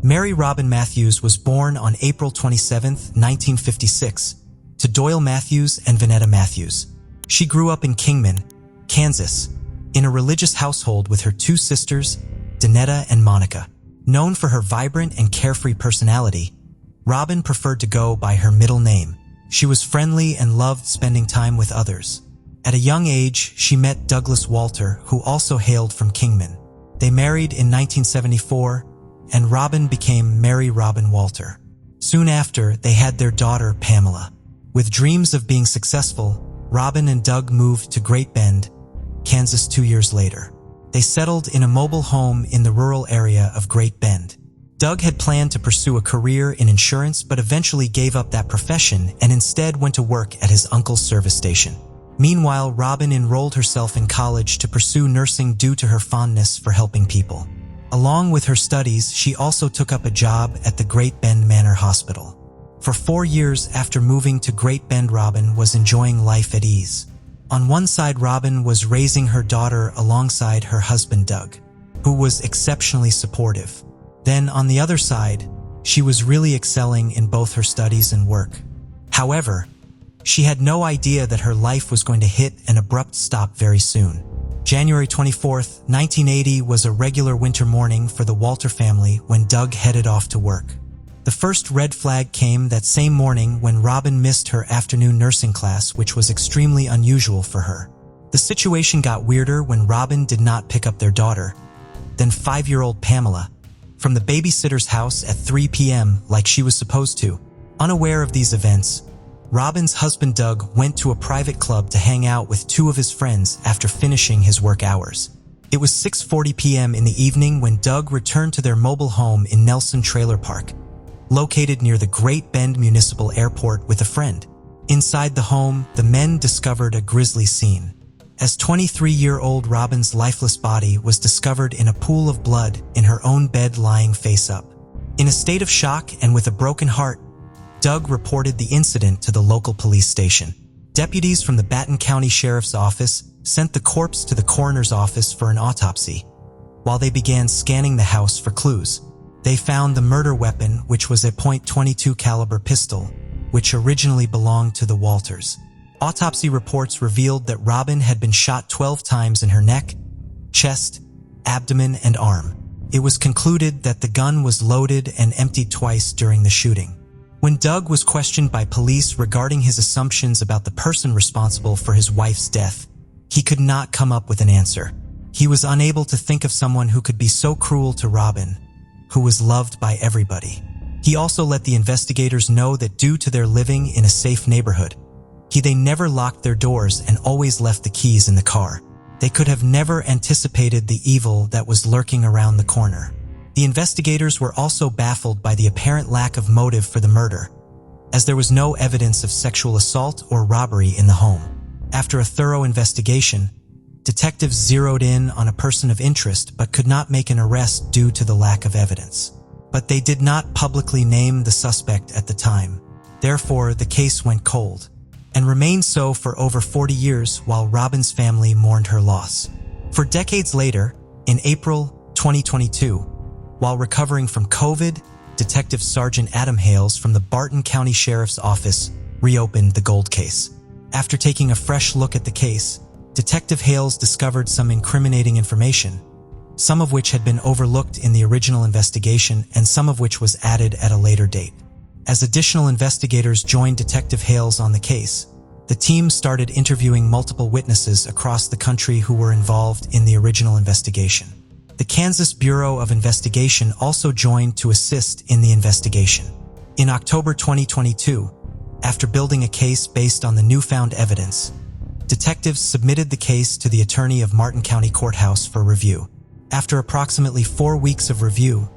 Mary Robin Matthews was born on April 27, 1956, to Doyle Matthews and Vanetta Matthews. She grew up in Kingman, Kansas, in a religious household with her two sisters, Danetta and Monica. Known for her vibrant and carefree personality, Robin preferred to go by her middle name. She was friendly and loved spending time with others. At a young age, she met Douglas Walter, who also hailed from Kingman. They married in 1974, and Robin became Mary Robin Walter. Soon after, they had their daughter, Pamela. With dreams of being successful, Robin and Doug moved to Great Bend, Kansas 2 years later. They settled in a mobile home in the rural area of Great Bend. Doug had planned to pursue a career in insurance but eventually gave up that profession and instead went to work at his uncle's service station. Meanwhile, Robin enrolled herself in college to pursue nursing due to her fondness for helping people. Along with her studies, she also took up a job at the Great Bend Manor Hospital. For 4 years after moving to Great Bend, Robin was enjoying life at ease. On one side, Robin was raising her daughter alongside her husband, Doug, who was exceptionally supportive. Then, on the other side, she was really excelling in both her studies and work. However, she had no idea that her life was going to hit an abrupt stop very soon. January 24, 1980 was a regular winter morning for the Walter family when Doug headed off to work. The first red flag came that same morning when Robin missed her afternoon nursing class, which was extremely unusual for her. The situation got weirder when Robin did not pick up their daughter, then 5-year-old Pamela, from the babysitter's house at 3 p.m. like she was supposed to. Unaware of these events, Robin's husband Doug went to a private club to hang out with 2 of his friends after finishing his work hours. It was 6:40 p.m. in the evening when Doug returned to their mobile home in Nelson Trailer Park, located near the Great Bend Municipal Airport, with a friend. Inside the home, the men discovered a grisly scene, as 23-year-old Robin's lifeless body was discovered in a pool of blood in her own bed, lying face up. In a state of shock and with a broken heart, Doug reported the incident to the local police station. Deputies from the Baton County Sheriff's Office sent the corpse to the coroner's office for an autopsy. While they began scanning the house for clues, they found the murder weapon, which was a .22 caliber pistol, which originally belonged to the Walters. Autopsy reports revealed that Robin had been shot 12 times in her neck, chest, abdomen, and arm. It was concluded that the gun was loaded and emptied twice during the shooting. When Doug was questioned by police regarding his assumptions about the person responsible for his wife's death, he could not come up with an answer. He was unable to think of someone who could be so cruel to Robin, who was loved by everybody. He also let the investigators know that due to their living in a safe neighborhood, they never locked their doors and always left the keys in the car. They could have never anticipated the evil that was lurking around the corner. The investigators were also baffled by the apparent lack of motive for the murder, as there was no evidence of sexual assault or robbery in the home. After a thorough investigation, detectives zeroed in on a person of interest but could not make an arrest due to the lack of evidence. But they did not publicly name the suspect at the time. Therefore, the case went cold, and remained so for over 40 years while Robin's family mourned her loss. For decades later, in April 2022, while recovering from COVID, Detective Sergeant Adam Hales from the Barton County Sheriff's Office reopened the Gold case. After taking a fresh look at the case, Detective Hales discovered some incriminating information, some of which had been overlooked in the original investigation and some of which was added at a later date. As additional investigators joined Detective Hales on the case, the team started interviewing multiple witnesses across the country who were involved in the original investigation. The Kansas Bureau of Investigation also joined to assist in the investigation. In October 2022, after building a case based on the newfound evidence, detectives submitted the case to the attorney of Martin County Courthouse for review. After approximately 4 weeks of review,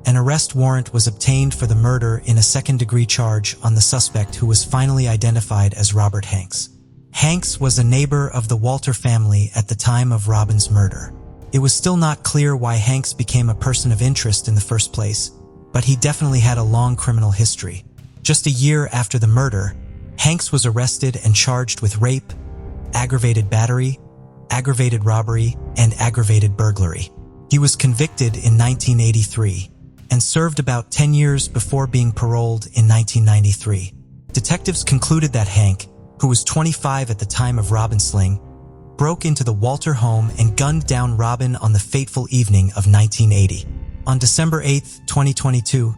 an arrest warrant was obtained for the murder in a second-degree charge on the suspect, who was finally identified as Robert Hanks. Hanks was a neighbor of the Walter family at the time of Robin's murder. It was still not clear why Hanks became a person of interest in the first place, but he definitely had a long criminal history. Just a year after the murder, Hanks was arrested and charged with rape, aggravated battery, aggravated robbery, and aggravated burglary. He was convicted in 1983. and served about 10 years before being paroled in 1993. Detectives concluded that Hank, who was 25 at the time of Robin's slaying, broke into the Walter home and gunned down Robin on the fateful evening of 1980. On December 8, 2022,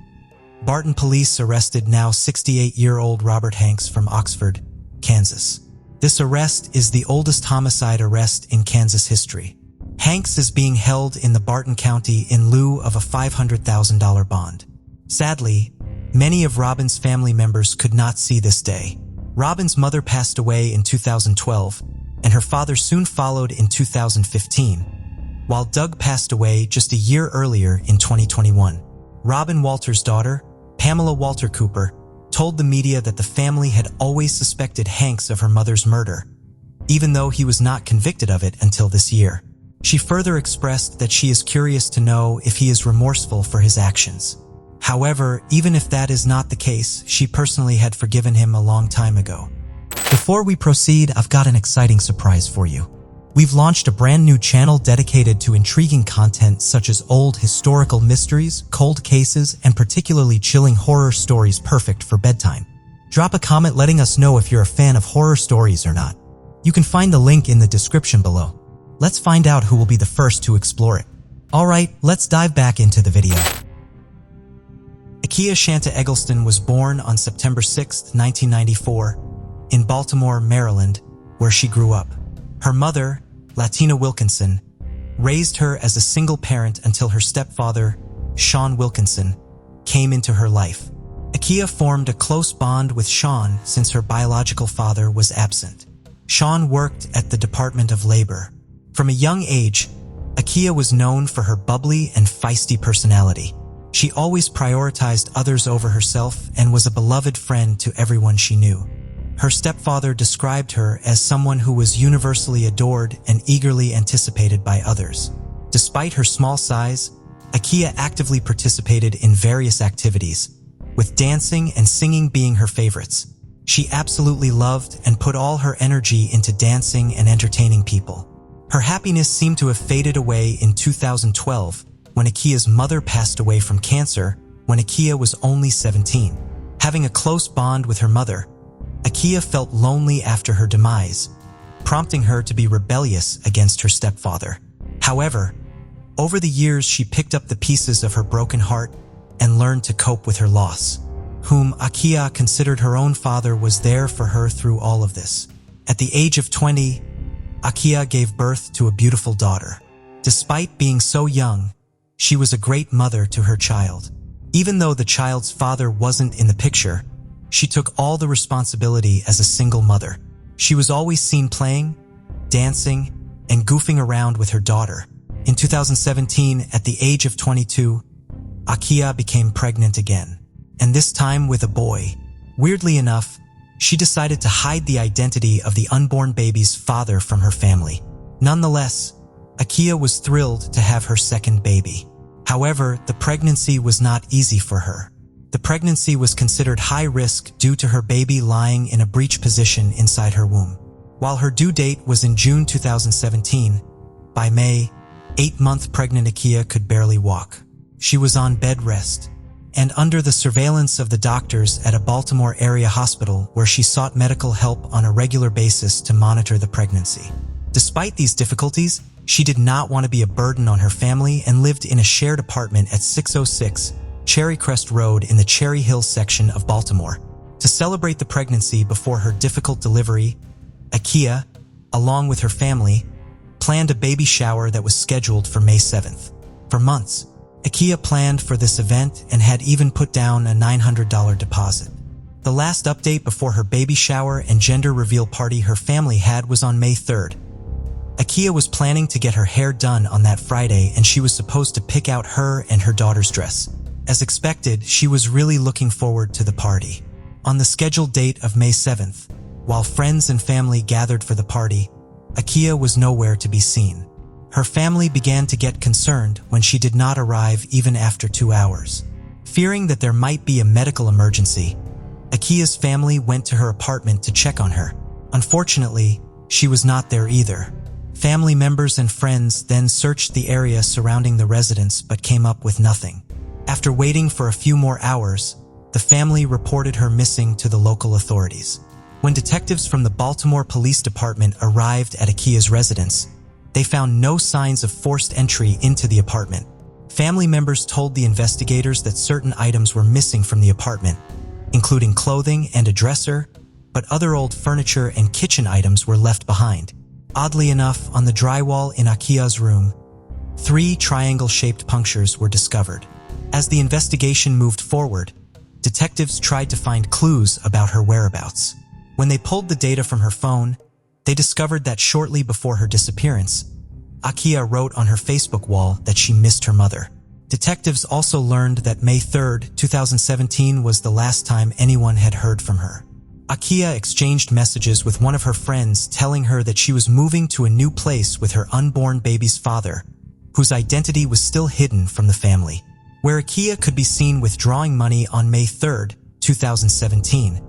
Barton police arrested now 68-year-old Robert Hanks from Oxford, Kansas. This arrest is the oldest homicide arrest in Kansas history. Hanks is being held in the Barton County in lieu of a $500,000 bond. Sadly, many of Robin's family members could not see this day. Robin's mother passed away in 2012, and her father soon followed in 2015, while Doug passed away just a year earlier in 2021. Robin Walter's daughter, Pamela Walter Cooper, told the media that the family had always suspected Hanks of her mother's murder, even though he was not convicted of it until this year. She further expressed that she is curious to know if he is remorseful for his actions. However, even if that is not the case, she personally had forgiven him a long time ago. Before we proceed, I've got an exciting surprise for you. We've launched a brand new channel dedicated to intriguing content such as old historical mysteries, cold cases, and particularly chilling horror stories perfect for bedtime. Drop a comment letting us know if you're a fan of horror stories or not. You can find the link in the description below. Let's find out who will be the first to explore it. Alright, let's dive back into the video. Akia Egleston was born on September 6, 1994, in Baltimore, Maryland, where she grew up. Her mother, Latina Wilkinson, raised her as a single parent until her stepfather, Sean Wilkinson, came into her life. Akia formed a close bond with Sean since her biological father was absent. Sean worked at the Department of Labor. From a young age, Akia was known for her bubbly and feisty personality. She always prioritized others over herself and was a beloved friend to everyone she knew. Her stepfather described her as someone who was universally adored and eagerly anticipated by others. Despite her small size, Akia actively participated in various activities, with dancing and singing being her favorites. She absolutely loved and put all her energy into dancing and entertaining people. Her happiness seemed to have faded away in 2012 when Akia's mother passed away from cancer when Akia was only 17. Having a close bond with her mother, Akia felt lonely after her demise, prompting her to be rebellious against her stepfather. However, over the years she picked up the pieces of her broken heart and learned to cope with her loss. Whom Akia considered her own father was there for her through all of this. At the age of 20, Akia gave birth to a beautiful daughter. Despite being so young, she was a great mother to her child. Even though the child's father wasn't in the picture, she took all the responsibility as a single mother. She was always seen playing, dancing, and goofing around with her daughter. In 2017, at the age of 22, Akia became pregnant again, and this time with a boy. Weirdly enough, she decided to hide the identity of the unborn baby's father from her family. Nonetheless, Akia was thrilled to have her second baby. However, the pregnancy was not easy for her. The pregnancy was considered high risk due to her baby lying in a breech position inside her womb. While her due date was in June 2017, by May, 8-month pregnant Akia could barely walk. She was on bed rest and under the surveillance of the doctors at a Baltimore area hospital where she sought medical help on a regular basis to monitor the pregnancy. Despite these difficulties, she did not want to be a burden on her family and lived in a shared apartment at 606 Cherry Crest Road in the Cherry Hill section of Baltimore. To celebrate the pregnancy before her difficult delivery, Akia, along with her family, planned a baby shower that was scheduled for May 7th. For months, Akia planned for this event and had even put down a $900 deposit. The last update before her baby shower and gender reveal party her family had was on May 3rd. Akia was planning to get her hair done on that Friday, and she was supposed to pick out her and her daughter's dress. As expected, she was really looking forward to the party. On the scheduled date of May 7th, while friends and family gathered for the party, Akia was nowhere to be seen. Her family began to get concerned when she did not arrive even after 2 hours. Fearing that there might be a medical emergency, Akia's family went to her apartment to check on her. Unfortunately, she was not there either. Family members and friends then searched the area surrounding the residence but came up with nothing. After waiting for a few more hours, the family reported her missing to the local authorities. When detectives from the Baltimore Police Department arrived at Akia's residence, they found no signs of forced entry into the apartment. Family members told the investigators that certain items were missing from the apartment, including clothing and a dresser, but other old furniture and kitchen items were left behind. Oddly enough, on the drywall in Akia's room, 3 triangle-shaped punctures were discovered. As the investigation moved forward, detectives tried to find clues about her whereabouts. When they pulled the data from her phone, they discovered that shortly before her disappearance, Akia wrote on her Facebook wall that she missed her mother. Detectives also learned that May 3, 2017 was the last time anyone had heard from her. Akia exchanged messages with one of her friends telling her that she was moving to a new place with her unborn baby's father, whose identity was still hidden from the family. Where Akia could be seen withdrawing money on May 3, 2017,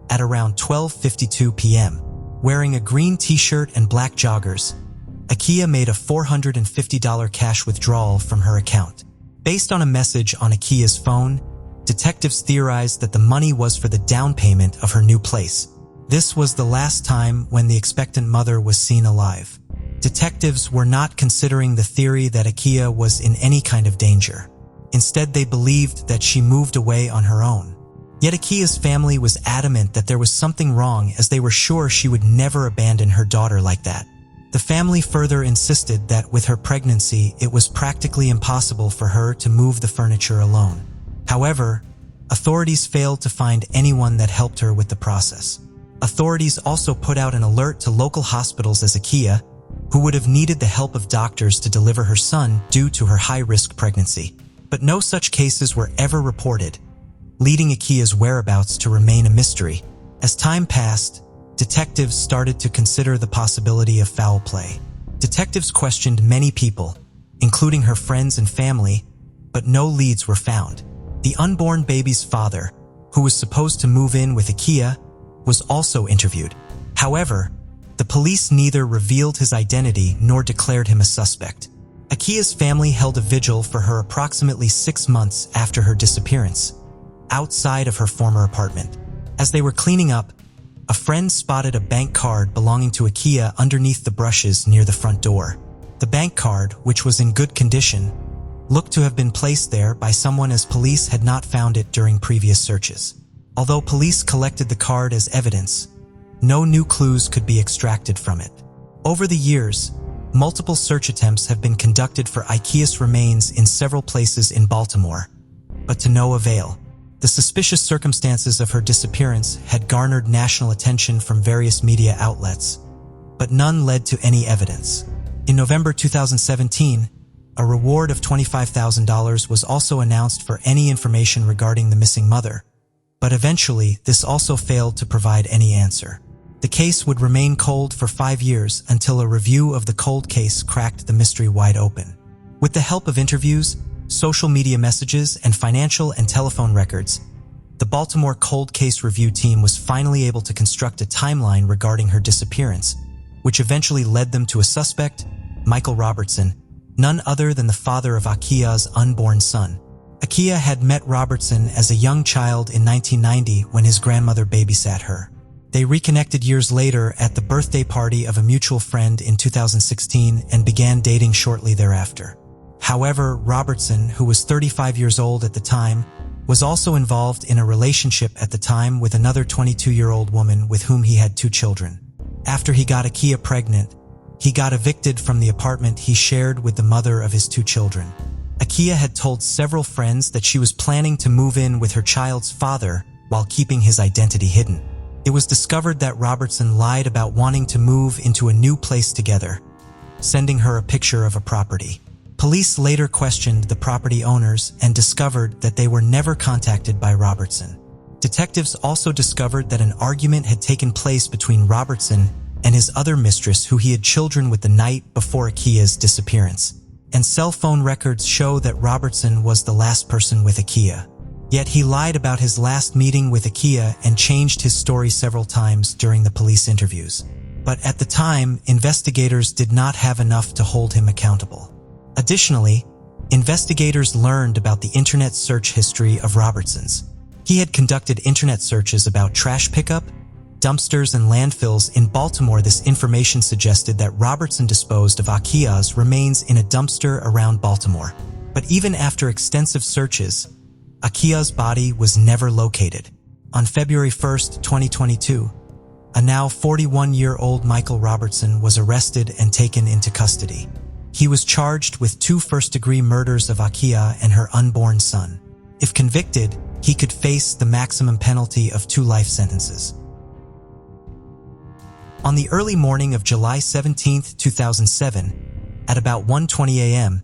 at around 12:52 p.m. Wearing a green t-shirt and black joggers, Akia made a $450 cash withdrawal from her account. Based on a message on Akia's phone, detectives theorized that the money was for the down payment of her new place. This was the last time when the expectant mother was seen alive. Detectives were not considering the theory that Akia was in any kind of danger. Instead, they believed that she moved away on her own. Yet Akia's family was adamant that there was something wrong, as they were sure she would never abandon her daughter like that. The family further insisted that with her pregnancy, it was practically impossible for her to move the furniture alone. However, authorities failed to find anyone that helped her with the process. Authorities also put out an alert to local hospitals as Akia, who would have needed the help of doctors to deliver her son due to her high-risk pregnancy. But no such cases were ever reported, leading Akia's whereabouts to remain a mystery. As time passed, detectives started to consider the possibility of foul play. Detectives questioned many people, including her friends and family, but no leads were found. The unborn baby's father, who was supposed to move in with Akia, was also interviewed. However, the police neither revealed his identity nor declared him a suspect. Akia's family held a vigil for her approximately 6 months after her disappearance, outside of her former apartment. As they were cleaning up, a friend spotted a bank card belonging to Akia underneath the brushes near the front door. The bank card, which was in good condition, looked to have been placed there by someone, as police had not found it during previous searches. Although police collected the card as evidence, no new clues could be extracted from it. Over the years, multiple search attempts have been conducted for Akia's remains in several places in Baltimore, but to no avail. The suspicious circumstances of her disappearance had garnered national attention from various media outlets, but none led to any evidence. In November 2017, a reward of $25,000 was also announced for any information regarding the missing mother, but eventually this also failed to provide any answer. The case would remain cold for 5 years until a review of the cold case cracked the mystery wide open. With the help of interviews, social media messages, and financial and telephone records, the Baltimore Cold Case Review team was finally able to construct a timeline regarding her disappearance, which eventually led them to a suspect, Michael Robertson, none other than the father of Akia's unborn son. Akia had met Robertson as a young child in 1990 when his grandmother babysat her. They reconnected years later at the birthday party of a mutual friend in 2016 and began dating shortly thereafter. However, Robertson, who was 35 years old at the time, was also involved in a relationship at the time with another 22-year-old woman with whom he had 2 children. After he got Akia pregnant, he got evicted from the apartment he shared with the mother of his 2 children. Akia had told several friends that she was planning to move in with her child's father while keeping his identity hidden. It was discovered that Robertson lied about wanting to move into a new place together, sending her a picture of a property. Police later questioned the property owners and discovered that they were never contacted by Robertson. Detectives also discovered that an argument had taken place between Robertson and his other mistress, who he had children with the night before Akia's disappearance. And cell phone records show that Robertson was the last person with Akia. Yet he lied about his last meeting with Akia and changed his story several times during the police interviews. But at the time, investigators did not have enough to hold him accountable. Additionally, investigators learned about the internet search history of Robertson's. He had conducted internet searches about trash pickup, dumpsters, and landfills in Baltimore. This information suggested that Robertson disposed of Akia's remains in a dumpster around Baltimore. But even after extensive searches, Akia's body was never located. On February 1, 2022, a now 41-year-old Michael Robertson was arrested and taken into custody. He was charged with 2 first-degree murders of Akia and her unborn son. If convicted, he could face the maximum penalty of 2 life sentences. On the early morning of July 17, 2007, at about 1:20 a.m.,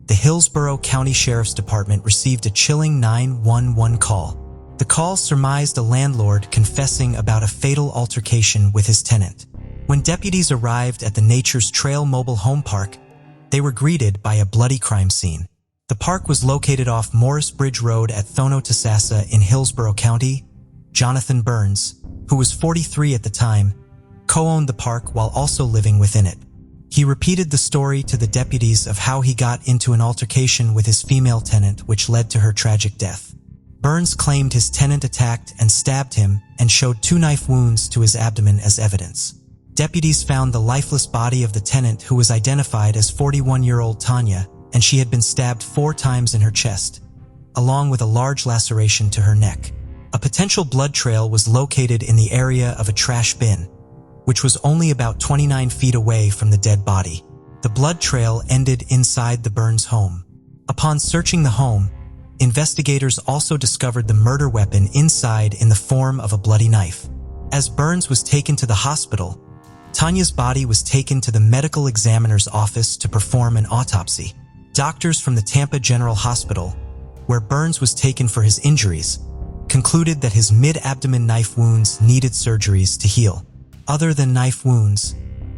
the Hillsborough County Sheriff's Department received a chilling 911 call. The call surmised a landlord confessing about a fatal altercation with his tenant. When deputies arrived at the Nature's Trail mobile home park, they were greeted by a bloody crime scene. The park was located off Morris Bridge Road at Thono-Tasassa in Hillsborough County. Jonathan Burns, who was 43 at the time, co-owned the park while also living within it. He repeated the story to the deputies of how he got into an altercation with his female tenant, which led to her tragic death. Burns claimed his tenant attacked and stabbed him and showed 2 knife wounds to his abdomen as evidence. Deputies found the lifeless body of the tenant, who was identified as 41-year-old Tanya, and she had been stabbed 4 times in her chest, along with a large laceration to her neck. A potential blood trail was located in the area of a trash bin, which was only about 29 feet away from the dead body. The blood trail ended inside the Burns home. Upon searching the home, investigators also discovered the murder weapon inside in the form of a bloody knife. As Burns was taken to the hospital, Tanya's body was taken to the medical examiner's office to perform an autopsy. Doctors from the Tampa General Hospital, where Burns was taken for his injuries, concluded that his mid-abdomen knife wounds needed surgeries to heal. Other than knife wounds,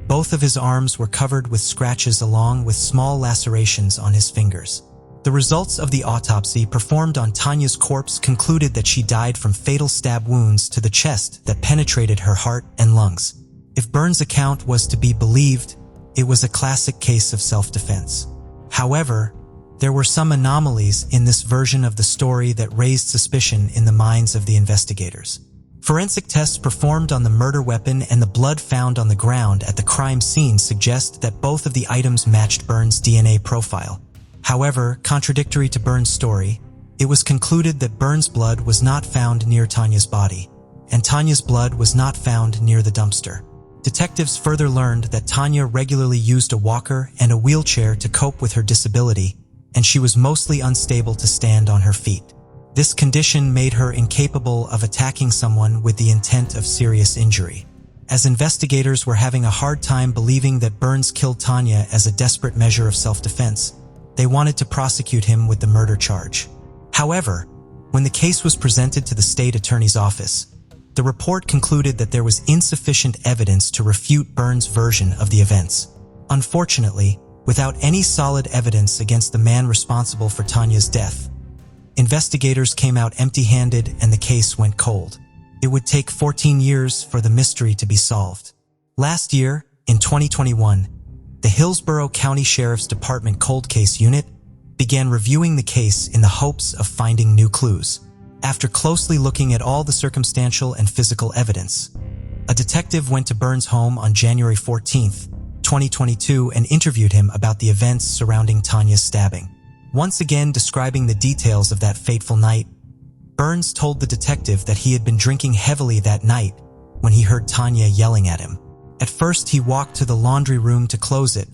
both of his arms were covered with scratches along with small lacerations on his fingers. The results of the autopsy performed on Tanya's corpse concluded that she died from fatal stab wounds to the chest that penetrated her heart and lungs. If Burns' account was to be believed, it was a classic case of self-defense. However, there were some anomalies in this version of the story that raised suspicion in the minds of the investigators. Forensic tests performed on the murder weapon and the blood found on the ground at the crime scene suggest that both of the items matched Burns' DNA profile. However, contradictory to Burns' story, it was concluded that Burns' blood was not found near Tanya's body, and Tanya's blood was not found near the dumpster. Detectives further learned that Tanya regularly used a walker and a wheelchair to cope with her disability, and she was mostly unstable to stand on her feet. This condition made her incapable of attacking someone with the intent of serious injury. As investigators were having a hard time believing that Burns killed Tanya as a desperate measure of self-defense, they wanted to prosecute him with the murder charge. However, when the case was presented to the state attorney's office, the report concluded that there was insufficient evidence to refute Burns' version of the events. Unfortunately, without any solid evidence against the man responsible for Tanya's death, investigators came out empty-handed and the case went cold. It would take 14 years for the mystery to be solved. Last year, in 2021, the Hillsborough County Sheriff's Department Cold Case Unit began reviewing the case in the hopes of finding new clues. After closely looking at all the circumstantial and physical evidence, a detective went to Burns' home on January 14, 2022 and interviewed him about the events surrounding Tanya's stabbing. Once again describing the details of that fateful night, Burns told the detective that he had been drinking heavily that night when he heard Tanya yelling at him. At first, he walked to the laundry room to close it,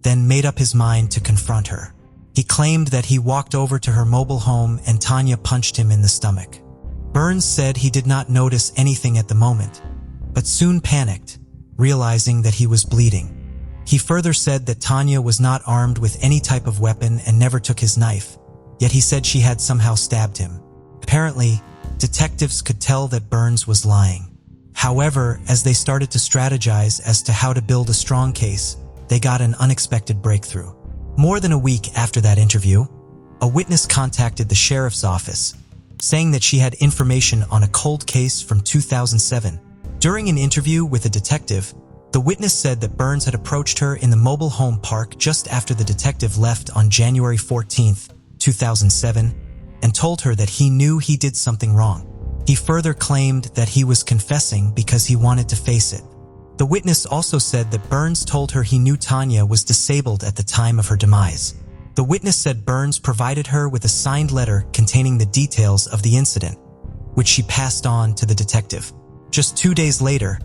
then made up his mind to confront her. He claimed that he walked over to her mobile home and Tanya punched him in the stomach. Burns said he did not notice anything at the moment, but soon panicked, realizing that he was bleeding. He further said that Tanya was not armed with any type of weapon and never took his knife, yet he said she had somehow stabbed him. Apparently, detectives could tell that Burns was lying. However, as they started to strategize as to how to build a strong case, they got an unexpected breakthrough. More than a week after that interview, a witness contacted the sheriff's office, saying that she had information on a cold case from 2007. During an interview with a detective, The witness said that Burns had approached her in the mobile home park just after the detective left on January 14, 2007, and told her that he knew he did something wrong. He further claimed that he was confessing because he wanted to face it. The witness also said that Burns told her he knew Tanya was disabled at the time of her demise. The witness said Burns provided her with a signed letter containing the details of the incident, which she passed on to the detective. Just 2 days later,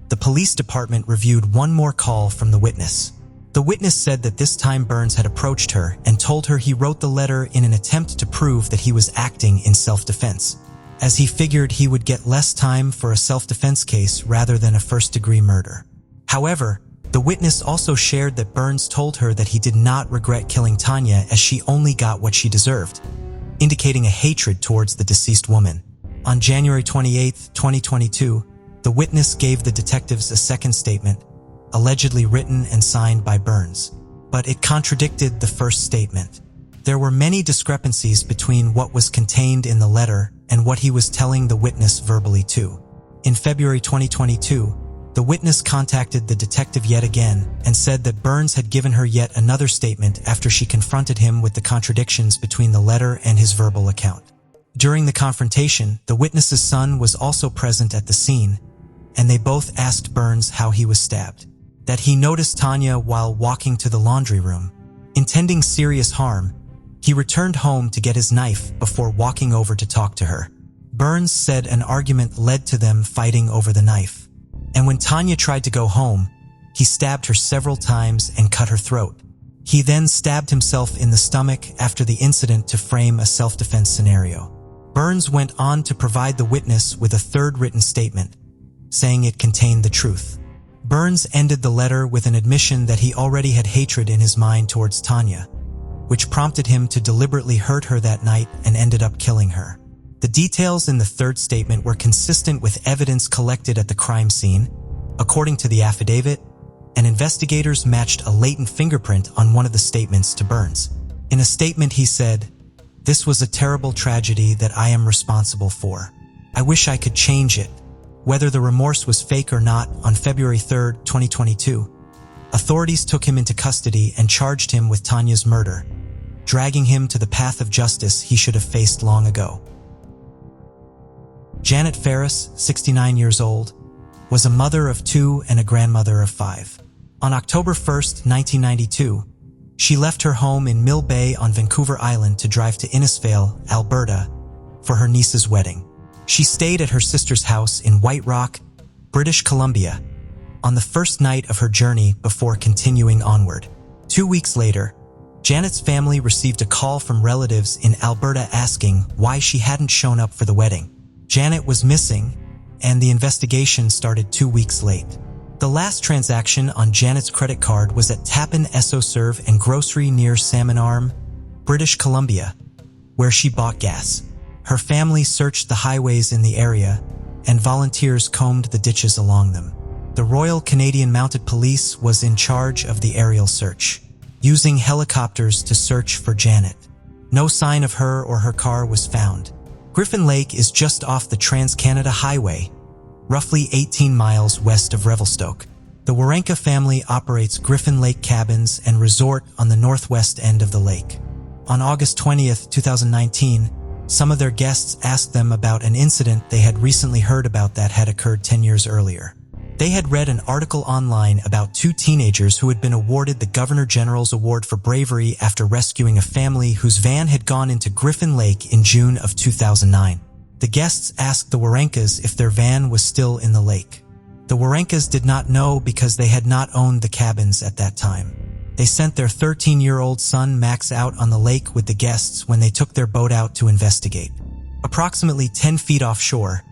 the police department reviewed one more call from the witness. The witness said that this time Burns had approached her and told her he wrote the letter in an attempt to prove that he was acting in self-defense, as he figured he would get less time for a self-defense case rather than a first-degree murder. However, the witness also shared that Burns told her that he did not regret killing Tanya as she only got what she deserved, indicating a hatred towards the deceased woman. On January 28, 2022, the witness gave the detectives a second statement, allegedly written and signed by Burns, but it contradicted the first statement. There were many discrepancies between what was contained in the letter and what he was telling the witness verbally too. In February 2022, the witness contacted the detective yet again and said that Burns had given her yet another statement after she confronted him with the contradictions between the letter and his verbal account. During the confrontation, the witness's son was also present at the scene, and they both asked Burns how he was stabbed. That he noticed Tanya while walking to the laundry room. Intending serious harm, he returned home to get his knife before walking over to talk to her. Burns said an argument led to them fighting over the knife. And when Tanya tried to go home, he stabbed her several times and cut her throat. He then stabbed himself in the stomach after the incident to frame a self-defense scenario. Burns went on to provide the witness with a third written statement, saying it contained the truth. Burns ended the letter with an admission that he already had hatred in his mind towards Tanya, which prompted him to deliberately hurt her that night and ended up killing her. The details in the third statement were consistent with evidence collected at the crime scene. According to the affidavit, and investigators matched a latent fingerprint on one of the statements to Burns. In a statement he said, "This was a terrible tragedy that I am responsible for. I wish I could change it." Whether the remorse was fake or not, on February 3, 2022, authorities took him into custody and charged him with Tanya's murder, dragging him to the path of justice he should have faced long ago. Janet Ferris, 69 years old, was a mother of 2 and a grandmother of 5. On October 1, 1992, she left her home in Mill Bay on Vancouver Island to drive to Innisfail, Alberta, for her niece's wedding. She stayed at her sister's house in White Rock, British Columbia, on the first night of her journey before continuing onward. 2 weeks later, Janet's family received a call from relatives in Alberta asking why she hadn't shown up for the wedding. Janet was missing, and the investigation started 2 weeks late. The last transaction on Janet's credit card was at Tappan Esso Serve and Grocery near Salmon Arm, British Columbia, where she bought gas. Her family searched the highways in the area, and volunteers combed the ditches along them. The Royal Canadian Mounted Police was in charge of the aerial search, using helicopters to search for Janet. No sign of her or her car was found. Griffin Lake is just off the Trans-Canada Highway, roughly 18 miles west of Revelstoke. The Wawrinka family operates Griffin Lake Cabins and Resort on the northwest end of the lake. On August 20, 2019, some of their guests asked them about an incident they had recently heard about that had occurred 10 years earlier. They had read an article online about 2 teenagers who had been awarded the Governor General's Award for Bravery after rescuing a family whose van had gone into Griffin Lake in June of 2009. The guests asked the Wawrinkas if their van was still in the lake. The Wawrinkas did not know because they had not owned the cabins at that time. They sent their 13-year-old son Max out on the lake with the guests when they took their boat out to investigate. Approximately 10 feet offshore,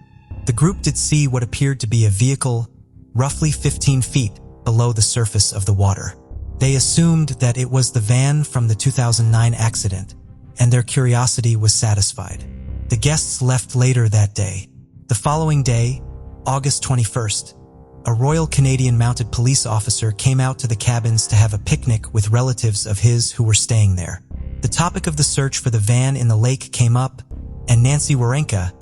the group did see what appeared to be a vehicle roughly 15 feet below the surface of the water. They assumed that it was the van from the 2009 accident, and their curiosity was satisfied. The guests left later that day. The following day, August 21st, a Royal Canadian Mounted Police officer came out to the cabins to have a picnic with relatives of his who were staying there. The topic of the search for the van in the lake came up, and Nancy Wawrinka,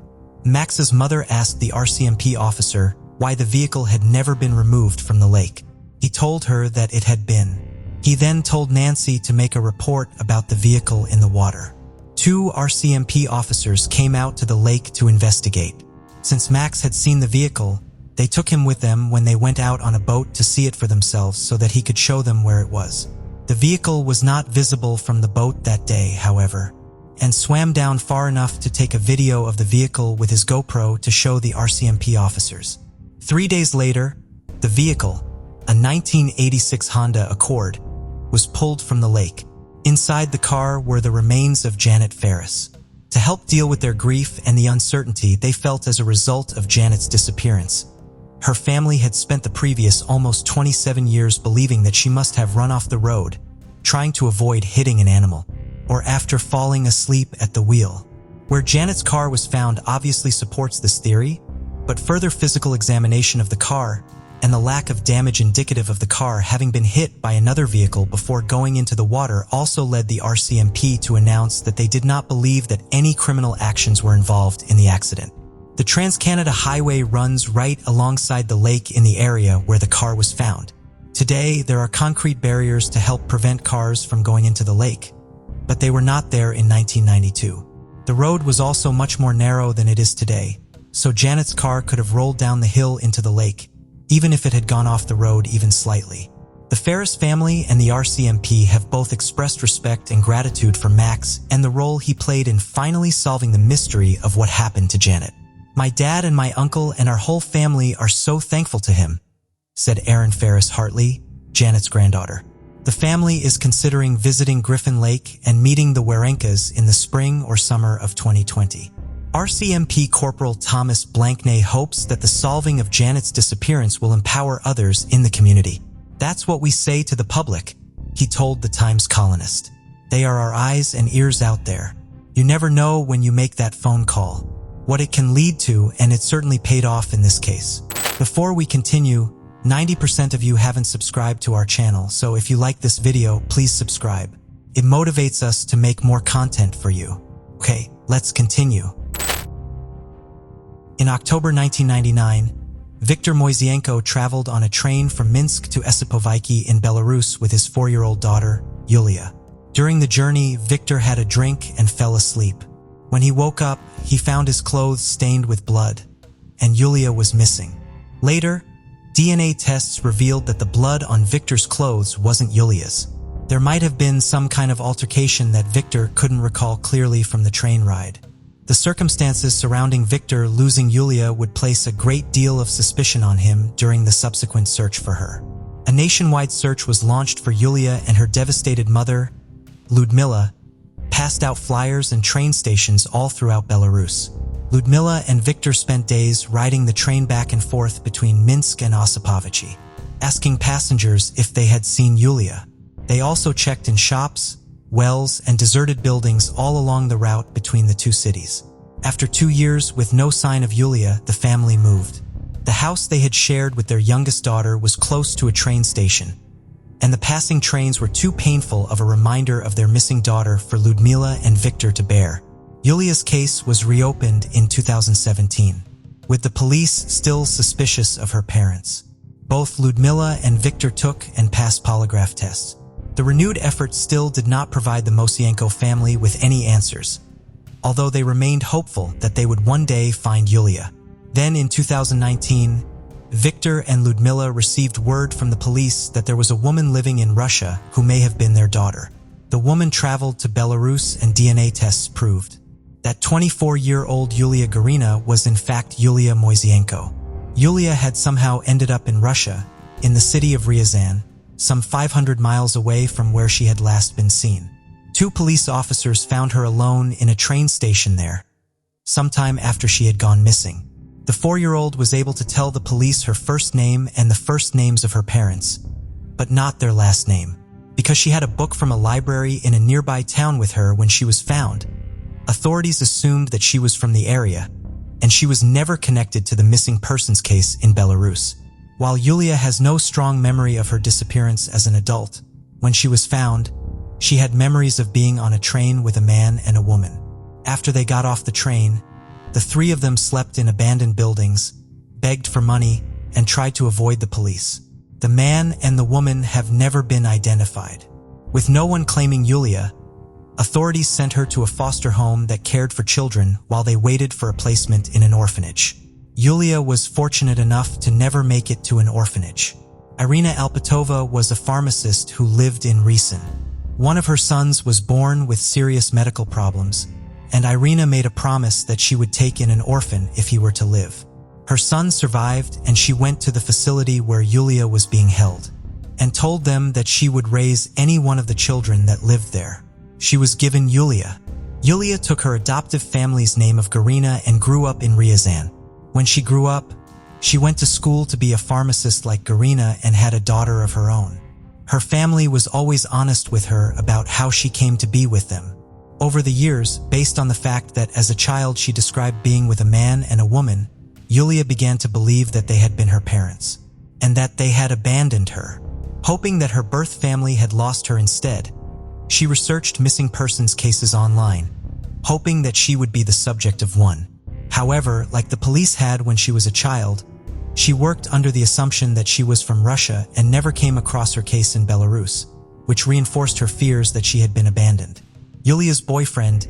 Max's mother, asked the RCMP officer why the vehicle had never been removed from the lake. He told her that it had been. He then told Nancy to make a report about the vehicle in the water. 2 RCMP officers came out to the lake to investigate. Since Max had seen the vehicle, they took him with them when they went out on a boat to see it for themselves so that he could show them where it was. The vehicle was not visible from the boat that day, however, and swam down far enough to take a video of the vehicle with his GoPro to show the RCMP officers. 3 days later, the vehicle, a 1986 Honda Accord, was pulled from the lake. Inside the car were the remains of Janet Ferris. To help deal with their grief and the uncertainty they felt as a result of Janet's disappearance, her family had spent the previous almost 27 years believing that she must have run off the road, trying to avoid hitting an animal, or after falling asleep at the wheel. Where Janet's car was found obviously supports this theory, but further physical examination of the car and the lack of damage indicative of the car having been hit by another vehicle before going into the water also led the RCMP to announce that they did not believe that any criminal actions were involved in the accident. The Trans-Canada Highway runs right alongside the lake in the area where the car was found. Today, there are concrete barriers to help prevent cars from going into the lake, but they were not there in 1992. The road was also much more narrow than it is today, so Janet's car could have rolled down the hill into the lake, even if it had gone off the road even slightly. The Ferris family and the RCMP have both expressed respect and gratitude for Max and the role he played in finally solving the mystery of what happened to Janet. "My dad and my uncle and our whole family are so thankful to him," said Erin Ferris Hartley, Janet's granddaughter. The family is considering visiting Griffin Lake and meeting the Warenkas in the spring or summer of 2020. RCMP Corporal Thomas Blankney hopes that the solving of Janet's disappearance will empower others in the community. "That's what we say to the public," he told the Times Colonist. "They are our eyes and ears out there. You never know when you make that phone call what it can lead to, and it certainly paid off in this case." Before we continue, 90% of you haven't subscribed to our channel, so if you like this video, please subscribe. It motivates us to make more content for you. Okay, let's continue. In October 1999, Viktor Moisenko traveled on a train from Minsk to Esipovaiki in Belarus with his 4-year-old daughter, Yulia. During the journey, Viktor had a drink and fell asleep. When he woke up, he found his clothes stained with blood, and Yulia was missing. Later, DNA tests revealed that the blood on Viktor's clothes wasn't Yulia's. There might have been some kind of altercation that Viktor couldn't recall clearly from the train ride. The circumstances surrounding Viktor losing Yulia would place a great deal of suspicion on him during the subsequent search for her. A nationwide search was launched for Yulia, and her devastated mother, Ludmila, passed out flyers and train stations all throughout Belarus. Ludmila and Viktor spent days riding the train back and forth between Minsk and Osipovichi, asking passengers if they had seen Yulia. They also checked in shops, wells, and deserted buildings all along the route between the two cities. After 2 years with no sign of Yulia, the family moved. The house they had shared with their youngest daughter was close to a train station, and the passing trains were too painful of a reminder of their missing daughter for Ludmila and Viktor to bear. Yulia's case was reopened in 2017, with the police still suspicious of her parents. Both Ludmila and Viktor took and passed polygraph tests. The renewed effort still did not provide the Moisenko family with any answers, although they remained hopeful that they would one day find Yulia. Then in 2019, Viktor and Ludmila received word from the police that there was a woman living in Russia who may have been their daughter. The woman traveled to Belarus, and DNA tests proved that 24-year-old Yulia Garina was in fact Yulia Moisenko. Yulia had somehow ended up in Russia, in the city of Ryazan, some 500 miles away from where she had last been seen. 2 police officers found her alone in a train station there, sometime after she had gone missing. The 4-year-old was able to tell the police her first name and the first names of her parents, but not their last name, because she had a book from a library in a nearby town with her when she was found. Authorities assumed that she was from the area, and she was never connected to the missing persons case in Belarus. While Yulia has no strong memory of her disappearance as an adult, when she was found, she had memories of being on a train with a man and a woman. After they got off the train, the 3 of them slept in abandoned buildings, begged for money, and tried to avoid the police. The man and the woman have never been identified. With no one claiming Yulia, authorities sent her to a foster home that cared for children while they waited for a placement in an orphanage. Yulia was fortunate enough to never make it to an orphanage. Irina Alpatova was a pharmacist who lived in Resen. One of her sons was born with serious medical problems, and Irina made a promise that she would take in an orphan if he were to live. Her son survived, and she went to the facility where Yulia was being held, and told them that she would raise any one of the children that lived there. She was given Yulia. Yulia took her adoptive family's name of Garina and grew up in Ryazan. When she grew up, she went to school to be a pharmacist like Garina and had a daughter of her own. Her family was always honest with her about how she came to be with them. Over the years, based on the fact that as a child she described being with a man and a woman, Yulia began to believe that they had been her parents, and that they had abandoned her. Hoping that her birth family had lost her instead, she researched missing persons cases online, hoping that she would be the subject of one. However, like the police had when she was a child, she worked under the assumption that she was from Russia and never came across her case in Belarus, which reinforced her fears that she had been abandoned. Yulia's boyfriend,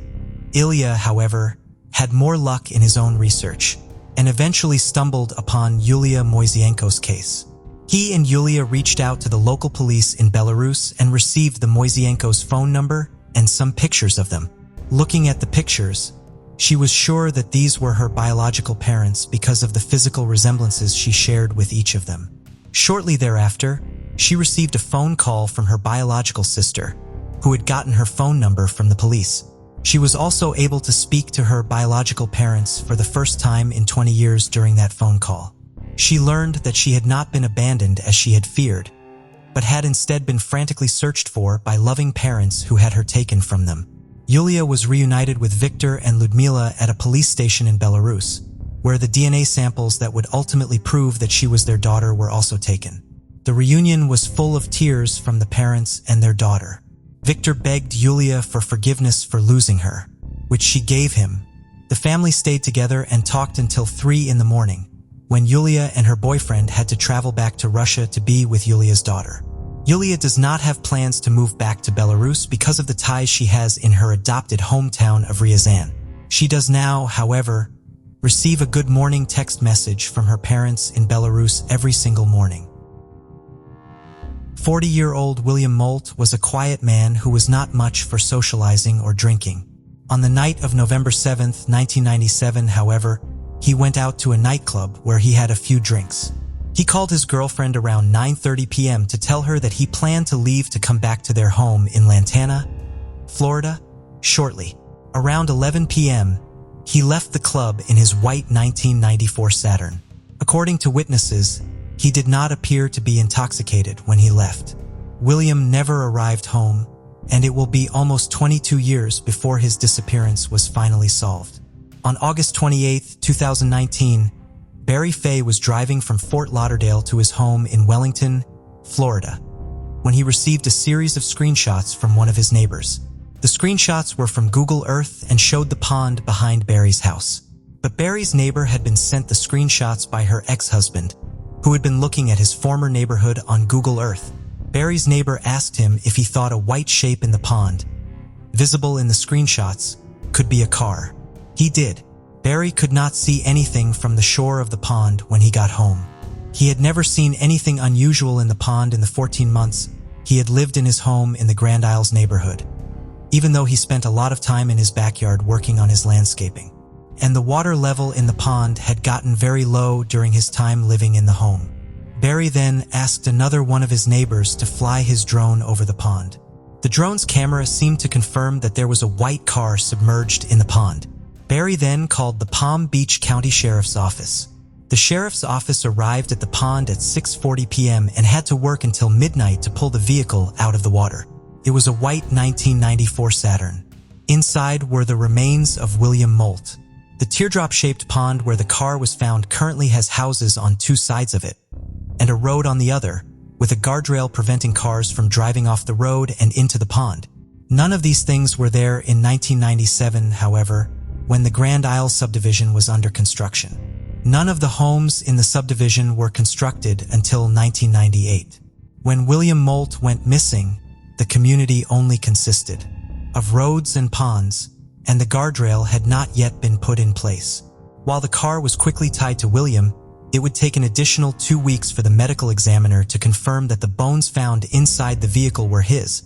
Ilya, however, had more luck in his own research, and eventually stumbled upon Yulia Moisenko's case. He and Yulia reached out to the local police in Belarus and received the Moisenko's phone number and some pictures of them. Looking at the pictures, she was sure that these were her biological parents because of the physical resemblances she shared with each of them. Shortly thereafter, she received a phone call from her biological sister, who had gotten her phone number from the police. She was also able to speak to her biological parents for the first time in 20 years during that phone call. She learned that she had not been abandoned as she had feared, but had instead been frantically searched for by loving parents who had her taken from them. Yulia was reunited with Viktor and Ludmila at a police station in Belarus, where the DNA samples that would ultimately prove that she was their daughter were also taken. The reunion was full of tears from the parents and their daughter. Viktor begged Yulia for forgiveness for losing her, which she gave him. The family stayed together and talked until 3 in the morning, when Yulia and her boyfriend had to travel back to Russia to be with Yulia's daughter. Yulia does not have plans to move back to Belarus because of the ties she has in her adopted hometown of Ryazan. She does now, however, receive a good morning text message from her parents in Belarus every single morning. 40-year-old William Molt was a quiet man who was not much for socializing or drinking. On the night of November 7, 1997, however, he went out to a nightclub where he had a few drinks. He called his girlfriend around 9:30 p.m. to tell her that he planned to leave to come back to their home in Lantana, Florida, shortly. Around 11 p.m., he left the club in his white 1994 Saturn. According to witnesses, he did not appear to be intoxicated when he left. William never arrived home, and it will be almost 22 years before his disappearance was finally solved. On August 28, 2019, Barry Fay was driving from Fort Lauderdale to his home in Wellington, Florida, when he received a series of screenshots from one of his neighbors. The screenshots were from Google Earth and showed the pond behind Barry's house. But Barry's neighbor had been sent the screenshots by her ex-husband, who had been looking at his former neighborhood on Google Earth. Barry's neighbor asked him if he thought a white shape in the pond, visible in the screenshots, could be a car. He did. Barry could not see anything from the shore of the pond when he got home. He had never seen anything unusual in the pond in the 14 months he had lived in his home in the Grand Isles neighborhood, even though he spent a lot of time in his backyard working on his landscaping. And the water level in the pond had gotten very low during his time living in the home. Barry then asked another one of his neighbors to fly his drone over the pond. The drone's camera seemed to confirm that there was a white car submerged in the pond. Barry then called the Palm Beach County Sheriff's Office. The sheriff's office arrived at the pond at 6:40 p.m. and had to work until midnight to pull the vehicle out of the water. It was a white 1994 Saturn. Inside were the remains of William Molt. The teardrop-shaped pond where the car was found currently has houses on 2 sides of it, and a road on the other, with a guardrail preventing cars from driving off the road and into the pond. None of these things were there in 1997, however, when the Grand Isle subdivision was under construction. None of the homes in the subdivision were constructed until 1998. When William Molt went missing, the community only consisted of roads and ponds, and the guardrail had not yet been put in place. While the car was quickly tied to William, it would take an additional 2 weeks for the medical examiner to confirm that the bones found inside the vehicle were his,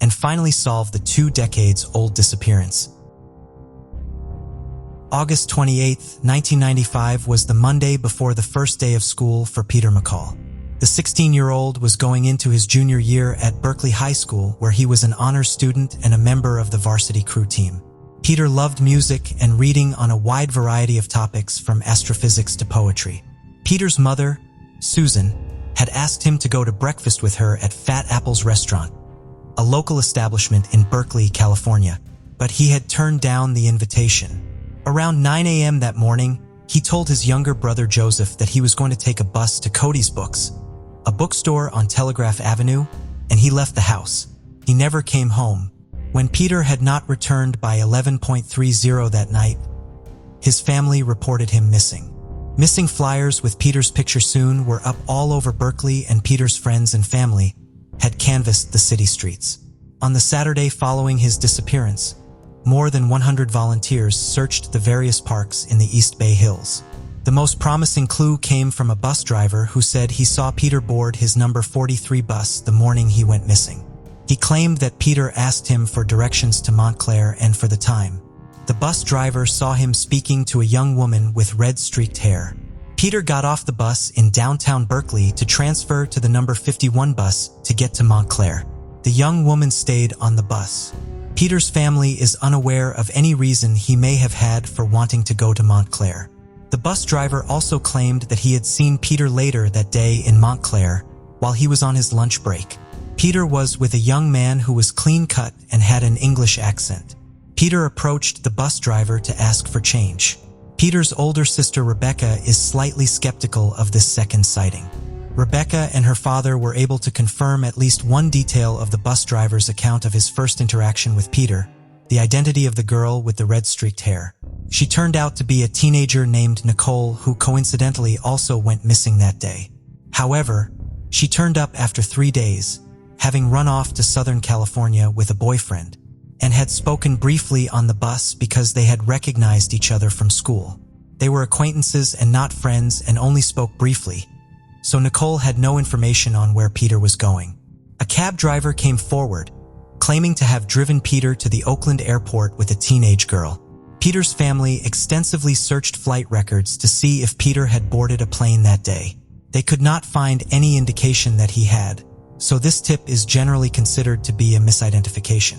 and finally solve the 2 decades-old disappearance. August 28, 1995 was the Monday before the first day of school for Peter McCall. The 16-year-old was going into his junior year at Berkeley High School, where he was an honors student and a member of the varsity crew team. Peter loved music and reading on a wide variety of topics from astrophysics to poetry. Peter's mother, Susan, had asked him to go to breakfast with her at Fat Apple's restaurant, a local establishment in Berkeley, California, but he had turned down the invitation. Around 9 a.m. that morning, he told his younger brother Joseph that he was going to take a bus to Cody's Books, a bookstore on Telegraph Avenue, and he left the house. He never came home. When Peter had not returned by 11:30 that night, his family reported him missing. Missing flyers with Peter's picture soon were up all over Berkeley, and Peter's friends and family had canvassed the city streets. On the Saturday following his disappearance, more than 100 volunteers searched the various parks in the East Bay Hills. The most promising clue came from a bus driver who said he saw Peter board his number 43 bus the morning he went missing. He claimed that Peter asked him for directions to Montclair and for the time. The bus driver saw him speaking to a young woman with red-streaked hair. Peter got off the bus in downtown Berkeley to transfer to the number 51 bus to get to Montclair. The young woman stayed on the bus. Peter's family is unaware of any reason he may have had for wanting to go to Montclair. The bus driver also claimed that he had seen Peter later that day in Montclair while he was on his lunch break. Peter was with a young man who was clean-cut and had an English accent. Peter approached the bus driver to ask for change. Peter's older sister Rebecca is slightly skeptical of this second sighting. Rebecca and her father were able to confirm at least one detail of the bus driver's account of his first interaction with Peter, the identity of the girl with the red-streaked hair. She turned out to be a teenager named Nicole who coincidentally also went missing that day. However, she turned up after 3 days, having run off to Southern California with a boyfriend, and had spoken briefly on the bus because they had recognized each other from school. They were acquaintances and not friends and only spoke briefly, so Nicole had no information on where Peter was going. A cab driver came forward, claiming to have driven Peter to the Oakland airport with a teenage girl. Peter's family extensively searched flight records to see if Peter had boarded a plane that day. They could not find any indication that he had, so this tip is generally considered to be a misidentification.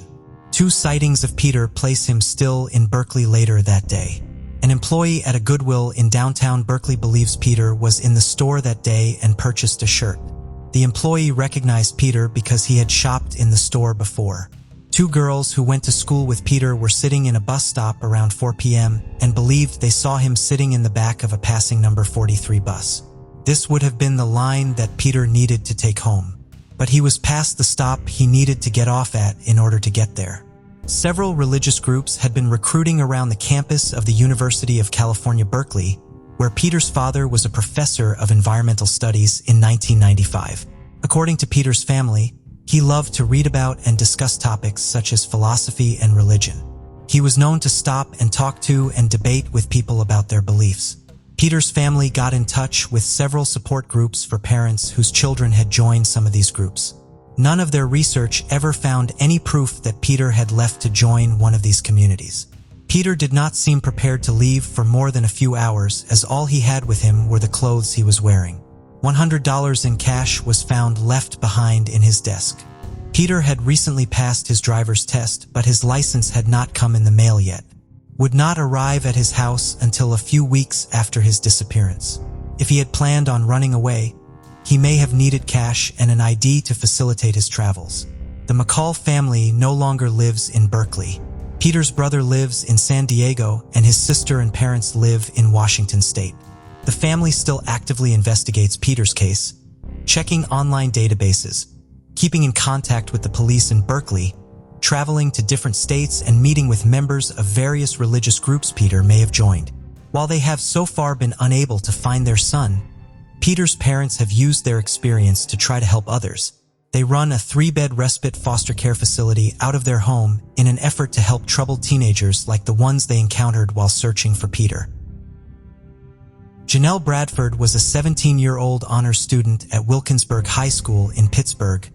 2 sightings of Peter place him still in Berkeley later that day. An employee at a Goodwill in downtown Berkeley believes Peter was in the store that day and purchased a shirt. The employee recognized Peter because he had shopped in the store before. 2 girls who went to school with Peter were sitting in a bus stop around 4 p.m. and believed they saw him sitting in the back of a passing number 43 bus. This would have been the line that Peter needed to take home, but he was past the stop he needed to get off at in order to get there. Several religious groups had been recruiting around the campus of the University of California, Berkeley, where Peter's father was a professor of environmental studies in 1995. According to Peter's family, he loved to read about and discuss topics such as philosophy and religion. He was known to stop and talk to and debate with people about their beliefs. Peter's family got in touch with several support groups for parents whose children had joined some of these groups. None of their research ever found any proof that Peter had left to join one of these communities. Peter did not seem prepared to leave for more than a few hours, as all he had with him were the clothes he was wearing. $100 in cash was found left behind in his desk. Peter had recently passed his driver's test, but his license had not come in the mail yet. Would not arrive at his house until a few weeks after his disappearance. If he had planned on running away, he may have needed cash and an ID to facilitate his travels. The McCall family no longer lives in Berkeley. Peter's brother lives in San Diego, and his sister and parents live in Washington State. The family still actively investigates Peter's case, checking online databases, keeping in contact with the police in Berkeley, traveling to different states, and meeting with members of various religious groups Peter may have joined. While they have so far been unable to find their son, Peter's parents have used their experience to try to help others. They run a 3-bed respite foster care facility out of their home in an effort to help troubled teenagers like the ones they encountered while searching for Peter. Janelle Bradford was a 17-year-old honors student at Wilkinsburg High School in Pittsburgh,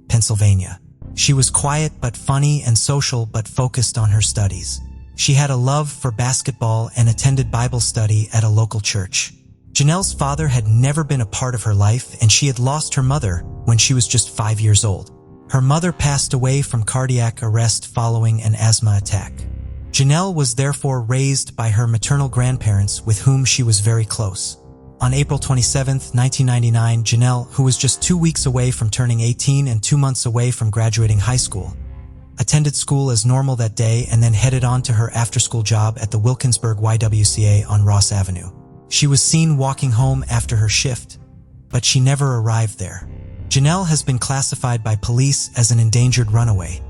Pennsylvania. She was quiet but funny and social but focused on her studies. She had a love for basketball and attended Bible study at a local church. Janelle's father had never been a part of her life, and she had lost her mother when she was just 5 years old. Her mother passed away from cardiac arrest following an asthma attack. Janelle was therefore raised by her maternal grandparents with whom she was very close. On April 27, 1999, Janelle, who was just 2 weeks away from turning 18 and 2 months away from graduating high school, attended school as normal that day and then headed on to her after-school job at the Wilkinsburg YWCA on Ross Avenue. She was seen walking home after her shift, but she never arrived there. Janelle has been classified by police as an endangered runaway,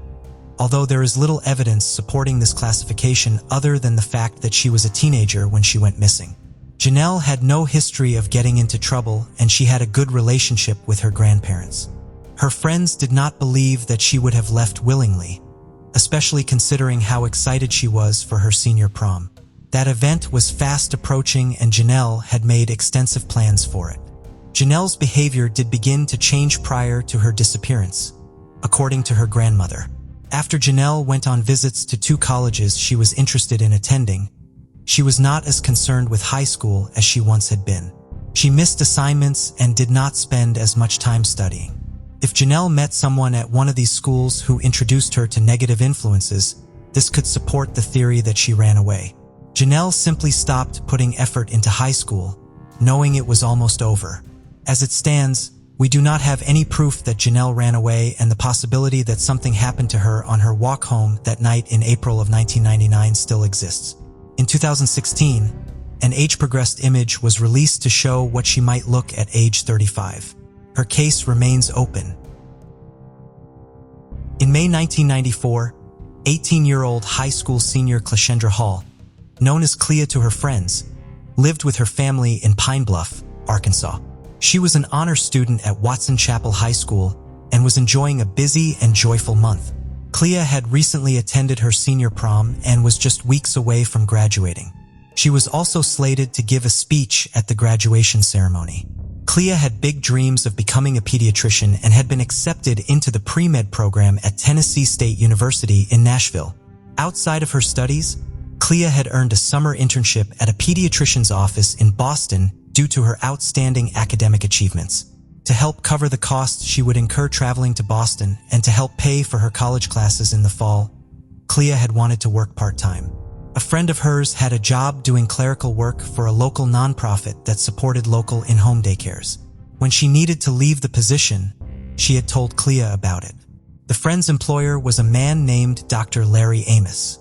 although there is little evidence supporting this classification other than the fact that she was a teenager when she went missing. Janelle had no history of getting into trouble, and she had a good relationship with her grandparents. Her friends did not believe that she would have left willingly, especially considering how excited she was for her senior prom. That event was fast approaching, and Janelle had made extensive plans for it. Janelle's behavior did begin to change prior to her disappearance, according to her grandmother. After Janelle went on visits to 2 colleges she was interested in attending, she was not as concerned with high school as she once had been. She missed assignments and did not spend as much time studying. If Janelle met someone at one of these schools who introduced her to negative influences, this could support the theory that she ran away. Janelle simply stopped putting effort into high school, knowing it was almost over. As it stands, we do not have any proof that Janelle ran away, and the possibility that something happened to her on her walk home that night in April of 1999 still exists. In 2016, an age-progressed image was released to show what she might look at age 35. Her case remains open. In May 1994, 18-year-old high school senior Clea Hall, known as Clea to her friends, lived with her family in Pine Bluff, Arkansas. She was an honor student at Watson Chapel High School and was enjoying a busy and joyful month. Clea had recently attended her senior prom and was just weeks away from graduating. She was also slated to give a speech at the graduation ceremony. Clea had big dreams of becoming a pediatrician and had been accepted into the pre-med program at Tennessee State University in Nashville. Outside of her studies, Clea had earned a summer internship at a pediatrician's office in Boston due to her outstanding academic achievements. To help cover the costs she would incur traveling to Boston and to help pay for her college classes in the fall, Clea had wanted to work part-time. A friend of hers had a job doing clerical work for a local nonprofit that supported local in-home daycares. When she needed to leave the position, she had told Clea about it. The friend's employer was a man named Dr. Larry Amos.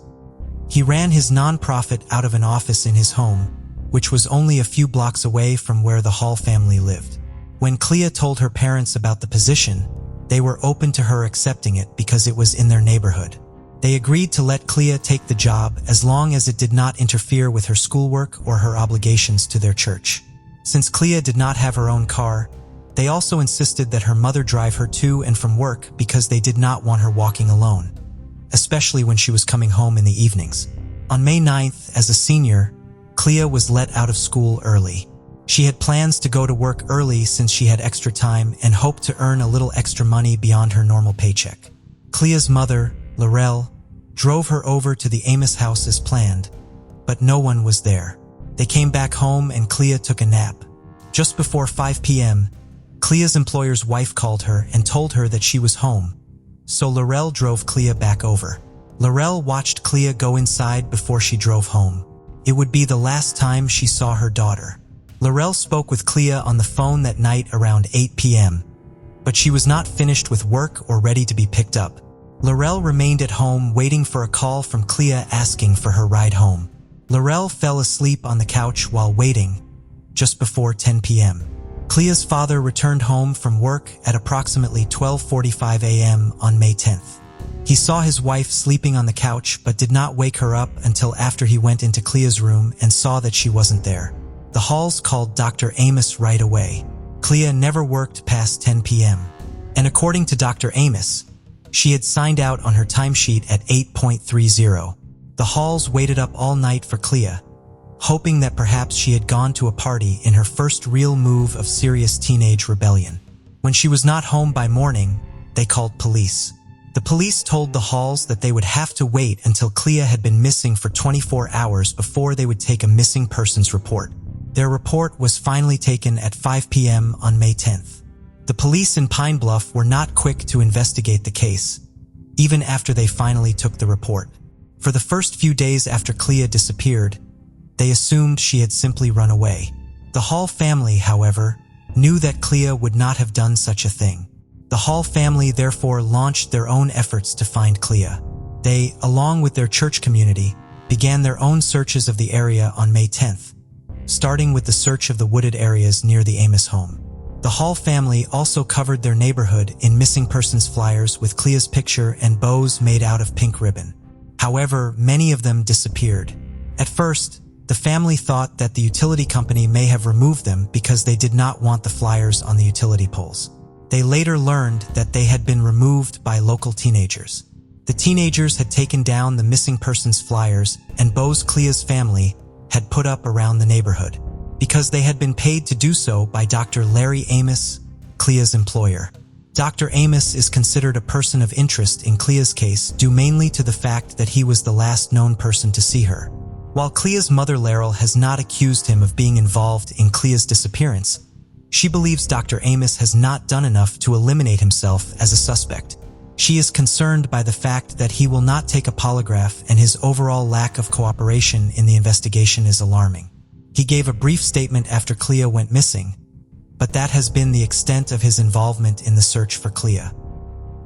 He ran his nonprofit out of an office in his home, which was only a few blocks away from where the Hall family lived. When Clea told her parents about the position, they were open to her accepting it because it was in their neighborhood. They agreed to let Clea take the job as long as it did not interfere with her schoolwork or her obligations to their church. Since Clea did not have her own car, they also insisted that her mother drive her to and from work because they did not want her walking alone, especially when she was coming home in the evenings. On May 9th, as a senior, Clea was let out of school early. She had plans to go to work early since she had extra time and hoped to earn a little extra money beyond her normal paycheck. Clea's mother, Laurel, drove her over to the Amos house as planned, but no one was there. They came back home and Clea took a nap. Just before 5 p.m., Clea's employer's wife called her and told her that she was home, so Laurel drove Clea back over. Laurel watched Clea go inside before she drove home. It would be the last time she saw her daughter. Laurel spoke with Clea on the phone that night around 8 p.m., but she was not finished with work or ready to be picked up. Laurel remained at home waiting for a call from Clea asking for her ride home. Laurel fell asleep on the couch while waiting, just before 10 p.m. Clea's father returned home from work at approximately 12:45 a.m. on May 10th. He saw his wife sleeping on the couch but did not wake her up until after he went into Clea's room and saw that she wasn't there. The Halls called Dr. Amos right away. Clea never worked past 10 p.m. And according to Dr. Amos, she had signed out on her timesheet at 8:30. The Halls waited up all night for Clea, hoping that perhaps she had gone to a party in her first real move of serious teenage rebellion. When she was not home by morning, they called police. The police told the Halls that they would have to wait until Clea had been missing for 24 hours before they would take a missing persons report. Their report was finally taken at 5 p.m. on May 10th. The police in Pine Bluff were not quick to investigate the case, even after they finally took the report. For the first few days after Clea disappeared, they assumed she had simply run away. The Hall family, however, knew that Clea would not have done such a thing. The Hall family therefore launched their own efforts to find Clea. They, along with their church community, began their own searches of the area on May 10th, starting with the search of the wooded areas near the Amos home. The Hall family also covered their neighborhood in missing persons flyers with Clea's picture and bows made out of pink ribbon. However, many of them disappeared. At first, the family thought that the utility company may have removed them because they did not want the flyers on the utility poles. They later learned that they had been removed by local teenagers. The teenagers had taken down the missing persons flyers and bows Clea's family had put up around the neighborhood, because they had been paid to do so by Dr. Larry Amos, Clea's employer. Dr. Amos is considered a person of interest in Clea's case due mainly to the fact that he was the last known person to see her. While Clea's mother Laurel has not accused him of being involved in Clea's disappearance, she believes Dr. Amos has not done enough to eliminate himself as a suspect. She is concerned by the fact that he will not take a polygraph, and his overall lack of cooperation in the investigation is alarming. He gave a brief statement after Clea went missing, but that has been the extent of his involvement in the search for Clea.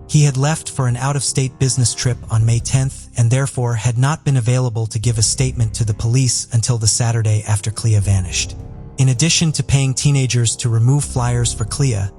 He had left for an out-of-state business trip on May 10th and therefore had not been available to give a statement to the police until the Saturday after Clea vanished. In addition to paying teenagers to remove flyers for Clea,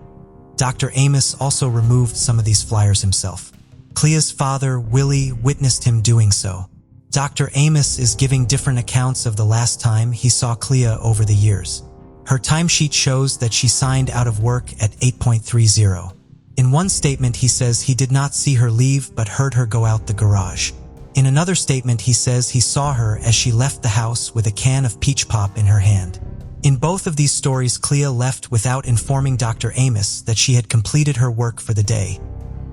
Dr. Amos also removed some of these flyers himself. Clea's father, Willie, witnessed him doing so. Dr. Amos is giving different accounts of the last time he saw Clea over the years. Her timesheet shows that she signed out of work at 8:30. In one statement, he says he did not see her leave but heard her go out the garage. In another statement, he says he saw her as she left the house with a can of peach pop in her hand. In both of these stories, Clea left without informing Dr. Amos that she had completed her work for the day,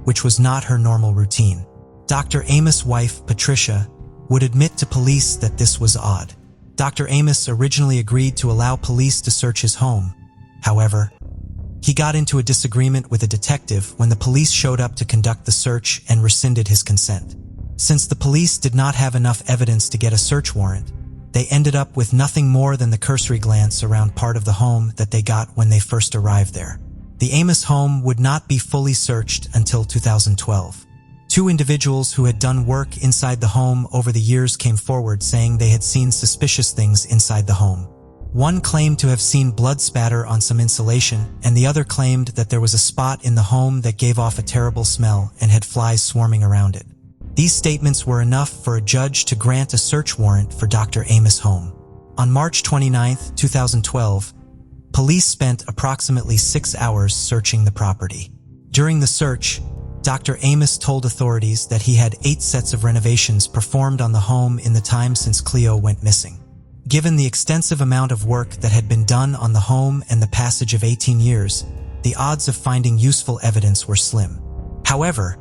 which was not her normal routine. Dr. Amos' wife, Patricia, would admit to police that this was odd. Dr. Amos originally agreed to allow police to search his home. However, he got into a disagreement with a detective when the police showed up to conduct the search and rescinded his consent. Since the police did not have enough evidence to get a search warrant, they ended up with nothing more than the cursory glance around part of the home that they got when they first arrived there. The Amos home would not be fully searched until 2012. Two individuals who had done work inside the home over the years came forward saying they had seen suspicious things inside the home. One claimed to have seen blood spatter on some insulation, and the other claimed that there was a spot in the home that gave off a terrible smell and had flies swarming around it. These statements were enough for a judge to grant a search warrant for Dr. Amos' home. On March 29, 2012, police spent approximately 6 hours searching the property. During the search, Dr. Amos told authorities that he had 8 sets of renovations performed on the home in the time since Clea went missing. Given the extensive amount of work that had been done on the home and the passage of 18 years, the odds of finding useful evidence were slim. However,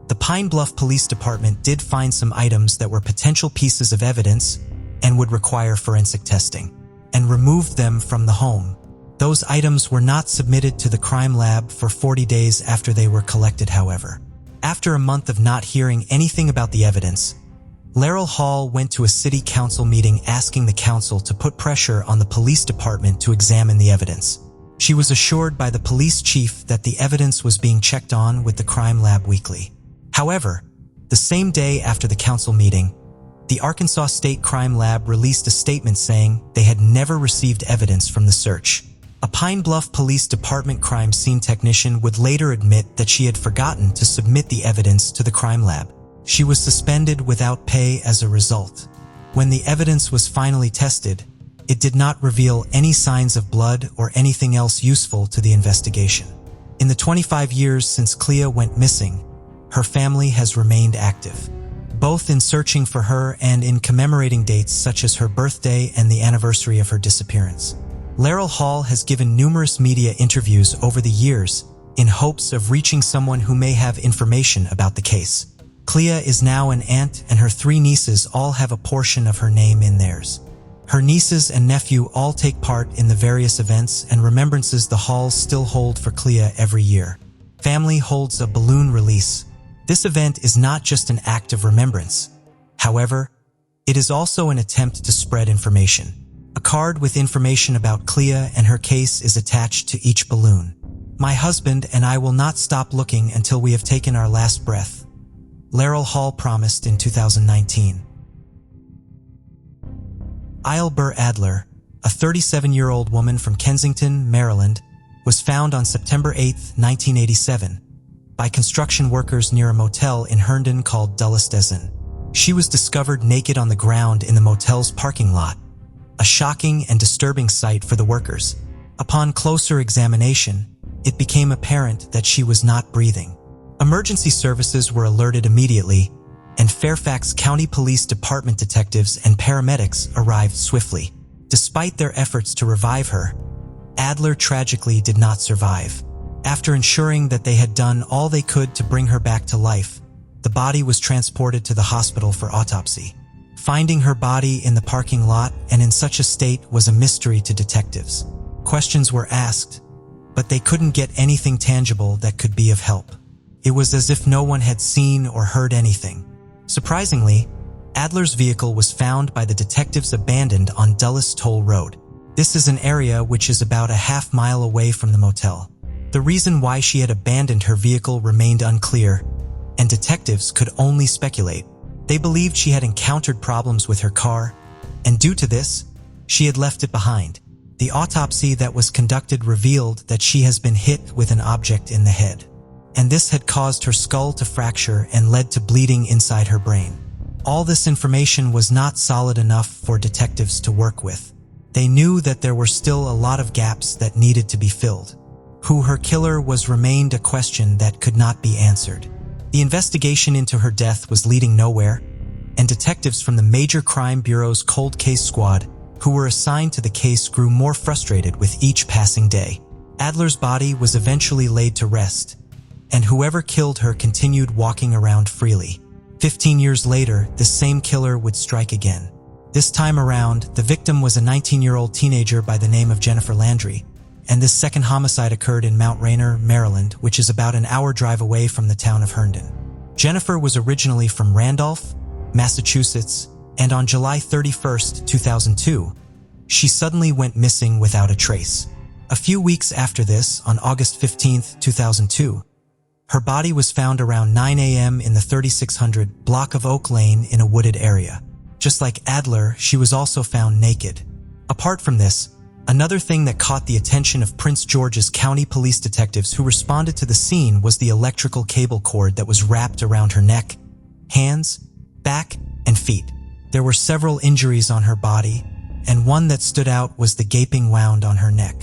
the Pine Bluff Police Department did find some items that were potential pieces of evidence and would require forensic testing, and removed them from the home. Those items were not submitted to the crime lab for 40 days after they were collected, however. After a month of not hearing anything about the evidence, Laurel Hall went to a city council meeting asking the council to put pressure on the police department to examine the evidence. She was assured by the police chief that the evidence was being checked on with the crime lab weekly. However, the same day after the council meeting, the Arkansas State Crime Lab released a statement saying they had never received evidence from the search. A Pine Bluff Police Department crime scene technician would later admit that she had forgotten to submit the evidence to the crime lab. She was suspended without pay as a result. When the evidence was finally tested, it did not reveal any signs of blood or anything else useful to the investigation. In the 25 years since Clea went missing, her family has remained active, both in searching for her and in commemorating dates such as her birthday and the anniversary of her disappearance. Clea Hall has given numerous media interviews over the years in hopes of reaching someone who may have information about the case. Clea is now an aunt, and her 3 nieces all have a portion of her name in theirs. Her nieces and nephew all take part in the various events and remembrances the Halls still hold for Clea every year. Family holds a balloon release. This event is not just an act of remembrance. However, it is also an attempt to spread information. A card with information about Clea and her case is attached to each balloon. My husband and I will not stop looking until we have taken our last breath, Clea Hall promised in 2019. Isle Burr Adler, a 37-year-old woman from Kensington, Maryland, was found on September 8, 1987, by construction workers near a motel in Herndon called Dullestezen. She was discovered naked on the ground in the motel's parking lot, a shocking and disturbing sight for the workers. Upon closer examination, it became apparent that she was not breathing. Emergency services were alerted immediately, and Fairfax County Police Department detectives and paramedics arrived swiftly. Despite their efforts to revive her, Adler tragically did not survive. After ensuring that they had done all they could to bring her back to life, the body was transported to the hospital for autopsy. Finding her body in the parking lot and in such a state was a mystery to detectives. Questions were asked, but they couldn't get anything tangible that could be of help. It was as if no one had seen or heard anything. Surprisingly, Adler's vehicle was found by the detectives abandoned on Dulles Toll Road. This is an area which is about a half-mile away from the motel. The reason why she had abandoned her vehicle remained unclear, and detectives could only speculate. They believed she had encountered problems with her car, and due to this, she had left it behind. The autopsy that was conducted revealed that she has been hit with an object in the head, and this had caused her skull to fracture and led to bleeding inside her brain. All this information was not solid enough for detectives to work with. They knew that there were still a lot of gaps that needed to be filled. Who her killer was remained a question that could not be answered. The investigation into her death was leading nowhere, and detectives from the Major Crime Bureau's Cold Case Squad, who were assigned to the case, grew more frustrated with each passing day. Adler's body was eventually laid to rest, and whoever killed her continued walking around freely. 15 years later, this same killer would strike again. This time around, the victim was a 19-year-old teenager by the name of Jennifer Landry, and this second homicide occurred in Mount Rainier, Maryland, which is about an hour drive away from the town of Herndon. Jennifer was originally from Randolph, Massachusetts, and on July 31, 2002, she suddenly went missing without a trace. A few weeks after this, on August 15, 2002, her body was found around 9 a.m. in the 3600 block of Oak Lane in a wooded area. Just like Adler, she was also found naked. Apart from this, another thing that caught the attention of Prince George's County police detectives who responded to the scene was the electrical cable cord that was wrapped around her neck, hands, back, and feet. There were several injuries on her body, and one that stood out was the gaping wound on her neck.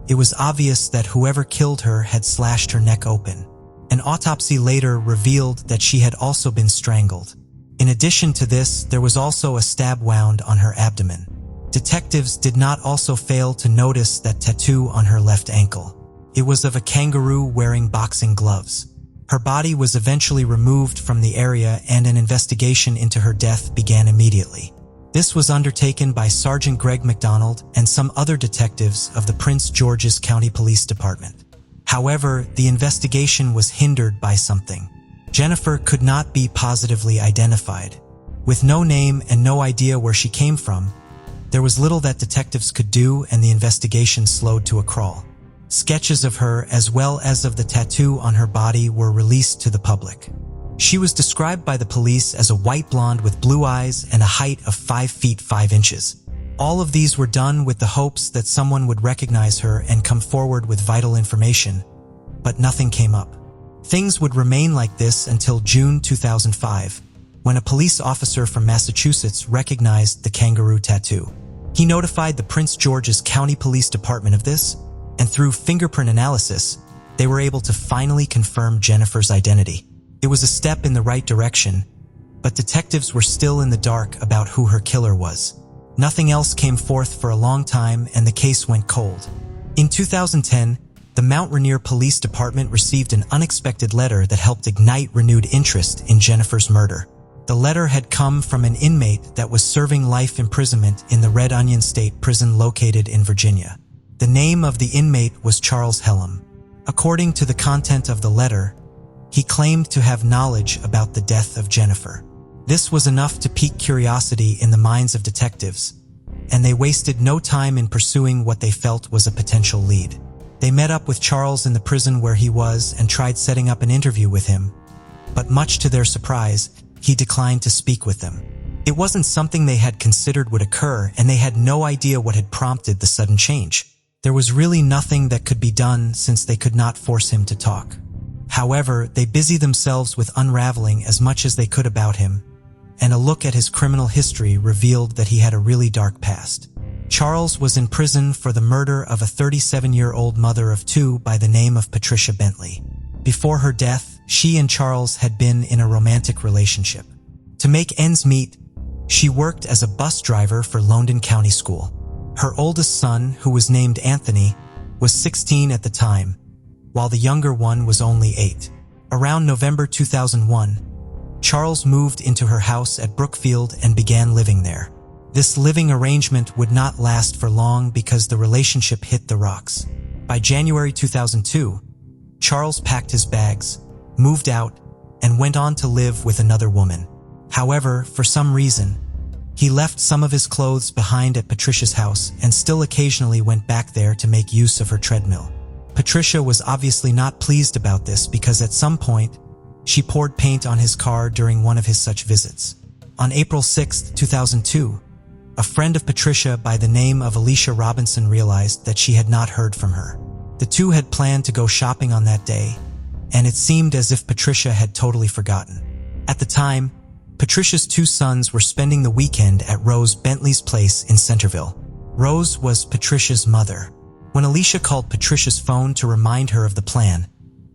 It was obvious that whoever killed her had slashed her neck open. An autopsy later revealed that she had also been strangled. In addition to this, there was also a stab wound on her abdomen. Detectives did not also fail to notice that tattoo on her left ankle. It was of a kangaroo wearing boxing gloves. Her body was eventually removed from the area, and an investigation into her death began immediately. This was undertaken by Sergeant Greg McDonald and some other detectives of the Prince George's County Police Department. However, the investigation was hindered by something. Jennifer could not be positively identified. With no name and no idea where she came from, there was little that detectives could do, and the investigation slowed to a crawl. Sketches of her, as well as of the tattoo on her body, were released to the public. She was described by the police as a white blonde with blue eyes and a height of 5 feet 5 inches. All of these were done with the hopes that someone would recognize her and come forward with vital information, but nothing came up. Things would remain like this until June 2005, when a police officer from Massachusetts recognized the kangaroo tattoo. He notified the Prince George's County Police Department of this, and through fingerprint analysis, they were able to finally confirm Jennifer's identity. It was a step in the right direction, but detectives were still in the dark about who her killer was. Nothing else came forth for a long time, and the case went cold. In 2010, the Mount Rainier Police Department received an unexpected letter that helped ignite renewed interest in Jennifer's murder. The letter had come from an inmate that was serving life imprisonment in the Red Onion State Prison located in Virginia. The name of the inmate was Charles Hellam. According to the content of the letter, he claimed to have knowledge about the death of Jennifer. This was enough to pique curiosity in the minds of detectives, and they wasted no time in pursuing what they felt was a potential lead. They met up with Charles in the prison where he was and tried setting up an interview with him, but much to their surprise, he declined to speak with them. It wasn't something they had considered would occur, and they had no idea what had prompted the sudden change. There was really nothing that could be done since they could not force him to talk. However, they busied themselves with unraveling as much as they could about him, and a look at his criminal history revealed that he had a really dark past. Charles was in prison for the murder of a 37-year-old mother of two by the name of Patricia Bentley. Before her death, she and Charles had been in a romantic relationship. To make ends meet, she worked as a bus driver for London County School. Her oldest son, who was named Anthony, was 16 at the time, while the younger one was only 8. Around November 2001, Charles moved into her house at Brookfield and began living there. This living arrangement would not last for long because the relationship hit the rocks. By January 2002, Charles packed his bags, moved out, and went on to live with another woman. However, for some reason, he left some of his clothes behind at Patricia's house and still occasionally went back there to make use of her treadmill. Patricia was obviously not pleased about this because at some point, she poured paint on his car during one of his such visits. On April 6, 2002, a friend of Patricia by the name of Alicia Robinson realized that she had not heard from her. The two had planned to go shopping on that day, and it seemed as if Patricia had totally forgotten. At the time, Patricia's two sons were spending the weekend at Rose Bentley's place in Centerville. Rose was Patricia's mother. When Alicia called Patricia's phone to remind her of the plan,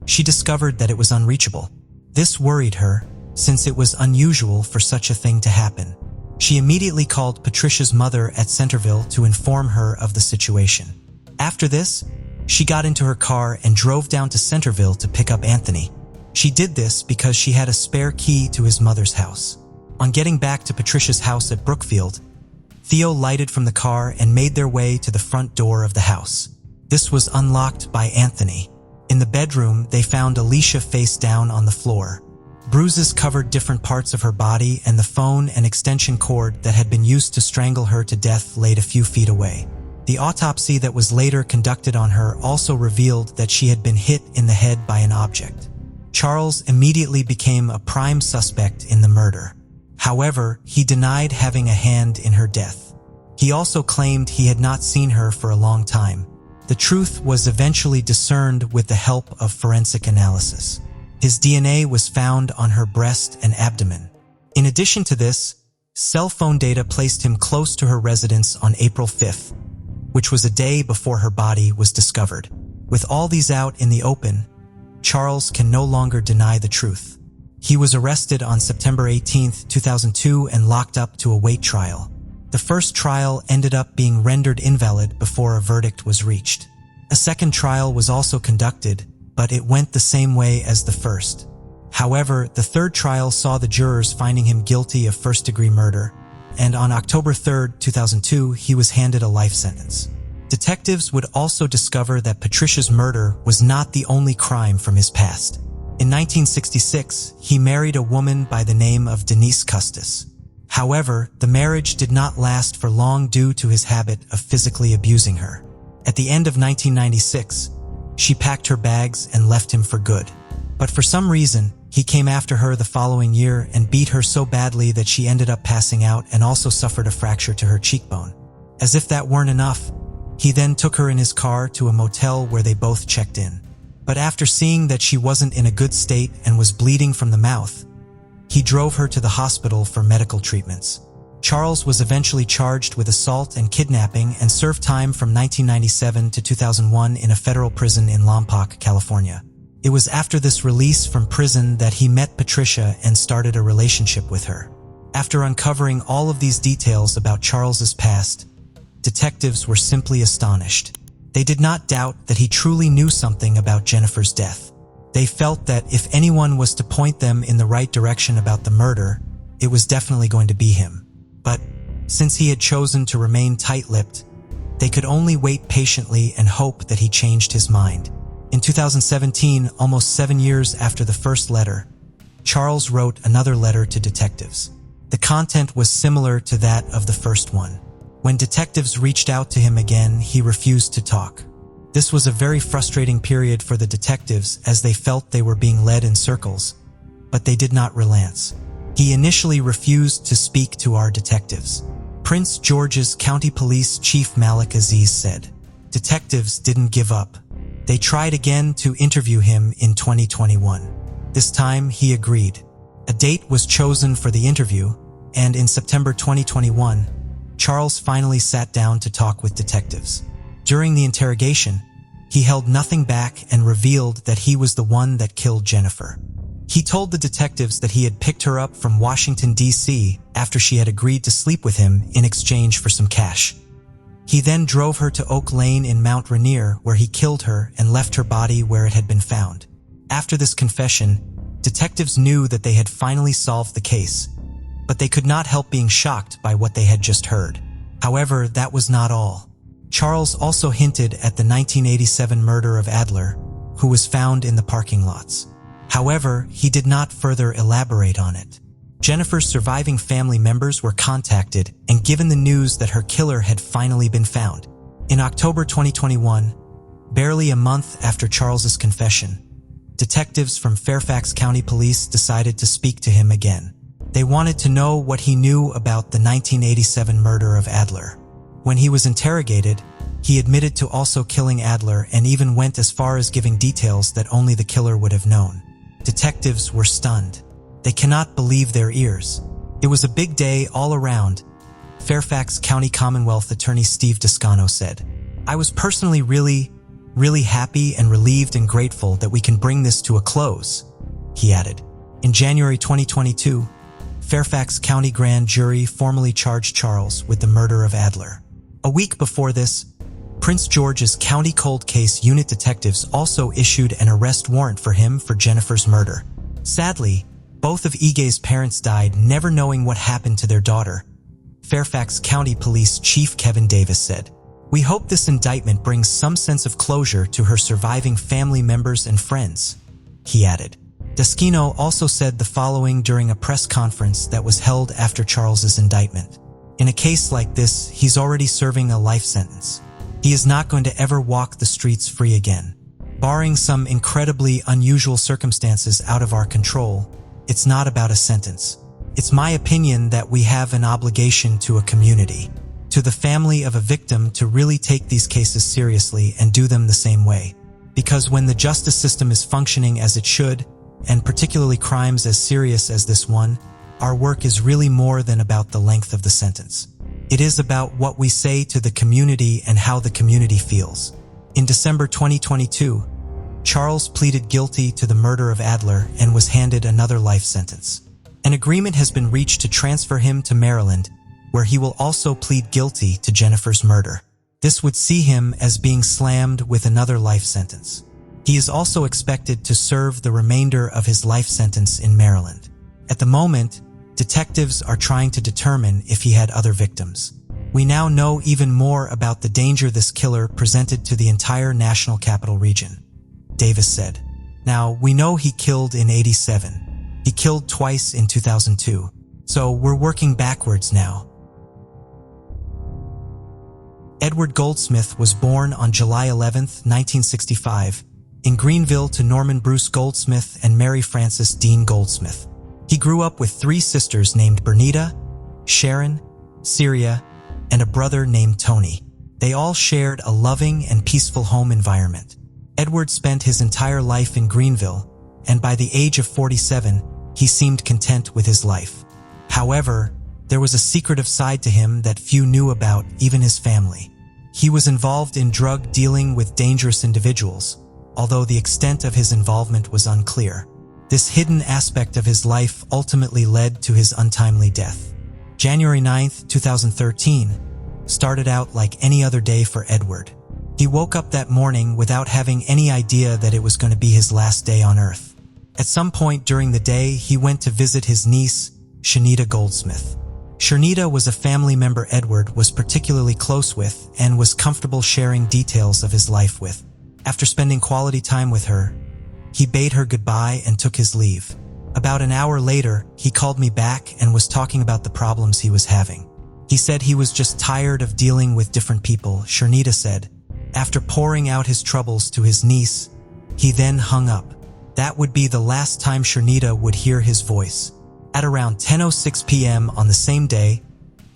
she discovered that it was unreachable. This worried her, since it was unusual for such a thing to happen. She immediately called Patricia's mother at Centerville to inform her of the situation. After this, she got into her car and drove down to Centerville to pick up Anthony. She did this because she had a spare key to his mother's house. On getting back to Patricia's house at Brookfield, Theo lighted from the car and made their way to the front door of the house. This was unlocked by Anthony. In the bedroom, they found Alicia face down on the floor. Bruises covered different parts of her body, and the phone and extension cord that had been used to strangle her to death laid a few feet away. The autopsy that was later conducted on her also revealed that she had been hit in the head by an object. Charles immediately became a prime suspect in the murder. However, he denied having a hand in her death. He also claimed he had not seen her for a long time. The truth was eventually discerned with the help of forensic analysis. His DNA was found on her breast and abdomen. In addition to this, cell phone data placed him close to her residence on April 5th, which was a day before her body was discovered. With all these out in the open, Charles can no longer deny the truth. He was arrested on September 18, 2002 and locked up to await trial. The first trial ended up being rendered invalid before a verdict was reached. A second trial was also conducted, but it went the same way as the first. However, the third trial saw the jurors finding him guilty of first-degree murder, and on October 3, 2002, he was handed a life sentence. Detectives would also discover that Patricia's murder was not the only crime from his past. In 1966, he married a woman by the name of Denise Custis. However, the marriage did not last for long due to his habit of physically abusing her. At the end of 1996, she packed her bags and left him for good. But for some reason, he came after her the following year and beat her so badly that she ended up passing out and also suffered a fracture to her cheekbone. As if that weren't enough, he then took her in his car to a motel where they both checked in. But after seeing that she wasn't in a good state and was bleeding from the mouth, he drove her to the hospital for medical treatments. Charles was eventually charged with assault and kidnapping and served time from 1997 to 2001 in a federal prison in Lompoc, California. It was after this release from prison that he met Patricia and started a relationship with her. After uncovering all of these details about Charles's past, detectives were simply astonished. They did not doubt that he truly knew something about Jennifer's death. They felt that if anyone was to point them in the right direction about the murder, it was definitely going to be him. But since he had chosen to remain tight-lipped, they could only wait patiently and hope that he changed his mind. In 2017, almost 7 years after the first letter, Charles wrote another letter to detectives. The content was similar to that of the first one. When detectives reached out to him again, he refused to talk. This was a very frustrating period for the detectives as they felt they were being led in circles, but they did not relent. He initially refused to speak to our detectives. Prince George's County Police Chief Malik Aziz said, "Detectives didn't give up. They tried again to interview him in 2021. This time he agreed. A date was chosen for the interview, and in September 2021, Charles finally sat down to talk with detectives. During the interrogation, he held nothing back and revealed that he was the one that killed Jennifer. He told the detectives that he had picked her up from Washington, D.C. after she had agreed to sleep with him in exchange for some cash. He then drove her to Oak Lane in Mount Rainier, where he killed her and left her body where it had been found. After this confession, detectives knew that they had finally solved the case, but they could not help being shocked by what they had just heard. However, that was not all. Charles also hinted at the 1987 murder of Adler, who was found in the parking lots. However, he did not further elaborate on it. Jennifer's surviving family members were contacted and given the news that her killer had finally been found. In October 2021, barely a month after Charles's confession, detectives from Fairfax County Police decided to speak to him again. They wanted to know what he knew about the 1987 murder of Adler. When he was interrogated, he admitted to also killing Adler and even went as far as giving details that only the killer would have known. Detectives were stunned. They cannot believe their ears. It was a big day all around, Fairfax County Commonwealth Attorney Steve Descano said. "I was personally really happy and relieved and grateful that we can bring this to a close," he added. In January 2022, Fairfax County Grand Jury formally charged Charles with the murder of Adler. A week before this, Prince George's County Cold Case Unit detectives also issued an arrest warrant for him for Jennifer's murder. Sadly, both of Ige's parents died never knowing what happened to their daughter. Fairfax County Police Chief Kevin Davis said, "We hope this indictment brings some sense of closure to her surviving family members and friends," he added. Descano also said the following during a press conference that was held after Charles's indictment. "In a case like this, he's already serving a life sentence. He is not going to ever walk the streets free again. Barring some incredibly unusual circumstances out of our control, it's not about a sentence. It's my opinion that we have an obligation to a community, to the family of a victim, to really take these cases seriously and do them the same way. Because when the justice system is functioning as it should, and particularly crimes as serious as this one, our work is really more than about the length of the sentence. It is about what we say to the community and how the community feels." In December 2022, Charles pleaded guilty to the murder of Adler and was handed another life sentence. An agreement has been reached to transfer him to Maryland, where he will also plead guilty to Jennifer's murder. This would see him as being slammed with another life sentence. He is also expected to serve the remainder of his life sentence in Maryland. At the moment, detectives are trying to determine if he had other victims. "We now know even more about the danger this killer presented to the entire National Capital Region," Davis said. "Now, we know he killed in '87. He killed twice in 2002. So we're working backwards now." Edward Goldsmith was born on July 11, 1965, in Greenville to Norman Bruce Goldsmith and Mary Frances Dean Goldsmith. He grew up with 3 sisters named Bernita, Sharon, Syria, and a brother named Tony. They all shared a loving and peaceful home environment. Edward spent his entire life in Greenville, and by the age of 47, he seemed content with his life. However, there was a secretive side to him that few knew about, even his family. He was involved in drug dealing with dangerous individuals, although the extent of his involvement was unclear. This hidden aspect of his life ultimately led to his untimely death. January 9th, 2013, started out like any other day for Edward. He woke up that morning without having any idea that it was going to be his last day on Earth. At some point during the day, he went to visit his niece, Shanita Goldsmith. Shanita was a family member Edward was particularly close with and was comfortable sharing details of his life with. After spending quality time with her, he bade her goodbye and took his leave. About an hour later, he called me back and was talking about the problems he was having. He said he was just tired of dealing with different people, Shanita said. After pouring out his troubles to his niece, he then hung up. That would be the last time Shanita would hear his voice. At around 10:06 p.m. on the same day,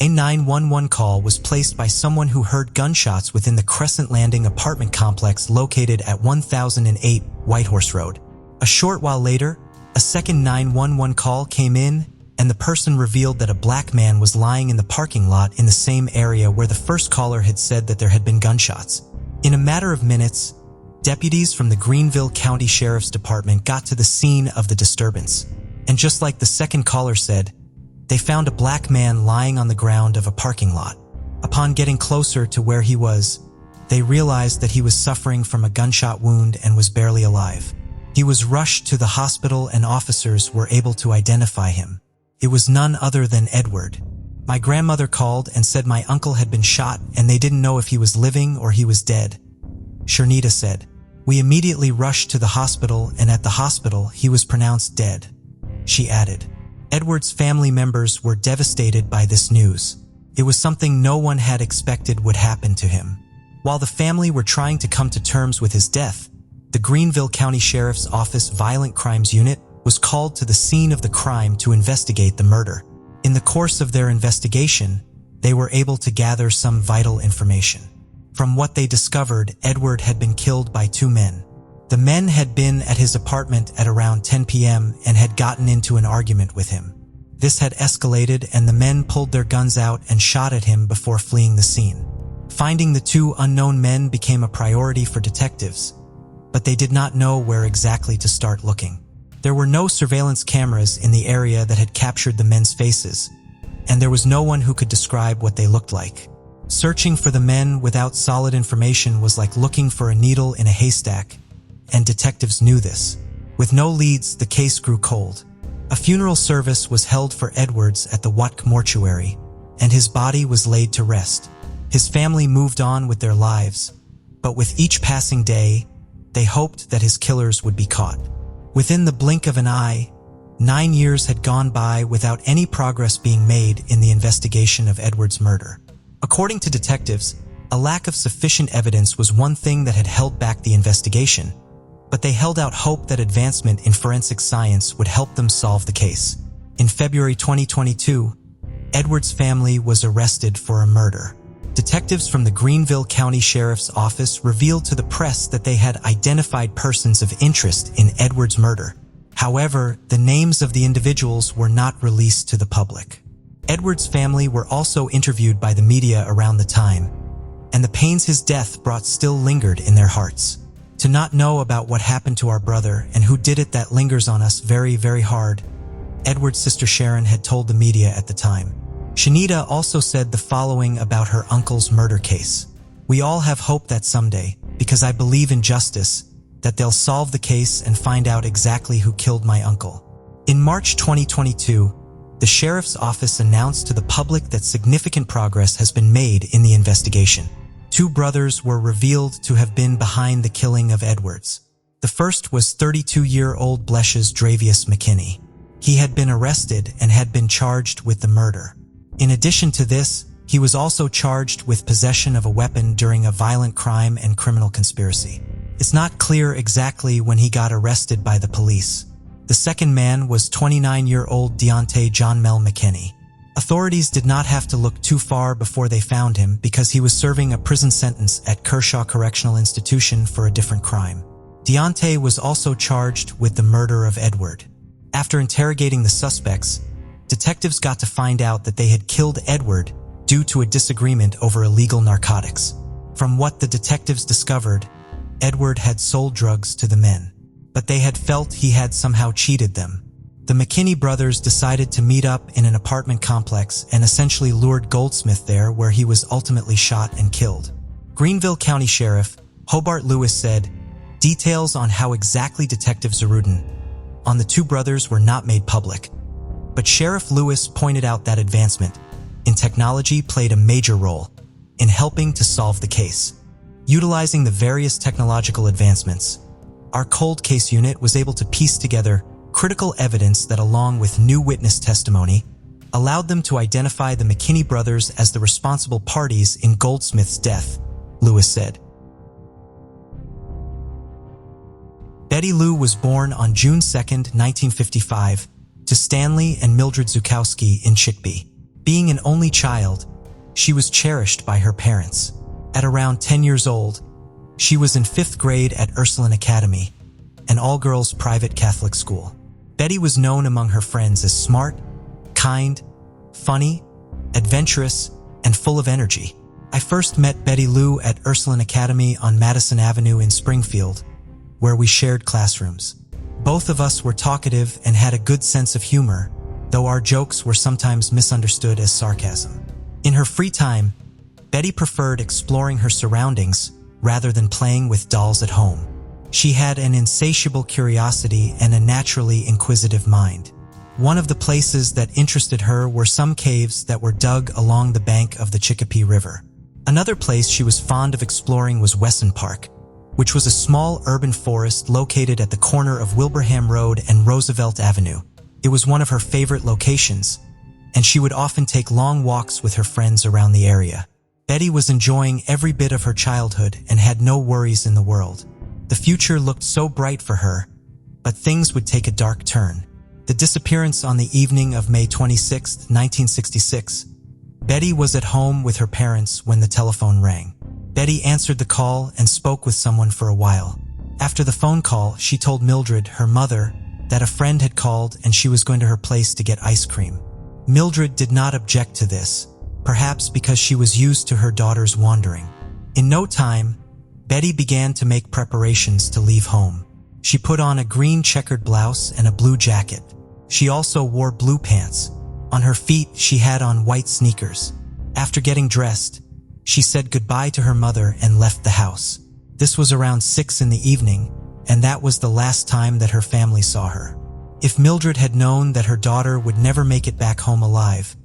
a 911 call was placed by someone who heard gunshots within the Crescent Landing apartment complex located at 1008 Whitehorse Road. A short while later, a second 911 call came in, and the person revealed that a black man was lying in the parking lot in the same area where the first caller had said that there had been gunshots. In a matter of minutes, deputies from the Greenville County Sheriff's Department got to the scene of the disturbance. And just like the second caller said, they found a black man lying on the ground of a parking lot. Upon getting closer to where he was, they realized that he was suffering from a gunshot wound and was barely alive. He was rushed to the hospital and officers were able to identify him. It was none other than Edward. My grandmother called and said my uncle had been shot and they didn't know if he was living or he was dead. Shanita said, "We immediately rushed to the hospital and at the hospital he was pronounced dead." She added, Edward's family members were devastated by this news. It was something no one had expected would happen to him. While the family were trying to come to terms with his death, the Greenville County Sheriff's Office Violent Crimes Unit was called to the scene of the crime to investigate the murder. In the course of their investigation, they were able to gather some vital information. From what they discovered, Edward had been killed by two men. The men had been at his apartment at around 10 p.m. and had gotten into an argument with him. This had escalated and the men pulled their guns out and shot at him before fleeing the scene. Finding the two unknown men became a priority for detectives, but they did not know where exactly to start looking. There were no surveillance cameras in the area that had captured the men's faces, and there was no one who could describe what they looked like. Searching for the men without solid information was like looking for a needle in a haystack, and detectives knew this. With no leads, the case grew cold. A funeral service was held for Edwards at the Watk mortuary, and his body was laid to rest. His family moved on with their lives, but with each passing day, they hoped that his killers would be caught. Within the blink of an eye, 9 years had gone by without any progress being made in the investigation of Edward's murder. According to detectives, a lack of sufficient evidence was one thing that had held back the investigation, but they held out hope that advancement in forensic science would help them solve the case. In February 2022, Edward's family was arrested for a murder. Detectives from the Greenville County Sheriff's Office revealed to the press that they had identified persons of interest in Edward's murder. However, the names of the individuals were not released to the public. Edward's family were also interviewed by the media around the time, and the pains his death brought still lingered in their hearts. To not know about what happened to our brother and who did it, that lingers on us very, very hard, Edward's sister Sharon had told the media at the time. Shanita also said the following about her uncle's murder case. "We all have hope that someday, because I believe in justice, that they'll solve the case and find out exactly who killed my uncle." In March 2022, the sheriff's office announced to the public that significant progress has been made in the investigation. Two brothers were revealed to have been behind the killing of Edwards. The first was 32-year-old Blesh's Dravius McKinney. He had been arrested and had been charged with the murder. In addition to this, he was also charged with possession of a weapon during a violent crime and criminal conspiracy. It's not clear exactly when he got arrested by the police. The second man was 29-year-old Deontay John Mel McKinney. Authorities did not have to look too far before they found him because he was serving a prison sentence at Kershaw Correctional Institution for a different crime. Deontay was also charged with the murder of Edward. After interrogating the suspects, detectives got to find out that they had killed Edward due to a disagreement over illegal narcotics. From what the detectives discovered, Edward had sold drugs to the men, but they had felt he had somehow cheated them. The McKinney brothers decided to meet up in an apartment complex and essentially lured Goldsmith there, where he was ultimately shot and killed. Greenville County Sheriff Hobart Lewis said, "Details on how exactly Detective Zarudin on the two brothers were not made public, but Sheriff Lewis pointed out that advancement in technology played a major role in helping to solve the case. Utilizing the various technological advancements, our cold case unit was able to piece together critical evidence that, along with new witness testimony, allowed them to identify the McKinney brothers as the responsible parties in Goldsmith's death," Lewis said. Betty Lou was born on June 2, 1955, to Stanley and Mildred Zukowski in Chickpea. Being an only child, she was cherished by her parents. At around 10 years old, she was in 5th grade at Ursuline Academy, an all-girls private Catholic school. Betty was known among her friends as smart, kind, funny, adventurous, and full of energy. "I first met Betty Lou at Ursuline Academy on Madison Avenue in Springfield, where we shared classrooms. Both of us were talkative and had a good sense of humor, though our jokes were sometimes misunderstood as sarcasm." In her free time, Betty preferred exploring her surroundings rather than playing with dolls at home. She had an insatiable curiosity and a naturally inquisitive mind. One of the places that interested her were some caves that were dug along the bank of the Chicopee River. Another place she was fond of exploring was Wesson Park, which was a small urban forest located at the corner of Wilbraham Road and Roosevelt Avenue. It was one of her favorite locations, and she would often take long walks with her friends around the area. Betty was enjoying every bit of her childhood and had no worries in the world. The future looked so bright for her, but things would take a dark turn. The disappearance on the evening of May 26, 1966. Betty was at home with her parents when the telephone rang. Betty answered the call and spoke with someone for a while. After the phone call, she told Mildred, her mother, that a friend had called and she was going to her place to get ice cream. Mildred did not object to this, perhaps because she was used to her daughter's wandering. In no time, Betty began to make preparations to leave home. She put on a green checkered blouse and a blue jacket. She also wore blue pants. On her feet, she had on white sneakers. After getting dressed, she said goodbye to her mother and left the house. This was around 6 in the evening, and that was the last time that her family saw her. If Mildred had known that her daughter would never make it back home alive,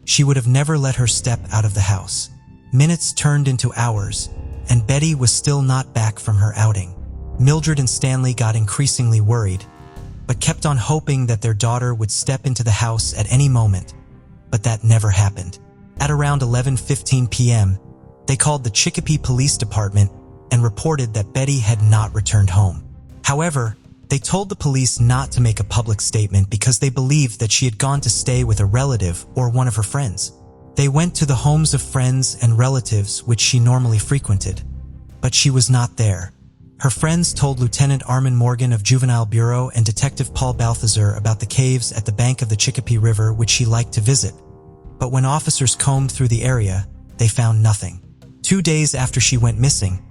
she would have never let her step out of the house. Minutes turned into hours, and Betty was still not back from her outing. Mildred and Stanley got increasingly worried, but kept on hoping that their daughter would step into the house at any moment, but that never happened. At around 11:15 p.m., they called the Chicopee Police Department and reported that Betty had not returned home. However, they told the police not to make a public statement because they believed that she had gone to stay with a relative or one of her friends. They went to the homes of friends and relatives which she normally frequented, but she was not there. Her friends told Lieutenant Armin Morgan of Juvenile Bureau and Detective Paul Balthazar about the caves at the bank of the Chicopee River which she liked to visit, but when officers combed through the area, they found nothing. 2 days after she went missing,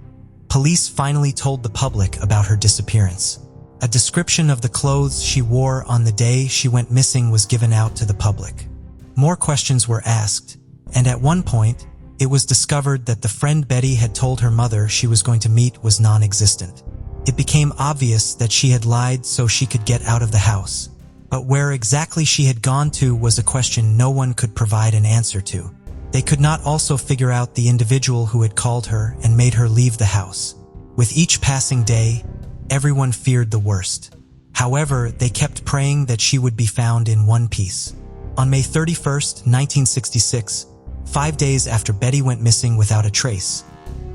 police finally told the public about her disappearance. A description of the clothes she wore on the day she went missing was given out to the public. More questions were asked, and at one point, it was discovered that the friend Betty had told her mother she was going to meet was non-existent. It became obvious that she had lied so she could get out of the house, but where exactly she had gone to was a question no one could provide an answer to. They could not also figure out the individual who had called her and made her leave the house. With each passing day, everyone feared the worst. However, they kept praying that she would be found in one piece. On May 31st, 1966, 5 days after Betty went missing without a trace,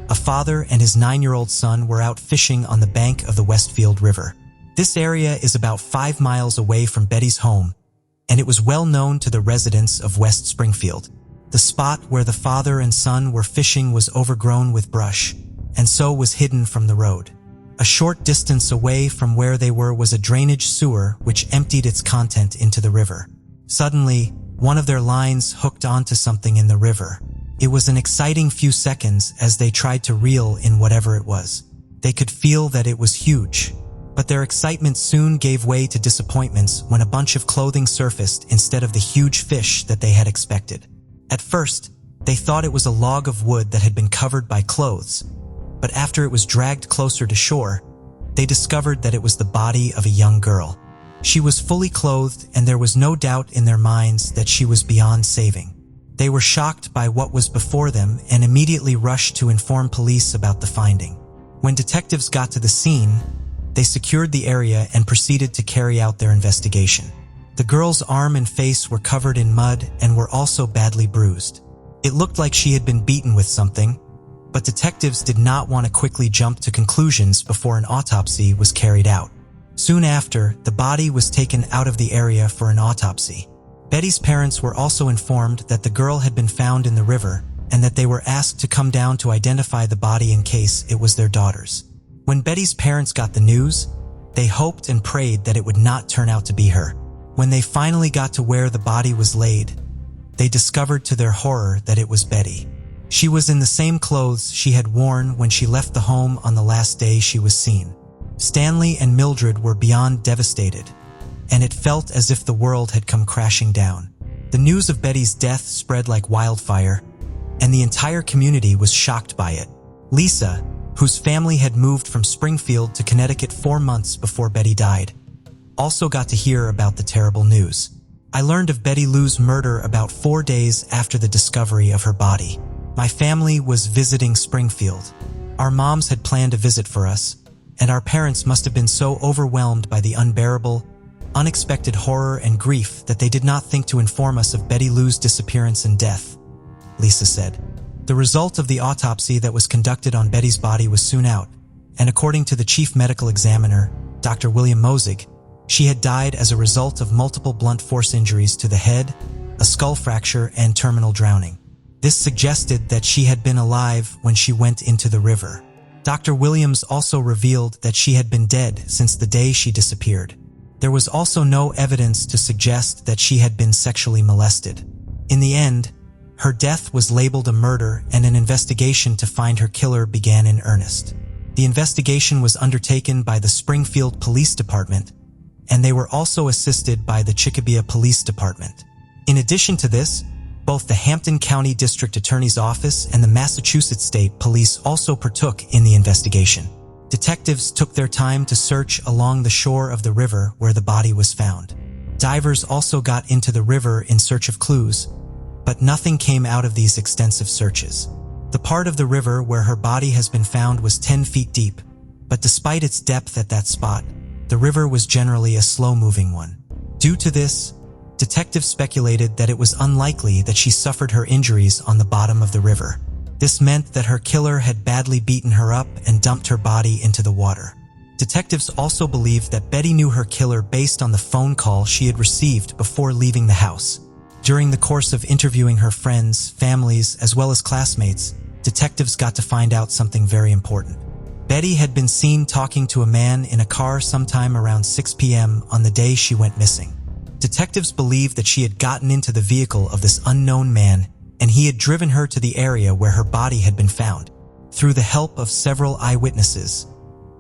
a father and his 9-year-old son were out fishing on the bank of the Westfield River. This area is about 5 miles away from Betty's home, and it was well known to the residents of West Springfield. The spot where the father and son were fishing was overgrown with brush, and so was hidden from the road. A short distance away from where they were was a drainage sewer which emptied its content into the river. Suddenly, one of their lines hooked onto something in the river. It was an exciting few seconds as they tried to reel in whatever it was. They could feel that it was huge, but their excitement soon gave way to disappointments when a bunch of clothing surfaced instead of the huge fish that they had expected. At first, they thought it was a log of wood that had been covered by clothes, but after it was dragged closer to shore, they discovered that it was the body of a young girl. She was fully clothed, and there was no doubt in their minds that she was beyond saving. They were shocked by what was before them and immediately rushed to inform police about the finding. When detectives got to the scene, they secured the area and proceeded to carry out their investigation. The girl's arm and face were covered in mud and were also badly bruised. It looked like she had been beaten with something, but detectives did not want to quickly jump to conclusions before an autopsy was carried out. Soon after, the body was taken out of the area for an autopsy. Betty's parents were also informed that the girl had been found in the river and that they were asked to come down to identify the body in case it was their daughter's. When Betty's parents got the news, they hoped and prayed that it would not turn out to be her. When they finally got to where the body was laid, they discovered to their horror that it was Betty. She was in the same clothes she had worn when she left the home on the last day she was seen. Stanley and Mildred were beyond devastated, and it felt as if the world had come crashing down. The news of Betty's death spread like wildfire, and the entire community was shocked by it. Lisa, whose family had moved from Springfield to Connecticut 4 months before Betty died, also got to hear about the terrible news. I learned of Betty Lou's murder about 4 days after the discovery of her body. My family was visiting Springfield. Our moms had planned a visit for us, and our parents must have been so overwhelmed by the unbearable, unexpected horror and grief that they did not think to inform us of Betty Lou's disappearance and death, Lisa said. The result of the autopsy that was conducted on Betty's body was soon out, and according to the chief medical examiner, Dr. William Mosig, she had died as a result of multiple blunt force injuries to the head, a skull fracture, and terminal drowning. This suggested that she had been alive when she went into the river. Dr. Williams also revealed that she had been dead since the day she disappeared. There was also no evidence to suggest that she had been sexually molested. In the end, her death was labeled a murder, and an investigation to find her killer began in earnest. The investigation was undertaken by the Springfield Police Department, and they were also assisted by the Chicopee Police Department. In addition to this, both the Hampton County District Attorney's Office and the Massachusetts State Police also partook in the investigation. Detectives took their time to search along the shore of the river where the body was found. Divers also got into the river in search of clues, but nothing came out of these extensive searches. The part of the river where her body has been found was 10 feet deep, but despite its depth at that spot, the river was generally a slow-moving one. Due to this, detectives speculated that it was unlikely that she suffered her injuries on the bottom of the river. This meant that her killer had badly beaten her up and dumped her body into the water. Detectives also believed that Betty knew her killer based on the phone call she had received before leaving the house. During the course of interviewing her friends, families, as well as classmates, detectives got to find out something very important. Betty had been seen talking to a man in a car sometime around 6 p.m. on the day she went missing. Detectives believed that she had gotten into the vehicle of this unknown man, and he had driven her to the area where her body had been found. Through the help of several eyewitnesses,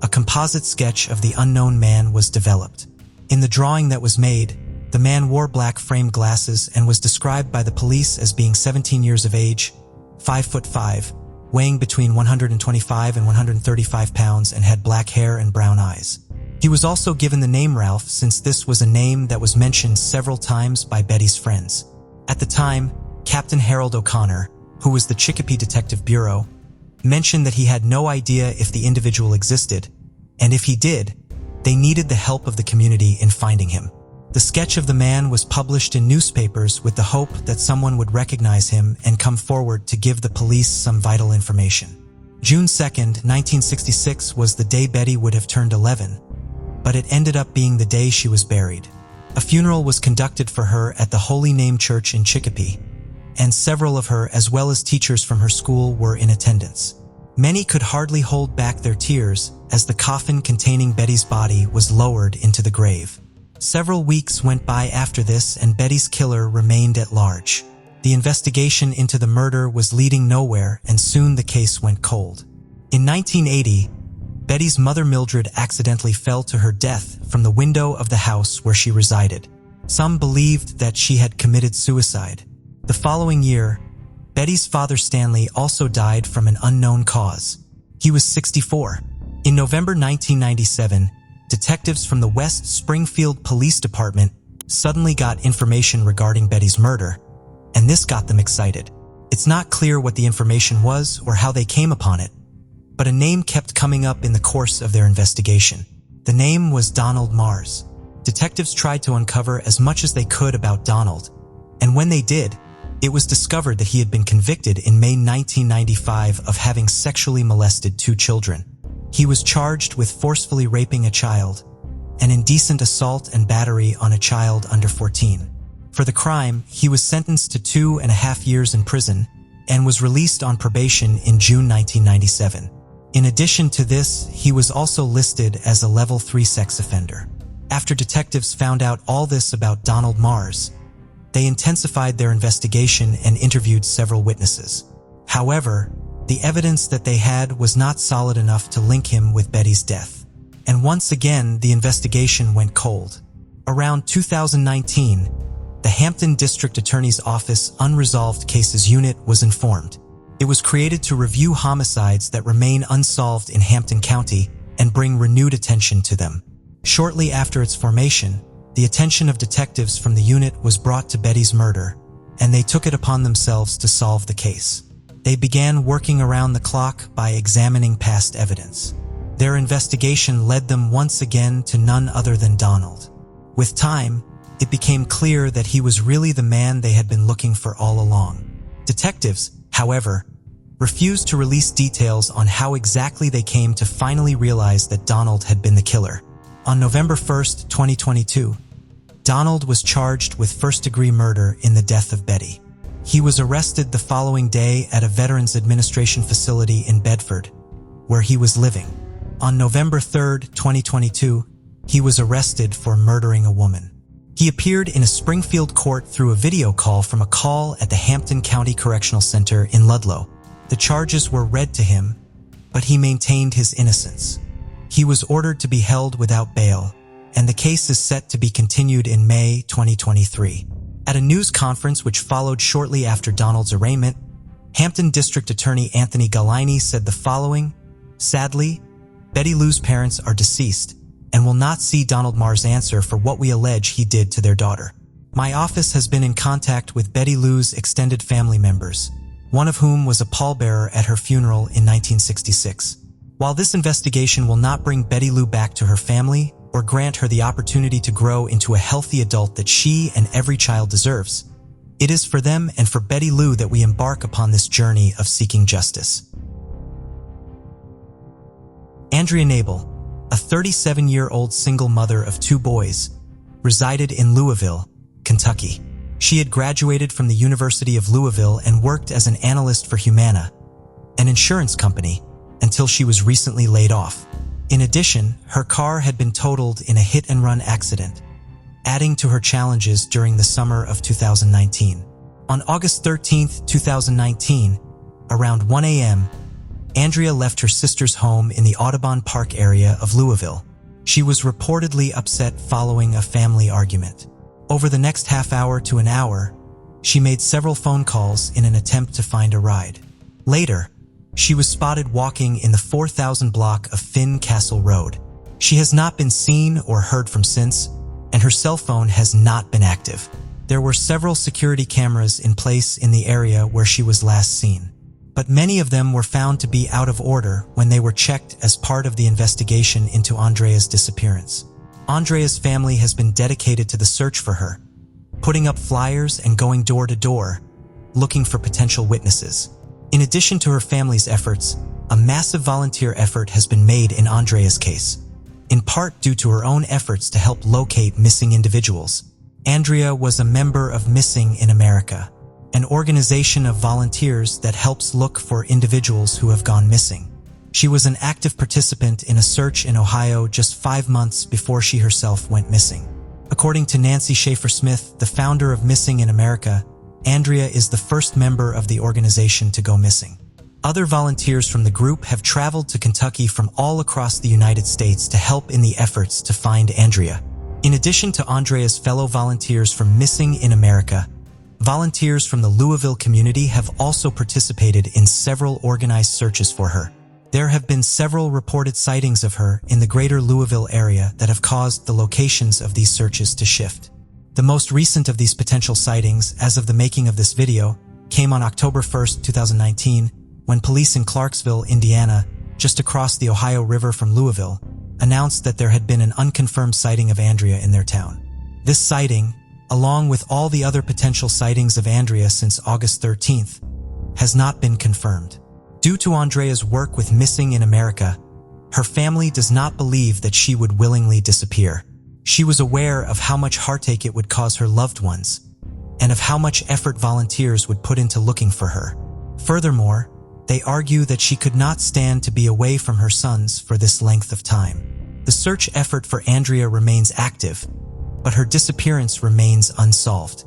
a composite sketch of the unknown man was developed. In the drawing that was made, the man wore black framed glasses and was described by the police as being 17 years of age, 5'5", weighing between 125 and 135 pounds, and had black hair and brown eyes. He was also given the name Ralph, since this was a name that was mentioned several times by Betty's friends. At the time, Captain Harold O'Connor, who was the Chicopee Detective Bureau, mentioned that he had no idea if the individual existed, and if he did, they needed the help of the community in finding him. The sketch of the man was published in newspapers with the hope that someone would recognize him and come forward to give the police some vital information. June 2nd, 1966 was the day Betty would have turned 11, but it ended up being the day she was buried. A funeral was conducted for her at the Holy Name Church in Chicopee, and several of her as well as teachers from her school were in attendance. Many could hardly hold back their tears as the coffin containing Betty's body was lowered into the grave. Several weeks went by after this and Betty's killer remained at large. The investigation into the murder was leading nowhere and soon the case went cold. In 1980, Betty's mother Mildred accidentally fell to her death from the window of the house where she resided. Some believed that she had committed suicide. The following year, Betty's father Stanley also died from an unknown cause. He was 64. In November 1997, detectives from the West Springfield Police Department suddenly got information regarding Betty's murder, and this got them excited. It's not clear what the information was or how they came upon it, but a name kept coming up in the course of their investigation. The name was Donald Mars. Detectives tried to uncover as much as they could about Donald, and when they did, it was discovered that he had been convicted in May 1995 of having sexually molested 2 children. He was charged with forcefully raping a child and indecent assault and battery on a child under 14. For the crime, he was sentenced to 2.5 years in prison and was released on probation in June 1997. In addition to this, he was also listed as a level 3 sex offender. After detectives found out all this about Donald Mars, they intensified their investigation and interviewed several witnesses. However, the evidence that they had was not solid enough to link him with Betty's death. And once again, the investigation went cold. Around 2019, the Hampton District Attorney's Office Unresolved Cases Unit was informed. It was created to review homicides that remain unsolved in Hampton County and bring renewed attention to them. Shortly after its formation, the attention of detectives from the unit was brought to Betty's murder, and they took it upon themselves to solve the case. They began working around the clock by examining past evidence. Their investigation led them once again to none other than Donald. With time, it became clear that he was really the man they had been looking for all along. Detectives, however, refused to release details on how exactly they came to finally realize that Donald had been the killer. On November 1st, 2022, Donald was charged with first-degree murder in the death of Betty. He was arrested the following day at a Veterans Administration facility in Bedford, where he was living. On November 3rd, 2022, he was arrested for murdering a woman. He appeared in a Springfield court through a video call from a call at the Hampton County Correctional Center in Ludlow. The charges were read to him, but he maintained his innocence. He was ordered to be held without bail, and the case is set to be continued in May 2023. At a news conference which followed shortly after Donald's arraignment, Hampton District Attorney Anthony Galini said the following: "Sadly, Betty Lou's parents are deceased and will not see Donald Mars answer for what we allege he did to their daughter. My office has been in contact with Betty Lou's extended family members, one of whom was a pallbearer at her funeral in 1966. While this investigation will not bring Betty Lou back to her family or grant her the opportunity to grow into a healthy adult that she and every child deserves, it is for them and for Betty Lou that we embark upon this journey of seeking justice." Andrea Nabel, a 37-year-old single mother of 2 boys, resided in Louisville, Kentucky. She had graduated from the University of Louisville and worked as an analyst for Humana, an insurance company, until she was recently laid off. In addition, her car had been totaled in a hit-and-run accident, adding to her challenges during the summer of 2019. On August 13, 2019, around 1 a.m., Andrea left her sister's home in the Audubon Park area of Louisville. She was reportedly upset following a family argument. Over the next half hour to an hour, she made several phone calls in an attempt to find a ride. Later, she was spotted walking in the 4000 block of Finn Castle Road. She has not been seen or heard from since, and her cell phone has not been active. There were several security cameras in place in the area where she was last seen, but many of them were found to be out of order when they were checked as part of the investigation into Andrea's disappearance. Andrea's family has been dedicated to the search for her, putting up flyers and going door to door, looking for potential witnesses. In addition to her family's efforts, a massive volunteer effort has been made in Andrea's case. in part due to her own efforts to help locate missing individuals. Andrea was a member of Missing in America, an organization of volunteers that helps look for individuals who have gone missing. She was an active participant in a search in Ohio just 5 months before she herself went missing. According to Nancy Schaefer-Smith, the founder of Missing in America, Andrea is the first member of the organization to go missing. Other volunteers from the group have traveled to Kentucky from all across the United States to help in the efforts to find Andrea. In addition to Andrea's fellow volunteers from Missing in America, volunteers from the Louisville community have also participated in several organized searches for her. There have been several reported sightings of her in the greater Louisville area that have caused the locations of these searches to shift. The most recent of these potential sightings, as of the making of this video, came on October 1st, 2019, when police in Clarksville, Indiana, just across the Ohio River from Louisville, announced that there had been an unconfirmed sighting of Andrea in their town. This sighting, along with all the other potential sightings of Andrea since August 13th, has not been confirmed. Due to Andrea's work with Missing in America, her family does not believe that she would willingly disappear. She was aware of how much heartache it would cause her loved ones, and of how much effort volunteers would put into looking for her. Furthermore, they argue that she could not stand to be away from her sons for this length of time. The search effort for Andrea remains active, but her disappearance remains unsolved.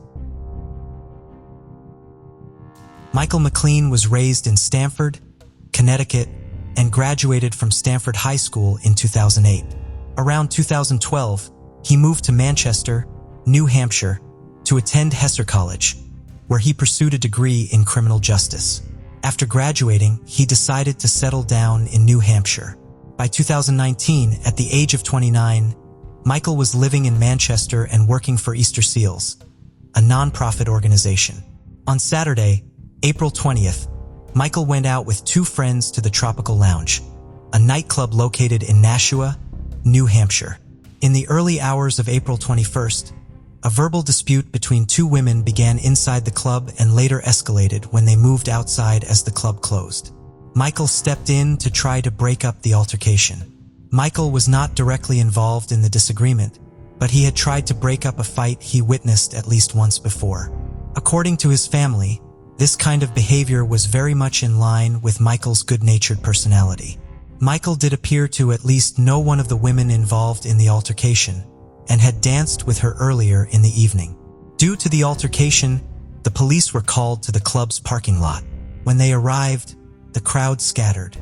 Michael McClean was raised in Stamford, Connecticut, and graduated from Stamford High School in 2008. Around 2012, he moved to Manchester, New Hampshire, to attend Hesser College, where he pursued a degree in criminal justice. After graduating, he decided to settle down in New Hampshire. By 2019, at the age of 29, Michael was living in Manchester and working for Easter Seals, a non-profit organization. On Saturday, April 20th, Michael went out with 2 friends to the Tropical Lounge, a nightclub located in Nashua, New Hampshire. In the early hours of April 21st, a verbal dispute between 2 women began inside the club and later escalated when they moved outside as the club closed. Michael stepped in to try to break up the altercation. Michael was not directly involved in the disagreement, but he had tried to break up a fight he witnessed at least once before. According to his family, this kind of behavior was very much in line with Michael's good-natured personality. Michael did appear to at least know one of the women involved in the altercation and had danced with her earlier in the evening. Due to the altercation, the police were called to the club's parking lot. When they arrived, the crowd scattered.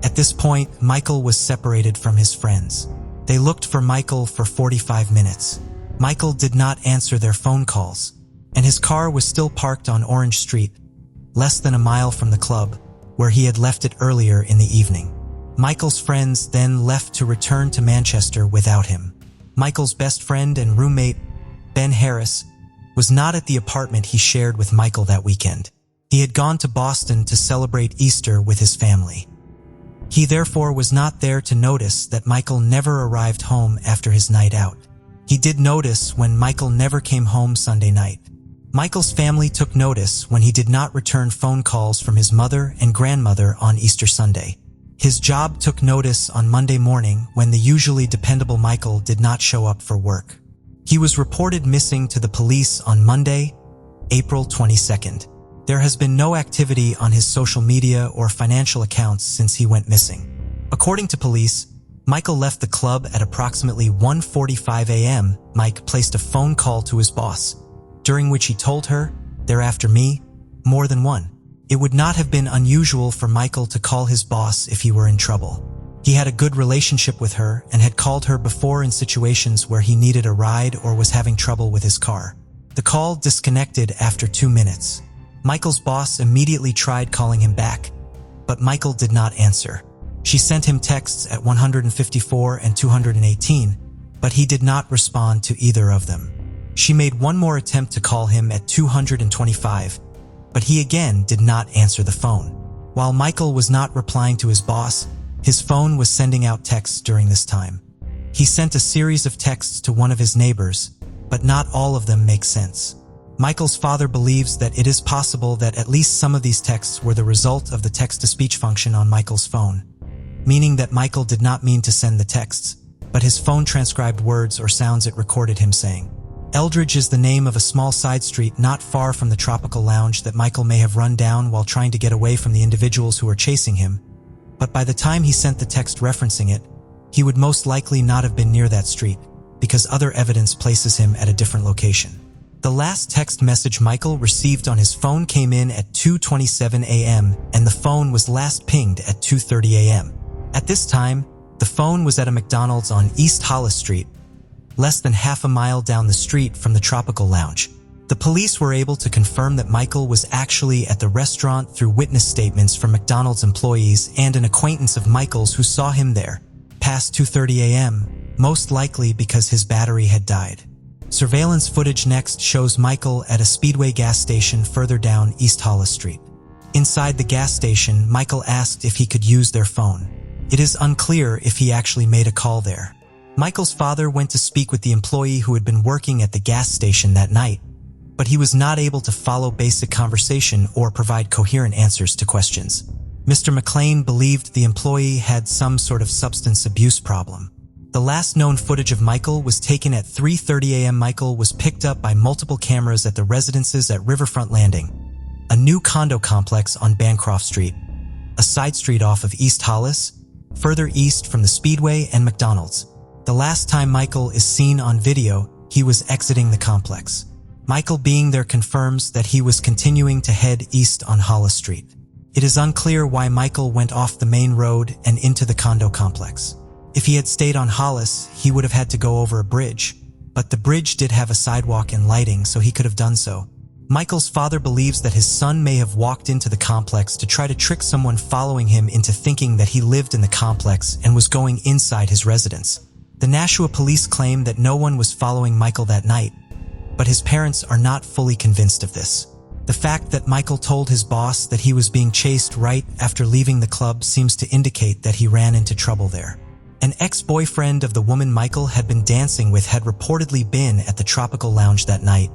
At this point, Michael was separated from his friends. They looked for Michael for 45 minutes. Michael did not answer their phone calls, and his car was still parked on Orange Street, less than a mile from the club, where he had left it earlier in the evening. Michael's friends then left to return to Manchester without him. Michael's best friend and roommate, Ben Harris, was not at the apartment he shared with Michael that weekend. He had gone to Boston to celebrate Easter with his family. He therefore was not there to notice that Michael never arrived home after his night out. He did notice when Michael never came home Sunday night. Michael's family took notice when he did not return phone calls from his mother and grandmother on Easter Sunday. His job took notice on Monday morning when the usually dependable Michael did not show up for work. He was reported missing to the police on Monday, April 22nd. There has been no activity on his social media or financial accounts since he went missing. According to police, Michael left the club at approximately 1:45 a.m. Mike placed a phone call to his boss, during which he told her, "They're after me," more than one. It would not have been unusual for Michael to call his boss if he were in trouble. He had a good relationship with her and had called her before in situations where he needed a ride or was having trouble with his car. The call disconnected after 2 minutes. Michael's boss immediately tried calling him back, but Michael did not answer. She sent him texts at 154 and 218, but he did not respond to either of them. She made one more attempt to call him at 225, but he again did not answer the phone. While Michael was not replying to his boss, his phone was sending out texts during this time. He sent a series of texts to one of his neighbors, but not all of them make sense. Michael's father believes that it is possible that at least some of these texts were the result of the text-to-speech function on Michael's phone, meaning that Michael did not mean to send the texts, but his phone transcribed words or sounds it recorded him saying. Eldridge is the name of a small side street not far from the tropical lounge that Michael may have run down while trying to get away from the individuals who were chasing him, but by the time he sent the text referencing it, he would most likely not have been near that street, because other evidence places him at a different location. The last text message Michael received on his phone came in at 2:27 a.m., and the phone was last pinged at 2:30 a.m. At this time, the phone was at a McDonald's on East Hollis Street, less than half a mile down the street from the Tropical Lounge. The police were able to confirm that Michael was actually at the restaurant through witness statements from McDonald's employees and an acquaintance of Michael's who saw him there, past 2:30 a.m., most likely because his battery had died. Surveillance footage next shows Michael at a Speedway gas station further down East Hollis Street. Inside the gas station, Michael asked if he could use their phone. It is unclear if he actually made a call there. Michael's father went to speak with the employee who had been working at the gas station that night, but he was not able to follow basic conversation or provide coherent answers to questions. Mr. McClean believed the employee had some sort of substance abuse problem. The last known footage of Michael was taken at 3:30 a.m. Michael was picked up by multiple cameras at the residences at Riverfront Landing, a new condo complex on Bancroft Street, a side street off of East Hollis, further east from the Speedway and McDonald's. The last time Michael is seen on video, he was exiting the complex. Michael being there confirms that he was continuing to head east on Hollis Street. It is unclear why Michael went off the main road and into the condo complex. If he had stayed on Hollis, he would have had to go over a bridge, but the bridge did have a sidewalk and lighting, so he could have done so. Michael's father believes that his son may have walked into the complex to try to trick someone following him into thinking that he lived in the complex and was going inside his residence. The Nashua police claim that no one was following Michael that night, but his parents are not fully convinced of this. The fact that Michael told his boss that he was being chased right after leaving the club seems to indicate that he ran into trouble there. An ex-boyfriend of the woman Michael had been dancing with had reportedly been at the Tropical Lounge that night,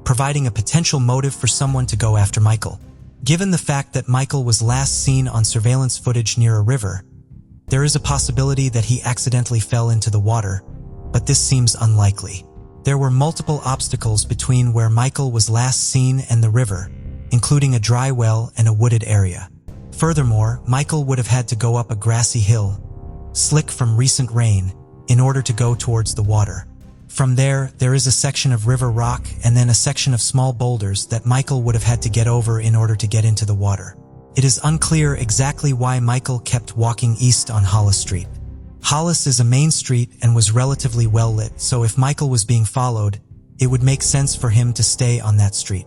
providing a potential motive for someone to go after Michael. Given the fact that Michael was last seen on surveillance footage near a river, there is a possibility that he accidentally fell into the water, but this seems unlikely. There were multiple obstacles between where Michael was last seen and the river, including a dry well and a wooded area. Furthermore, Michael would have had to go up a grassy hill, slick from recent rain, in order to go towards the water. From there is a section of river rock and then a section of small boulders that Michael would have had to get over in order to get into the water. It is unclear exactly why Michael kept walking east on Hollis Street. Hollis is a main street and was relatively well lit, so if Michael was being followed, it would make sense for him to stay on that street.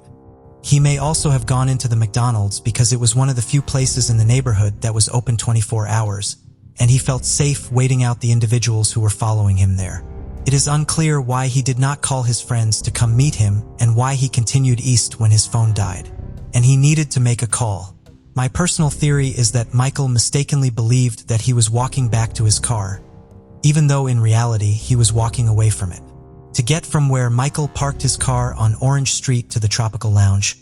He may also have gone into the McDonald's because it was one of the few places in the neighborhood that was open 24 hours, and he felt safe waiting out the individuals who were following him there. It is unclear why he did not call his friends to come meet him and why he continued east when his phone died, and he needed to make a call. My personal theory is that Michael mistakenly believed that he was walking back to his car, even though in reality he was walking away from it. To get from where Michael parked his car on Orange Street to the Tropical Lounge,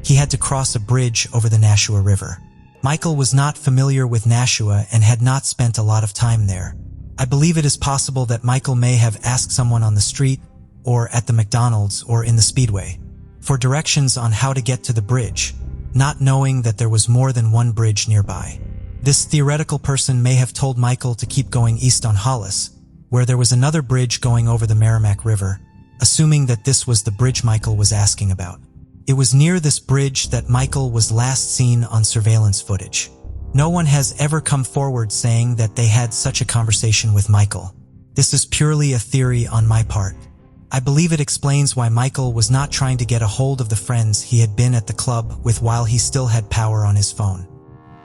he had to cross a bridge over the Nashua River. Michael was not familiar with Nashua and had not spent a lot of time there. I believe it is possible that Michael may have asked someone on the street, or at the McDonald's, or in the Speedway, for directions on how to get to the bridge, not knowing that there was more than one bridge nearby. This theoretical person may have told Michael to keep going east on Hollis, where there was another bridge going over the Merrimack River, assuming that this was the bridge Michael was asking about. It was near this bridge that Michael was last seen on surveillance footage. No one has ever come forward saying that they had such a conversation with Michael. This is purely a theory on my part. I believe it explains why Michael was not trying to get a hold of the friends he had been at the club with while he still had power on his phone.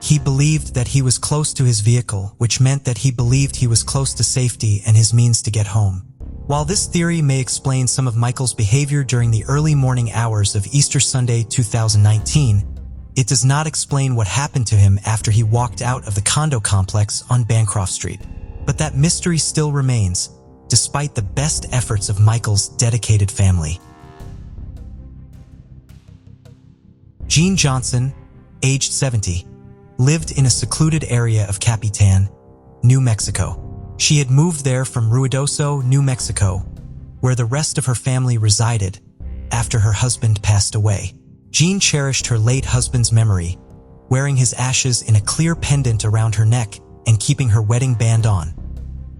He believed that he was close to his vehicle, which meant that he believed he was close to safety and his means to get home. While this theory may explain some of Michael's behavior during the early morning hours of Easter Sunday 2019, it does not explain what happened to him after he walked out of the condo complex on Bancroft Street. But that mystery still remains, despite the best efforts of Michael's dedicated family. Gene Johnson, aged 70, lived in a secluded area of Capitan, New Mexico. She had moved there from Ruidoso, New Mexico, where the rest of her family resided after her husband passed away. Jean cherished her late husband's memory, wearing his ashes in a clear pendant around her neck and keeping her wedding band on.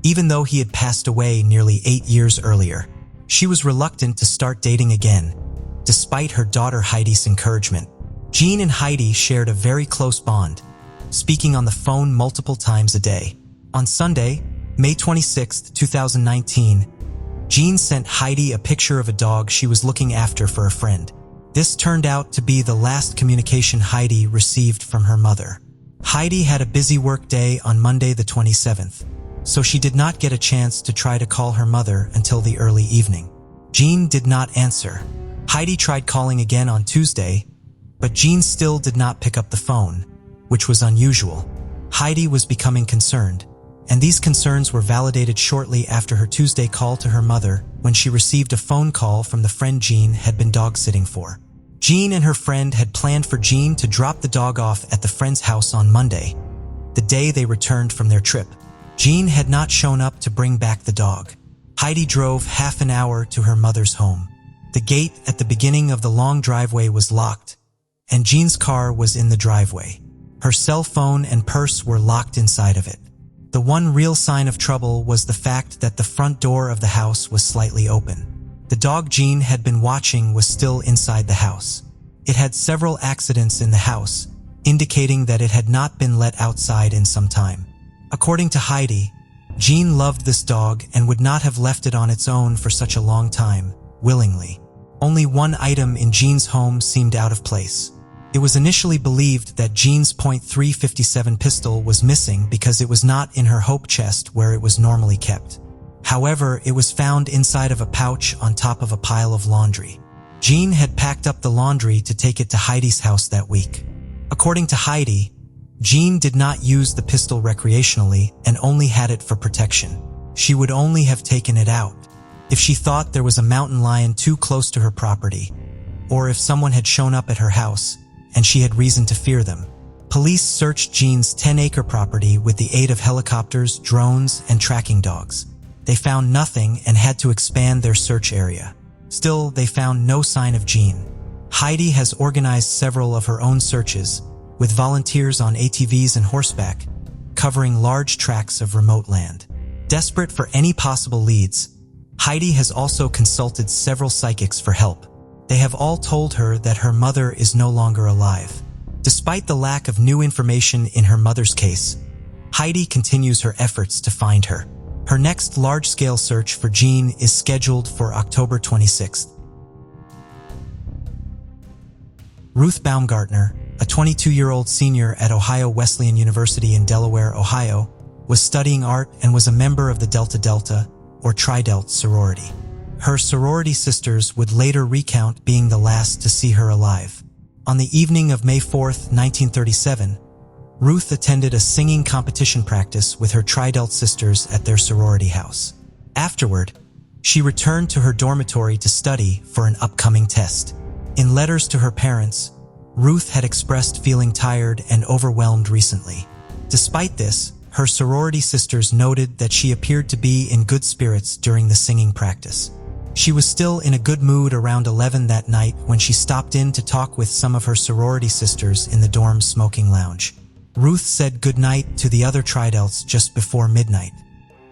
Even though he had passed away nearly 8 years earlier, she was reluctant to start dating again, despite her daughter Heidi's encouragement. Jean and Heidi shared a very close bond, speaking on the phone multiple times a day. On Sunday, May 26, 2019, Jean sent Heidi a picture of a dog she was looking after for a friend. This turned out to be the last communication Heidi received from her mother. Heidi had a busy work day on Monday the 27th, so she did not get a chance to try to call her mother until the early evening. Jean did not answer. Heidi tried calling again on Tuesday, but Jean still did not pick up the phone, which was unusual. Heidi was becoming concerned, and these concerns were validated shortly after her Tuesday call to her mother when she received a phone call from the friend Jean had been dog-sitting for. Jean and her friend had planned for Jean to drop the dog off at the friend's house on Monday, the day they returned from their trip. Jean had not shown up to bring back the dog. Heidi drove half an hour to her mother's home. The gate at the beginning of the long driveway was locked, and Jean's car was in the driveway. Her cell phone and purse were locked inside of it. The one real sign of trouble was the fact that the front door of the house was slightly open. The dog Jean had been watching was still inside the house. It had several accidents in the house, indicating that it had not been let outside in some time. According to Heidi, Jean loved this dog and would not have left it on its own for such a long time, willingly. Only one item in Jean's home seemed out of place. It was initially believed that Jean's .357 pistol was missing because it was not in her hope chest where it was normally kept. However, it was found inside of a pouch on top of a pile of laundry. Jean had packed up the laundry to take it to Heidi's house that week. According to Heidi, Jean did not use the pistol recreationally and only had it for protection. She would only have taken it out if she thought there was a mountain lion too close to her property, or if someone had shown up at her house and she had reason to fear them. Police searched Jean's 10-acre property with the aid of helicopters, drones, and tracking dogs. They found nothing and had to expand their search area. Still, they found no sign of Jean. Heidi has organized several of her own searches, with volunteers on ATVs and horseback, covering large tracts of remote land. Desperate for any possible leads, Heidi has also consulted several psychics for help. They have all told her that her mother is no longer alive. Despite the lack of new information in her mother's case, Heidi continues her efforts to find her. Her next large-scale search for Jean is scheduled for October 26th. Ruth Balgartner, a 22-year-old senior at Ohio Wesleyan University in Delaware, Ohio, was studying art and was a member of the Delta Delta, or Tri-Delt sorority. Her sorority sisters would later recount being the last to see her alive. On the evening of May 4, 1937, Ruth attended a singing competition practice with her Tri-Delt sisters at their sorority house. Afterward, she returned to her dormitory to study for an upcoming test. In letters to her parents, Ruth had expressed feeling tired and overwhelmed recently. Despite this, her sorority sisters noted that she appeared to be in good spirits during the singing practice. She was still in a good mood around 11 that night when she stopped in to talk with some of her sorority sisters in the dorm's smoking lounge. Ruth said goodnight to the other Tri-Delts just before midnight.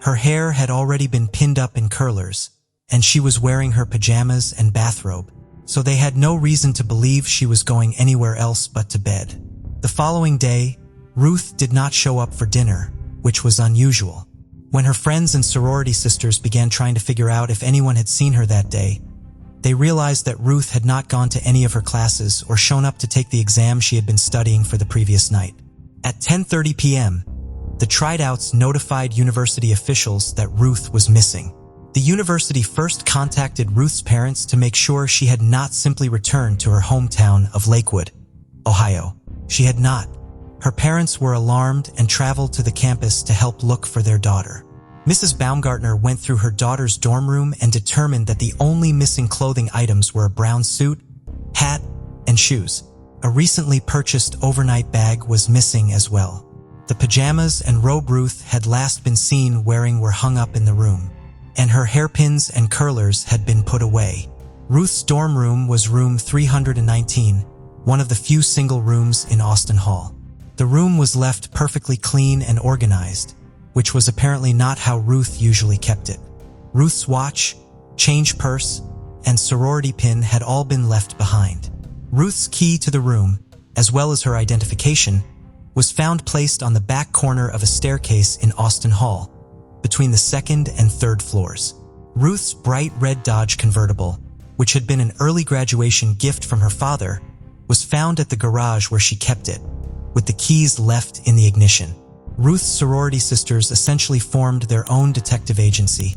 Her hair had already been pinned up in curlers, and she was wearing her pajamas and bathrobe, so they had no reason to believe she was going anywhere else but to bed. The following day, Ruth did not show up for dinner, which was unusual. When her friends and sorority sisters began trying to figure out if anyone had seen her that day, they realized that Ruth had not gone to any of her classes or shown up to take the exam she had been studying for the previous night. At 10:30 p.m., the Tri-Delts notified university officials that Ruth was missing. The university first contacted Ruth's parents to make sure she had not simply returned to her hometown of Lakewood, Ohio. She had not. Her parents were alarmed and traveled to the campus to help look for their daughter. Mrs. Baumgartner went through her daughter's dorm room and determined that the only missing clothing items were a brown suit, hat, and shoes. A recently purchased overnight bag was missing as well. The The pajamas and robe Ruth had last been seen wearing were hung up in the room, and her hairpins and curlers had been put away. Ruth's dorm room was room 319, one of the few single rooms in Austin Hall. The room was left perfectly clean and organized, which was apparently not how Ruth usually kept it. Ruth's watch, change purse, and sorority pin had all been left behind. Ruth's key to the room, as well as her identification, was found placed on the back corner of a staircase in Austin Hall, between the second and third floors. Ruth's bright red Dodge convertible, which had been an early graduation gift from her father, was found at the garage where she kept it, with the keys left in the ignition. Ruth's sorority sisters essentially formed their own detective agency,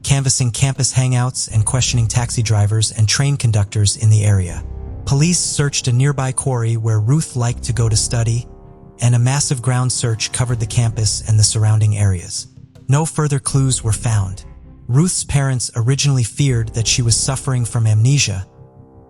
canvassing campus hangouts and questioning taxi drivers and train conductors in the area. Police searched a nearby quarry where Ruth liked to go to study, and a massive ground search covered the campus and the surrounding areas. No further clues were found. Ruth's parents originally feared that she was suffering from amnesia,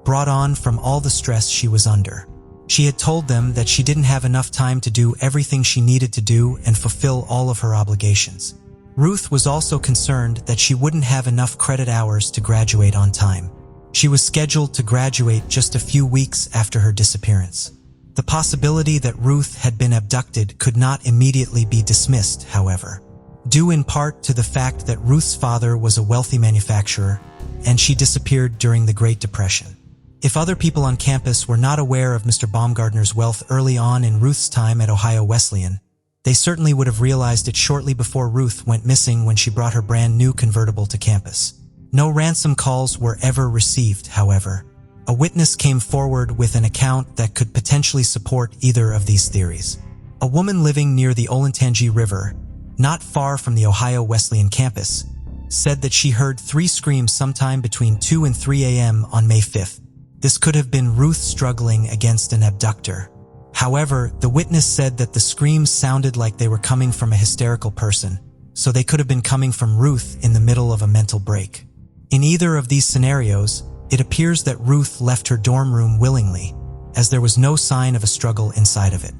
brought on from all the stress she was under. She had told them that she didn't have enough time to do everything she needed to do and fulfill all of her obligations. Ruth was also concerned that she wouldn't have enough credit hours to graduate on time. She was scheduled to graduate just a few weeks after her disappearance. The possibility that Ruth had been abducted could not immediately be dismissed, however, due in part to the fact that Ruth's father was a wealthy manufacturer and she disappeared during the Great Depression. If other people on campus were not aware of Mr. Baumgartner's wealth early on in Ruth's time at Ohio Wesleyan, they certainly would have realized it shortly before Ruth went missing when she brought her brand new convertible to campus. No ransom calls were ever received, however. A witness came forward with an account that could potentially support either of these theories. A woman living near the Olentangy River, not far from the Ohio Wesleyan campus, said that she heard 3 screams sometime between 2 and 3 a.m. on May 5th. This could have been Ruth struggling against an abductor. However, the witness said that the screams sounded like they were coming from a hysterical person, so they could have been coming from Ruth in the middle of a mental break. In either of these scenarios, it appears that Ruth left her dorm room willingly, as there was no sign of a struggle inside of it.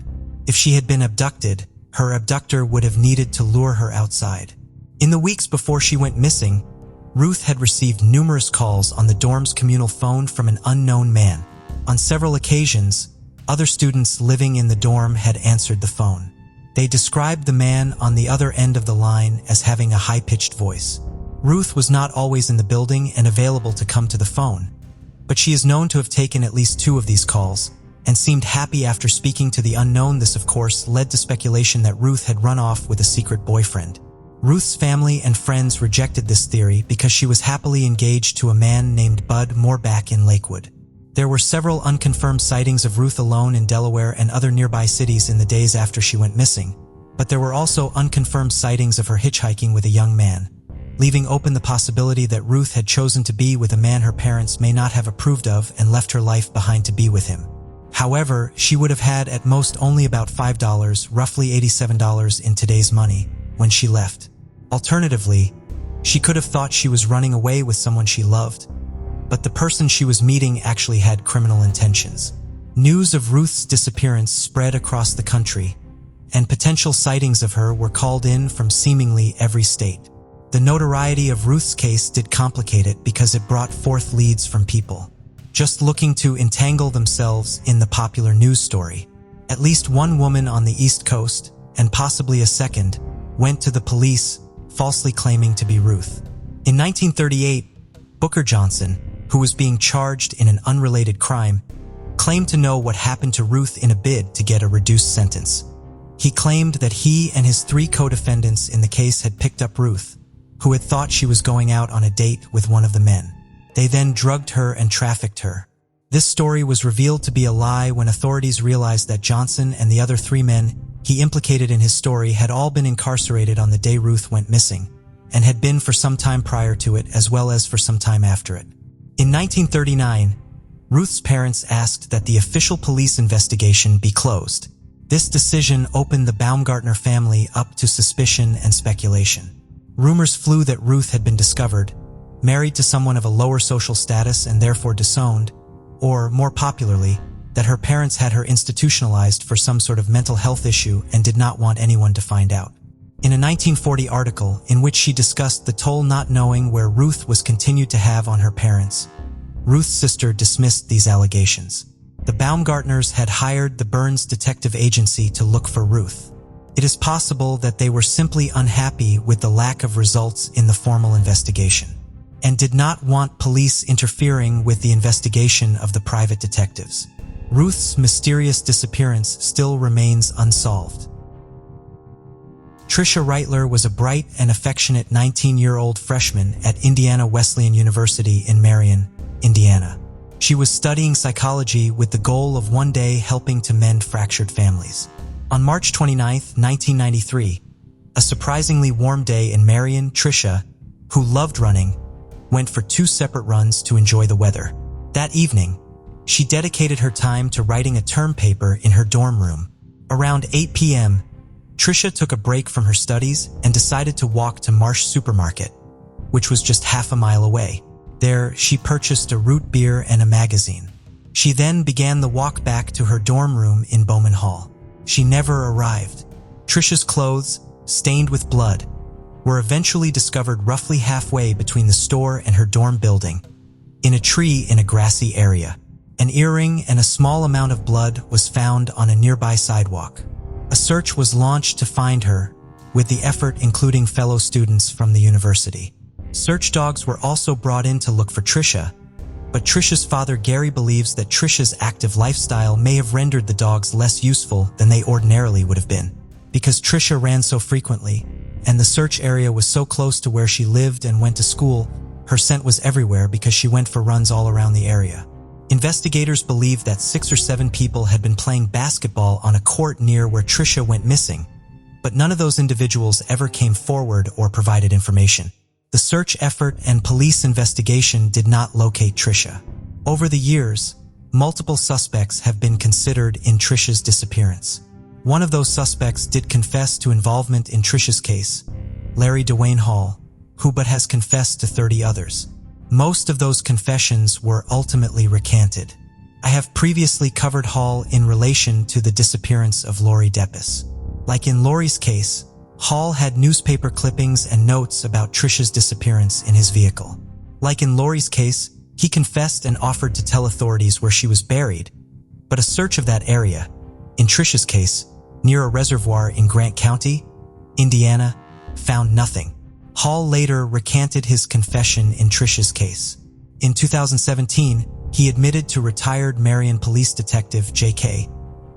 If she had been abducted, her abductor would have needed to lure her outside. In the weeks before she went missing, Ruth had received numerous calls on the dorm's communal phone from an unknown man. On several occasions, other students living in the dorm had answered the phone. They described the man on the other end of the line as having a high-pitched voice. Ruth was not always in the building and available to come to the phone, but she is known to have taken at least 2 of these calls and seemed happy after speaking to the unknown. This, of course, led to speculation that Ruth had run off with a secret boyfriend. Ruth's family and friends rejected this theory because she was happily engaged to a man named Bud Moore back in Lakewood. There were several unconfirmed sightings of Ruth alone in Delaware and other nearby cities in the days after she went missing, but there were also unconfirmed sightings of her hitchhiking with a young man, leaving open the possibility that Ruth had chosen to be with a man her parents may not have approved of and left her life behind to be with him. However, she would have had at most only about $5, roughly $87 in today's money, when she left. Alternatively, she could have thought she was running away with someone she loved, but the person she was meeting actually had criminal intentions. News of Ruth's disappearance spread across the country, and potential sightings of her were called in from seemingly every state. The notoriety of Ruth's case did complicate it because it brought forth leads from people just looking to entangle themselves in the popular news story. At least one woman on the East Coast, and possibly a second, went to the police falsely claiming to be Ruth. In 1938, Booker Johnson, who was being charged in an unrelated crime, claimed to know what happened to Ruth in a bid to get a reduced sentence. He claimed that he and his 3 co-defendants in the case had picked up Ruth, who had thought she was going out on a date with one of the men. They then drugged her and trafficked her. This story was revealed to be a lie when authorities realized that Johnson and the other 3 men he implicated in his story had all been incarcerated on the day Ruth went missing, and had been for some time prior to it as well as for some time after it. In 1939, Ruth's parents asked that the official police investigation be closed. This decision opened the Baumgartner family up to suspicion and speculation. Rumors flew that Ruth had been discovered, married to someone of a lower social status and therefore disowned, or, more popularly, that her parents had her institutionalized for some sort of mental health issue and did not want anyone to find out. In a 1940 article in which she discussed the toll not knowing where Ruth was continued to have on her parents, Ruth's sister dismissed these allegations. The Baumgartners had hired the Burns Detective Agency to look for Ruth. It is possible that they were simply unhappy with the lack of results in the formal investigation, and did not want police interfering with the investigation of the private detectives. Ruth's mysterious disappearance still remains unsolved. Trisha Writler was a bright and affectionate 19-year-old freshman at Indiana Wesleyan University in Marion, Indiana. She was studying psychology with the goal of one day helping to mend fractured families. On March 29, 1993, a surprisingly warm day in Marion, Trisha, who loved running, went for 2 separate runs to enjoy the weather. That evening, she dedicated her time to writing a term paper in her dorm room. Around 8 p.m., Trisha took a break from her studies and decided to walk to Marsh Supermarket, which was just half a mile away. There, she purchased a root beer and a magazine. She then began the walk back to her dorm room in Bowman Hall. She never arrived. Trisha's clothes, stained with blood, were eventually discovered roughly halfway between the store and her dorm building, in a tree in a grassy area. An earring and a small amount of blood was found on a nearby sidewalk. A search was launched to find her, with the effort including fellow students from the university. Search dogs were also brought in to look for Trisha, but Trisha's father Gary believes that Trisha's active lifestyle may have rendered the dogs less useful than they ordinarily would have been. Because Trisha ran so frequently, and the search area was so close to where she lived and went to school, her scent was everywhere because she went for runs all around the area. Investigators believe that 6 or 7 people had been playing basketball on a court near where Trisha went missing, but none of those individuals ever came forward or provided information. The search effort and police investigation did not locate Trisha. Over the years, multiple suspects have been considered in Trisha's disappearance. One of those suspects did confess to involvement in Trisha's case, Larry Dwayne Hall, who but has confessed to 30 others. Most of those confessions were ultimately recanted. I have previously covered Hall in relation to the disappearance of Lori Deppis. Like in Lori's case, Hall had newspaper clippings and notes about Trisha's disappearance in his vehicle. Like in Lori's case, he confessed and offered to tell authorities where she was buried, but a search of that area, in Trisha's case, near a reservoir in Grant County, Indiana, found nothing. Hall later recanted his confession in Trisha's case. In 2017, he admitted to retired Marion police detective J.K.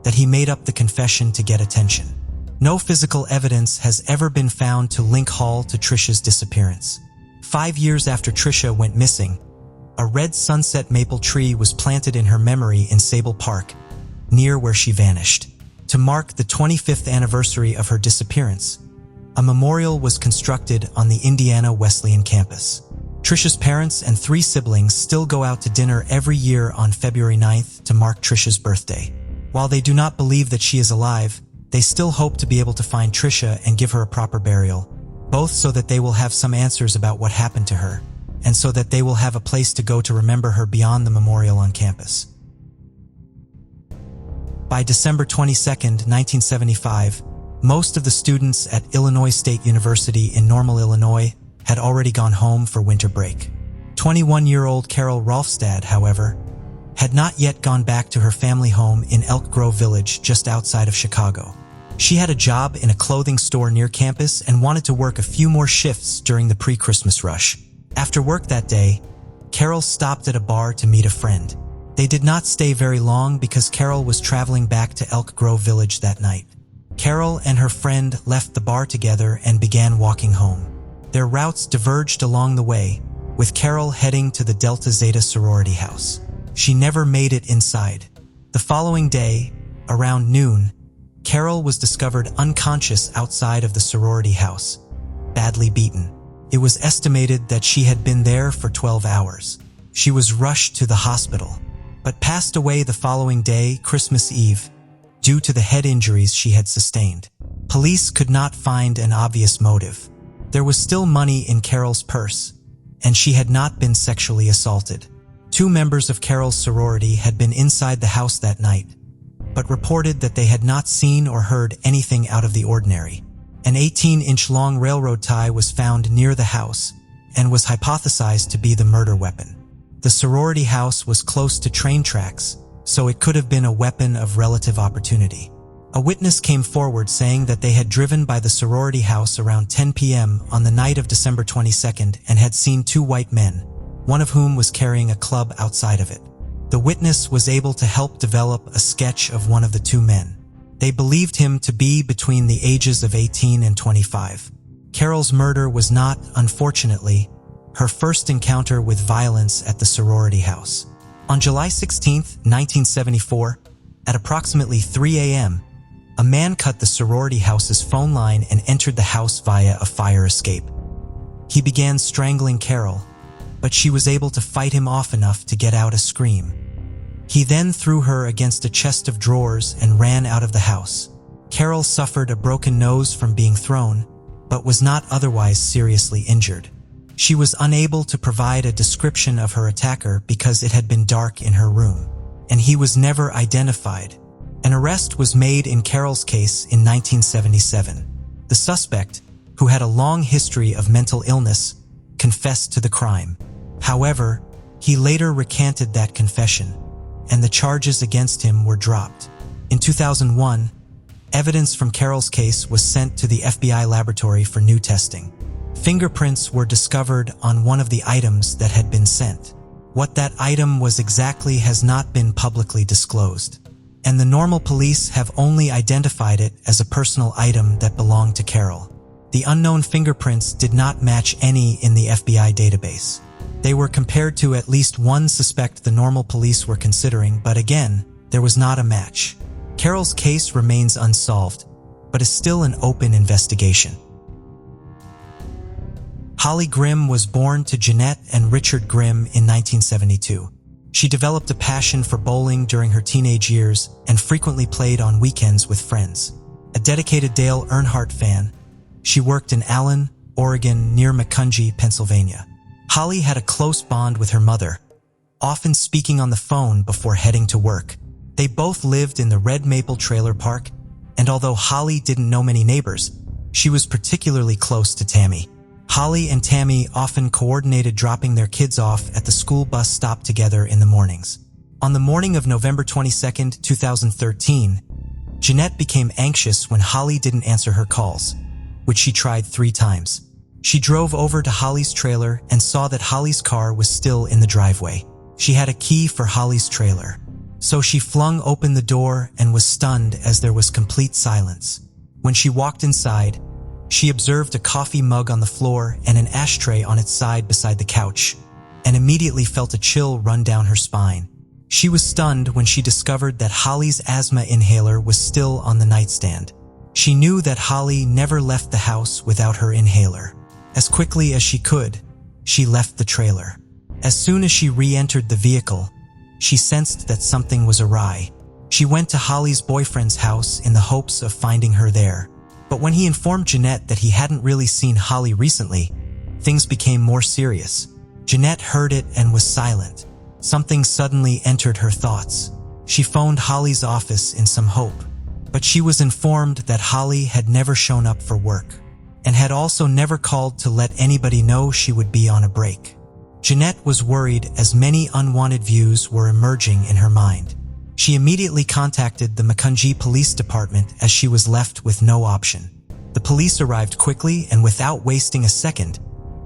that he made up the confession to get attention. No physical evidence has ever been found to link Hall to Trisha's disappearance. 5 years after Trisha went missing, a red sunset maple tree was planted in her memory in Sable Park, near where she vanished. To mark the 25th anniversary of her disappearance, a memorial was constructed on the Indiana Wesleyan campus. Trisha's parents and 3 siblings still go out to dinner every year on February 9th to mark Trisha's birthday. While they do not believe that she is alive, they still hope to be able to find Trisha and give her a proper burial, both so that they will have some answers about what happened to her, and so that they will have a place to go to remember her beyond the memorial on campus. By December 22, 1975, most of the students at Illinois State University in Normal, Illinois, had already gone home for winter break. 21-year-old Carol Rolfstad, however, had not yet gone back to her family home in Elk Grove Village just outside of Chicago. She had a job in a clothing store near campus and wanted to work a few more shifts during the pre-Christmas rush. After work that day, Carol stopped at a bar to meet a friend. They did not stay very long because Carol was traveling back to Elk Grove Village that night. Carol and her friend left the bar together and began walking home. Their routes diverged along the way, with Carol heading to the Delta Zeta sorority house. She never made it inside. The following day, around noon, Carol was discovered unconscious outside of the sorority house, badly beaten. It was estimated that she had been there for 12 hours. She was rushed to the hospital, but passed away the following day, Christmas Eve, due to the head injuries she had sustained. Police could not find an obvious motive. There was still money in Carol's purse, and she had not been sexually assaulted. 2 members of Carol's sorority had been inside the house that night, but reported that they had not seen or heard anything out of the ordinary. An 18-inch long railroad tie was found near the house and was hypothesized to be the murder weapon. The sorority house was close to train tracks, so it could have been a weapon of relative opportunity. A witness came forward saying that they had driven by the sorority house around 10 p.m. on the night of December 22nd and had seen 2 white men, one of whom was carrying a club outside of it. The witness was able to help develop a sketch of one of the 2 men. They believed him to be between the ages of 18 and 25. Carol's murder was not, unfortunately, her first encounter with violence at the sorority house. On July 16, 1974, at approximately 3 a.m., a man cut the sorority house's phone line and entered the house via a fire escape. He began strangling Carol, but she was able to fight him off enough to get out a scream. He then threw her against a chest of drawers and ran out of the house. Carol suffered a broken nose from being thrown, but was not otherwise seriously injured. She was unable to provide a description of her attacker because it had been dark in her room, and he was never identified. An arrest was made in Carol's case in 1977. The suspect, who had a long history of mental illness, confessed to the crime. However, he later recanted that confession, and the charges against him were dropped. In 2001, evidence from Carol's case was sent to the FBI laboratory for new testing. Fingerprints were discovered on one of the items that had been sent. What that item was exactly has not been publicly disclosed, and the normal police have only identified it as a personal item that belonged to Carol. The unknown fingerprints did not match any in the FBI database. They were compared to at least one suspect the normal police were considering, but again, there was not a match. Carol's case remains unsolved, but is still an open investigation. Holly Grimm was born to Jeanette and Richard Grimm in 1972. She developed a passion for bowling during her teenage years and frequently played on weekends with friends. A dedicated Dale Earnhardt fan, she worked in Allen, Oregon, near Macungie, Pennsylvania. Holly had a close bond with her mother, often speaking on the phone before heading to work. They both lived in the Red Maple Trailer Park, and although Holly didn't know many neighbors, she was particularly close to Tammy. Holly and Tammy often coordinated dropping their kids off at the school bus stop together in the mornings. On the morning of November 22, 2013, Jeanette became anxious when Holly didn't answer her calls, which she tried 3 times. She drove over to Holly's trailer and saw that Holly's car was still in the driveway. She had a key for Holly's trailer, so she flung open the door and was stunned as there was complete silence. When she walked inside, she observed a coffee mug on the floor and an ashtray on its side beside the couch, and immediately felt a chill run down her spine. She was stunned when she discovered that Holly's asthma inhaler was still on the nightstand. She knew that Holly never left the house without her inhaler. As quickly as she could, she left the trailer. As soon as she re-entered the vehicle, she sensed that something was awry. She went to Holly's boyfriend's house in the hopes of finding her there. But when he informed Jeanette that he hadn't really seen Holly recently, things became more serious. Jeanette heard it and was silent. Something suddenly entered her thoughts. She phoned Holly's office in some hope, but she was informed that Holly had never shown up for work and had also never called to let anybody know she would be on a break. Jeanette was worried as many unwanted views were emerging in her mind. She immediately contacted the Macungie Police Department as she was left with no option. The police arrived quickly and without wasting a second,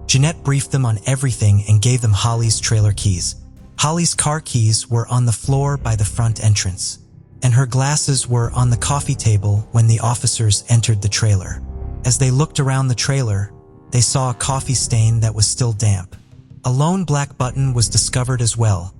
Jeanette briefed them on everything and gave them Holly's trailer keys. Holly's car keys were on the floor by the front entrance, and her glasses were on the coffee table when the officers entered the trailer. As they looked around the trailer, they saw a coffee stain that was still damp. A lone black button was discovered as well,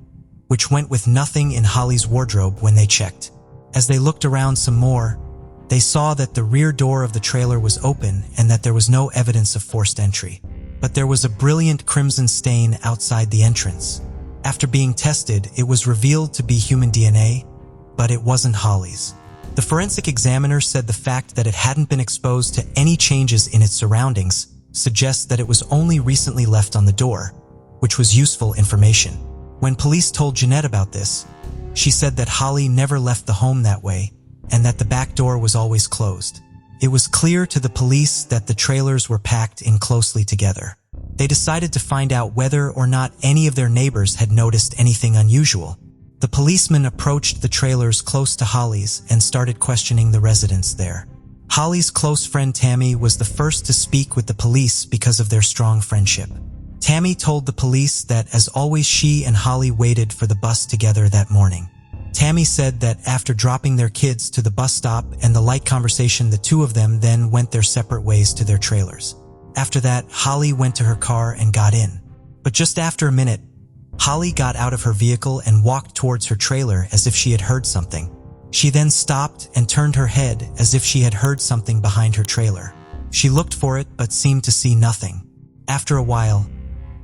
which went with nothing in Holly's wardrobe when they checked. As they looked around some more, they saw that the rear door of the trailer was open and that there was no evidence of forced entry. But there was a brilliant crimson stain outside the entrance. After being tested, it was revealed to be human DNA, but it wasn't Holly's. The forensic examiner said the fact that it hadn't been exposed to any changes in its surroundings suggests that it was only recently left on the door, which was useful information. When police told Jeanette about this, she said that Holly never left the home that way and that the back door was always closed. It was clear to the police that the trailers were packed in closely together. They decided to find out whether or not any of their neighbors had noticed anything unusual. The policeman approached the trailers close to Holly's and started questioning the residents there. Holly's close friend Tammy was the first to speak with the police because of their strong friendship. Tammy told the police that, as always, she and Holly waited for the bus together that morning. Tammy said that after dropping their kids to the bus stop and the light conversation, the two of them then went their separate ways to their trailers. After that, Holly went to her car and got in. But just after a minute, Holly got out of her vehicle and walked towards her trailer as if she had heard something. She then stopped and turned her head as if she had heard something behind her trailer. She looked for it but seemed to see nothing. After a while,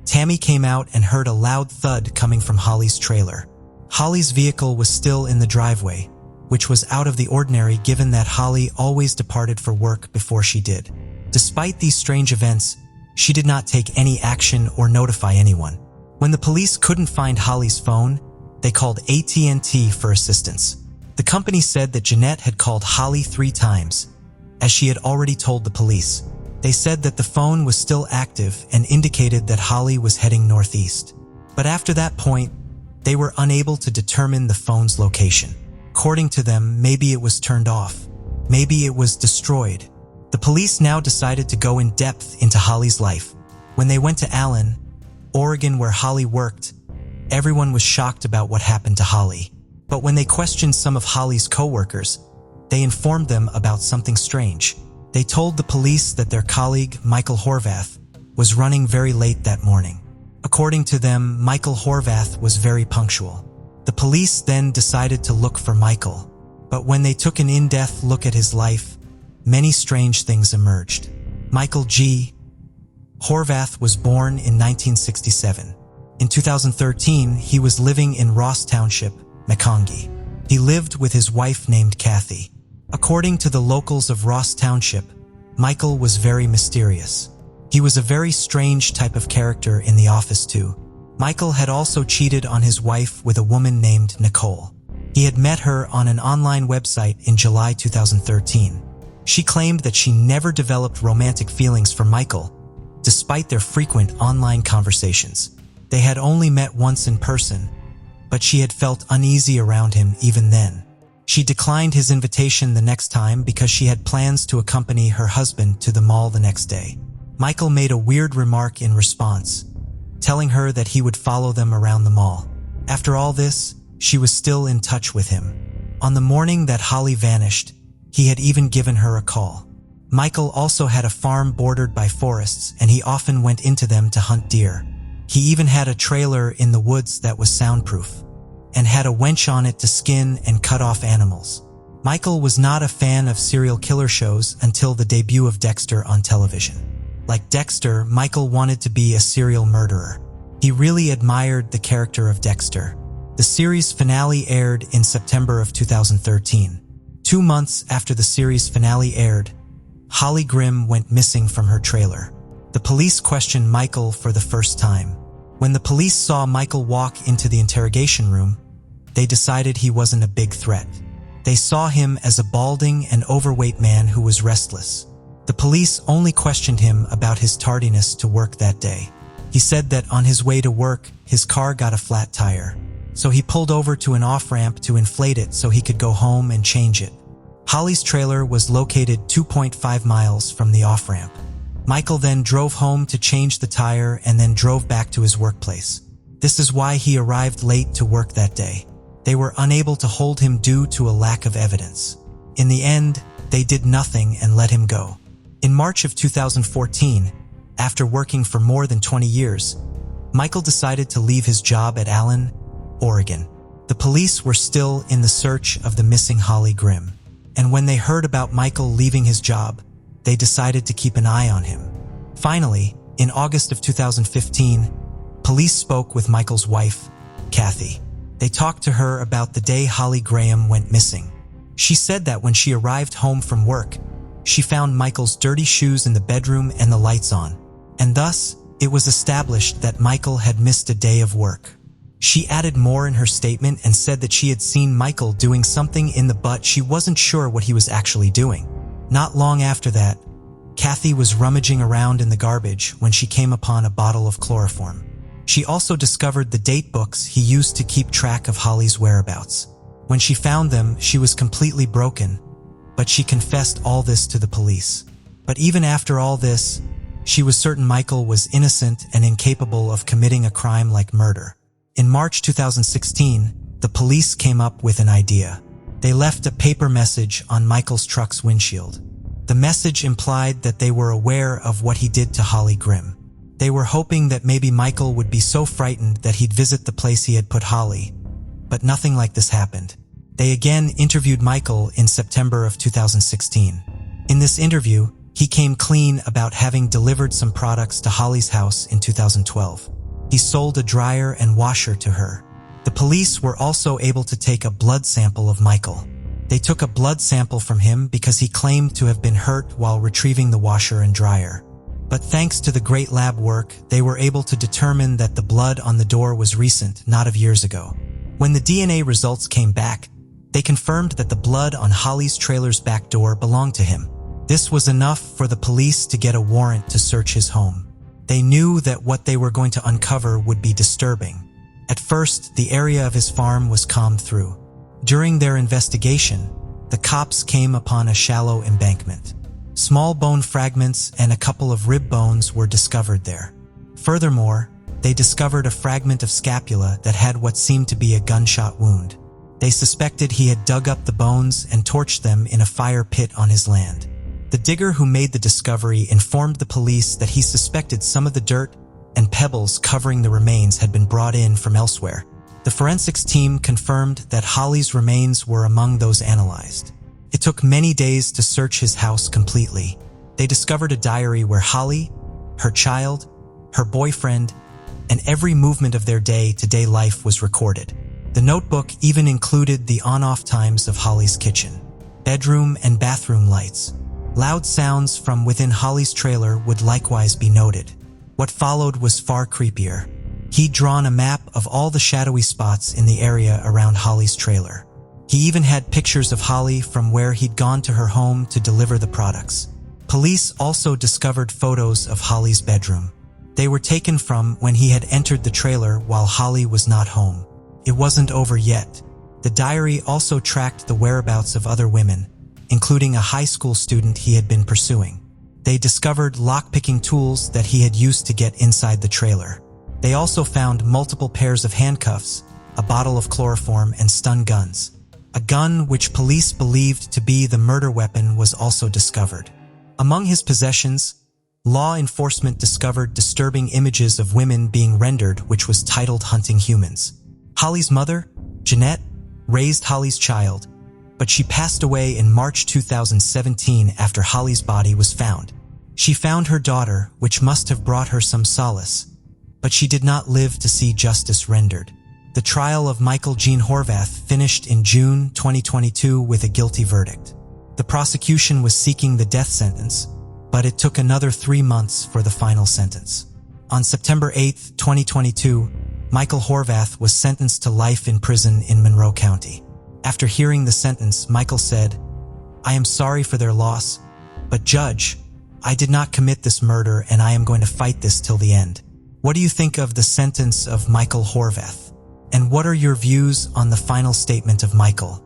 Tammy came out and heard a loud thud coming from Holly's trailer. Holly's vehicle was still in the driveway, which was out of the ordinary given that Holly always departed for work before she did. Despite these strange events, she did not take any action or notify anyone. When the police couldn't find Holly's phone, they called AT&T for assistance. The company said that Jeanette had called Holly 3 times, as she had already told the police. They said that the phone was still active and indicated that Holly was heading northeast. But after that point, they were unable to determine the phone's location. According to them, maybe it was turned off. Maybe it was destroyed. The police now decided to go in depth into Holly's life. When they went to Allen, Oregon, where Holly worked, everyone was shocked about what happened to Holly. But when they questioned some of Holly's co-workers, they informed them about something strange. They told the police that their colleague, Michael Horvath, was running very late that morning. According to them, Michael Horvath was very punctual. The police then decided to look for Michael. But when they took an in-depth look at his life, many strange things emerged. Michael G. Horvath was born in 1967. In 2013, he was living in Ross Township, McCongie. He lived with his wife named Kathy. According to the locals of Ross Township, Michael was very mysterious. He was a very strange type of character in the office too. Michael had also cheated on his wife with a woman named Nicole. He had met her on an online website in July 2013. She claimed that she never developed romantic feelings for Michael, despite their frequent online conversations. They had only met once in person, but she had felt uneasy around him even then. She declined his invitation the next time because she had plans to accompany her husband to the mall the next day. Michael made a weird remark in response, telling her that he would follow them around the mall. After all this, she was still in touch with him. On the morning that Holly vanished, he had even given her a call. Michael also had a farm bordered by forests, and he often went into them to hunt deer. He even had a trailer in the woods that was soundproof, and had a winch on it to skin and cut off animals. Michael was not a fan of serial killer shows until the debut of Dexter on television. Like Dexter, Michael wanted to be a serial murderer. He really admired the character of Dexter. The series finale aired in September of 2013. 2 months after the series finale aired, Holly Grimm went missing from her trailer. The police questioned Michael for the first time. When the police saw Michael walk into the interrogation room, they decided he wasn't a big threat. They saw him as a balding and overweight man who was restless. The police only questioned him about his tardiness to work that day. He said that on his way to work, his car got a flat tire. So he pulled over to an off-ramp to inflate it so he could go home and change it. Holly's trailer was located 2.5 miles from the off-ramp. Michael then drove home to change the tire and then drove back to his workplace. This is why he arrived late to work that day. They were unable to hold him due to a lack of evidence. In the end, they did nothing and let him go. In March of 2014, after working for more than 20 years, Michael decided to leave his job at Allen, Oregon. The police were still in the search of the missing Holly Grimm, and when they heard about Michael leaving his job, they decided to keep an eye on him. Finally, in August of 2015, police spoke with Michael's wife, Kathy. They talked to her about the day Holly Graham went missing. She said that when she arrived home from work, she found Michael's dirty shoes in the bedroom and the lights on, and thus, it was established that Michael had missed a day of work. She added more in her statement and said that she had seen Michael doing something in the but she wasn't sure what he was actually doing. Not long after that, Kathy was rummaging around in the garbage when she came upon a bottle of chloroform. She also discovered the date books he used to keep track of Holly's whereabouts. When she found them, she was completely broken, but she confessed all this to the police. But even after all this, she was certain Michael was innocent and incapable of committing a crime like murder. In March 2016, the police came up with an idea. They left a paper message on Michael's truck's windshield. The message implied that they were aware of what he did to Holly Grimm. They were hoping that maybe Michael would be so frightened that he'd visit the place he had put Holly, but nothing like this happened. They again interviewed Michael in September of 2016. In this interview, he came clean about having delivered some products to Holly's house in 2012. He sold a dryer and washer to her. The police were also able to take a blood sample of Michael. They took a blood sample from him because he claimed to have been hurt while retrieving the washer and dryer. But thanks to the great lab work, they were able to determine that the blood on the door was recent, not of years ago. When the DNA results came back, they confirmed that the blood on Holly's trailer's back door belonged to him. This was enough for the police to get a warrant to search his home. They knew that what they were going to uncover would be disturbing. At first, the area of his farm was combed through. During their investigation, the cops came upon a shallow embankment. Small bone fragments and a couple of rib bones were discovered there. Furthermore, they discovered a fragment of scapula that had what seemed to be a gunshot wound. They suspected he had dug up the bones and torched them in a fire pit on his land. The digger who made the discovery informed the police that he suspected some of the dirt and pebbles covering the remains had been brought in from elsewhere. The forensics team confirmed that Holly's remains were among those analyzed. It took many days to search his house completely. They discovered a diary where Holly, her child, her boyfriend, and every movement of their day-to-day life was recorded. The notebook even included the on-off times of Holly's kitchen, bedroom, and bathroom lights. Loud sounds from within Holly's trailer would likewise be noted. What followed was far creepier. He'd drawn a map of all the shadowy spots in the area around Holly's trailer. He even had pictures of Holly from where he'd gone to her home to deliver the products. Police also discovered photos of Holly's bedroom. They were taken from when he had entered the trailer while Holly was not home. It wasn't over yet. The diary also tracked the whereabouts of other women, including a high school student he had been pursuing. They discovered lockpicking tools that he had used to get inside the trailer. They also found multiple pairs of handcuffs, a bottle of chloroform, and stun guns. A gun which police believed to be the murder weapon was also discovered. Among his possessions, law enforcement discovered disturbing images of women being rendered, which was titled Hunting Humans. Holly's mother, Jeanette, raised Holly's child, but she passed away in March 2017 after Holly's body was found. She found her daughter, which must have brought her some solace, but she did not live to see justice rendered. The trial of Michael Gene Horvath finished in June 2022 with a guilty verdict. The prosecution was seeking the death sentence, but it took another 3 months for the final sentence. On September 8, 2022, Michael Horvath was sentenced to life in prison in Monroe County. After hearing the sentence, Michael said, "I am sorry for their loss, but Judge, I did not commit this murder and I am going to fight this till the end." What do you think of the sentence of Michael Horvath? And what are your views on the final statement of Michael?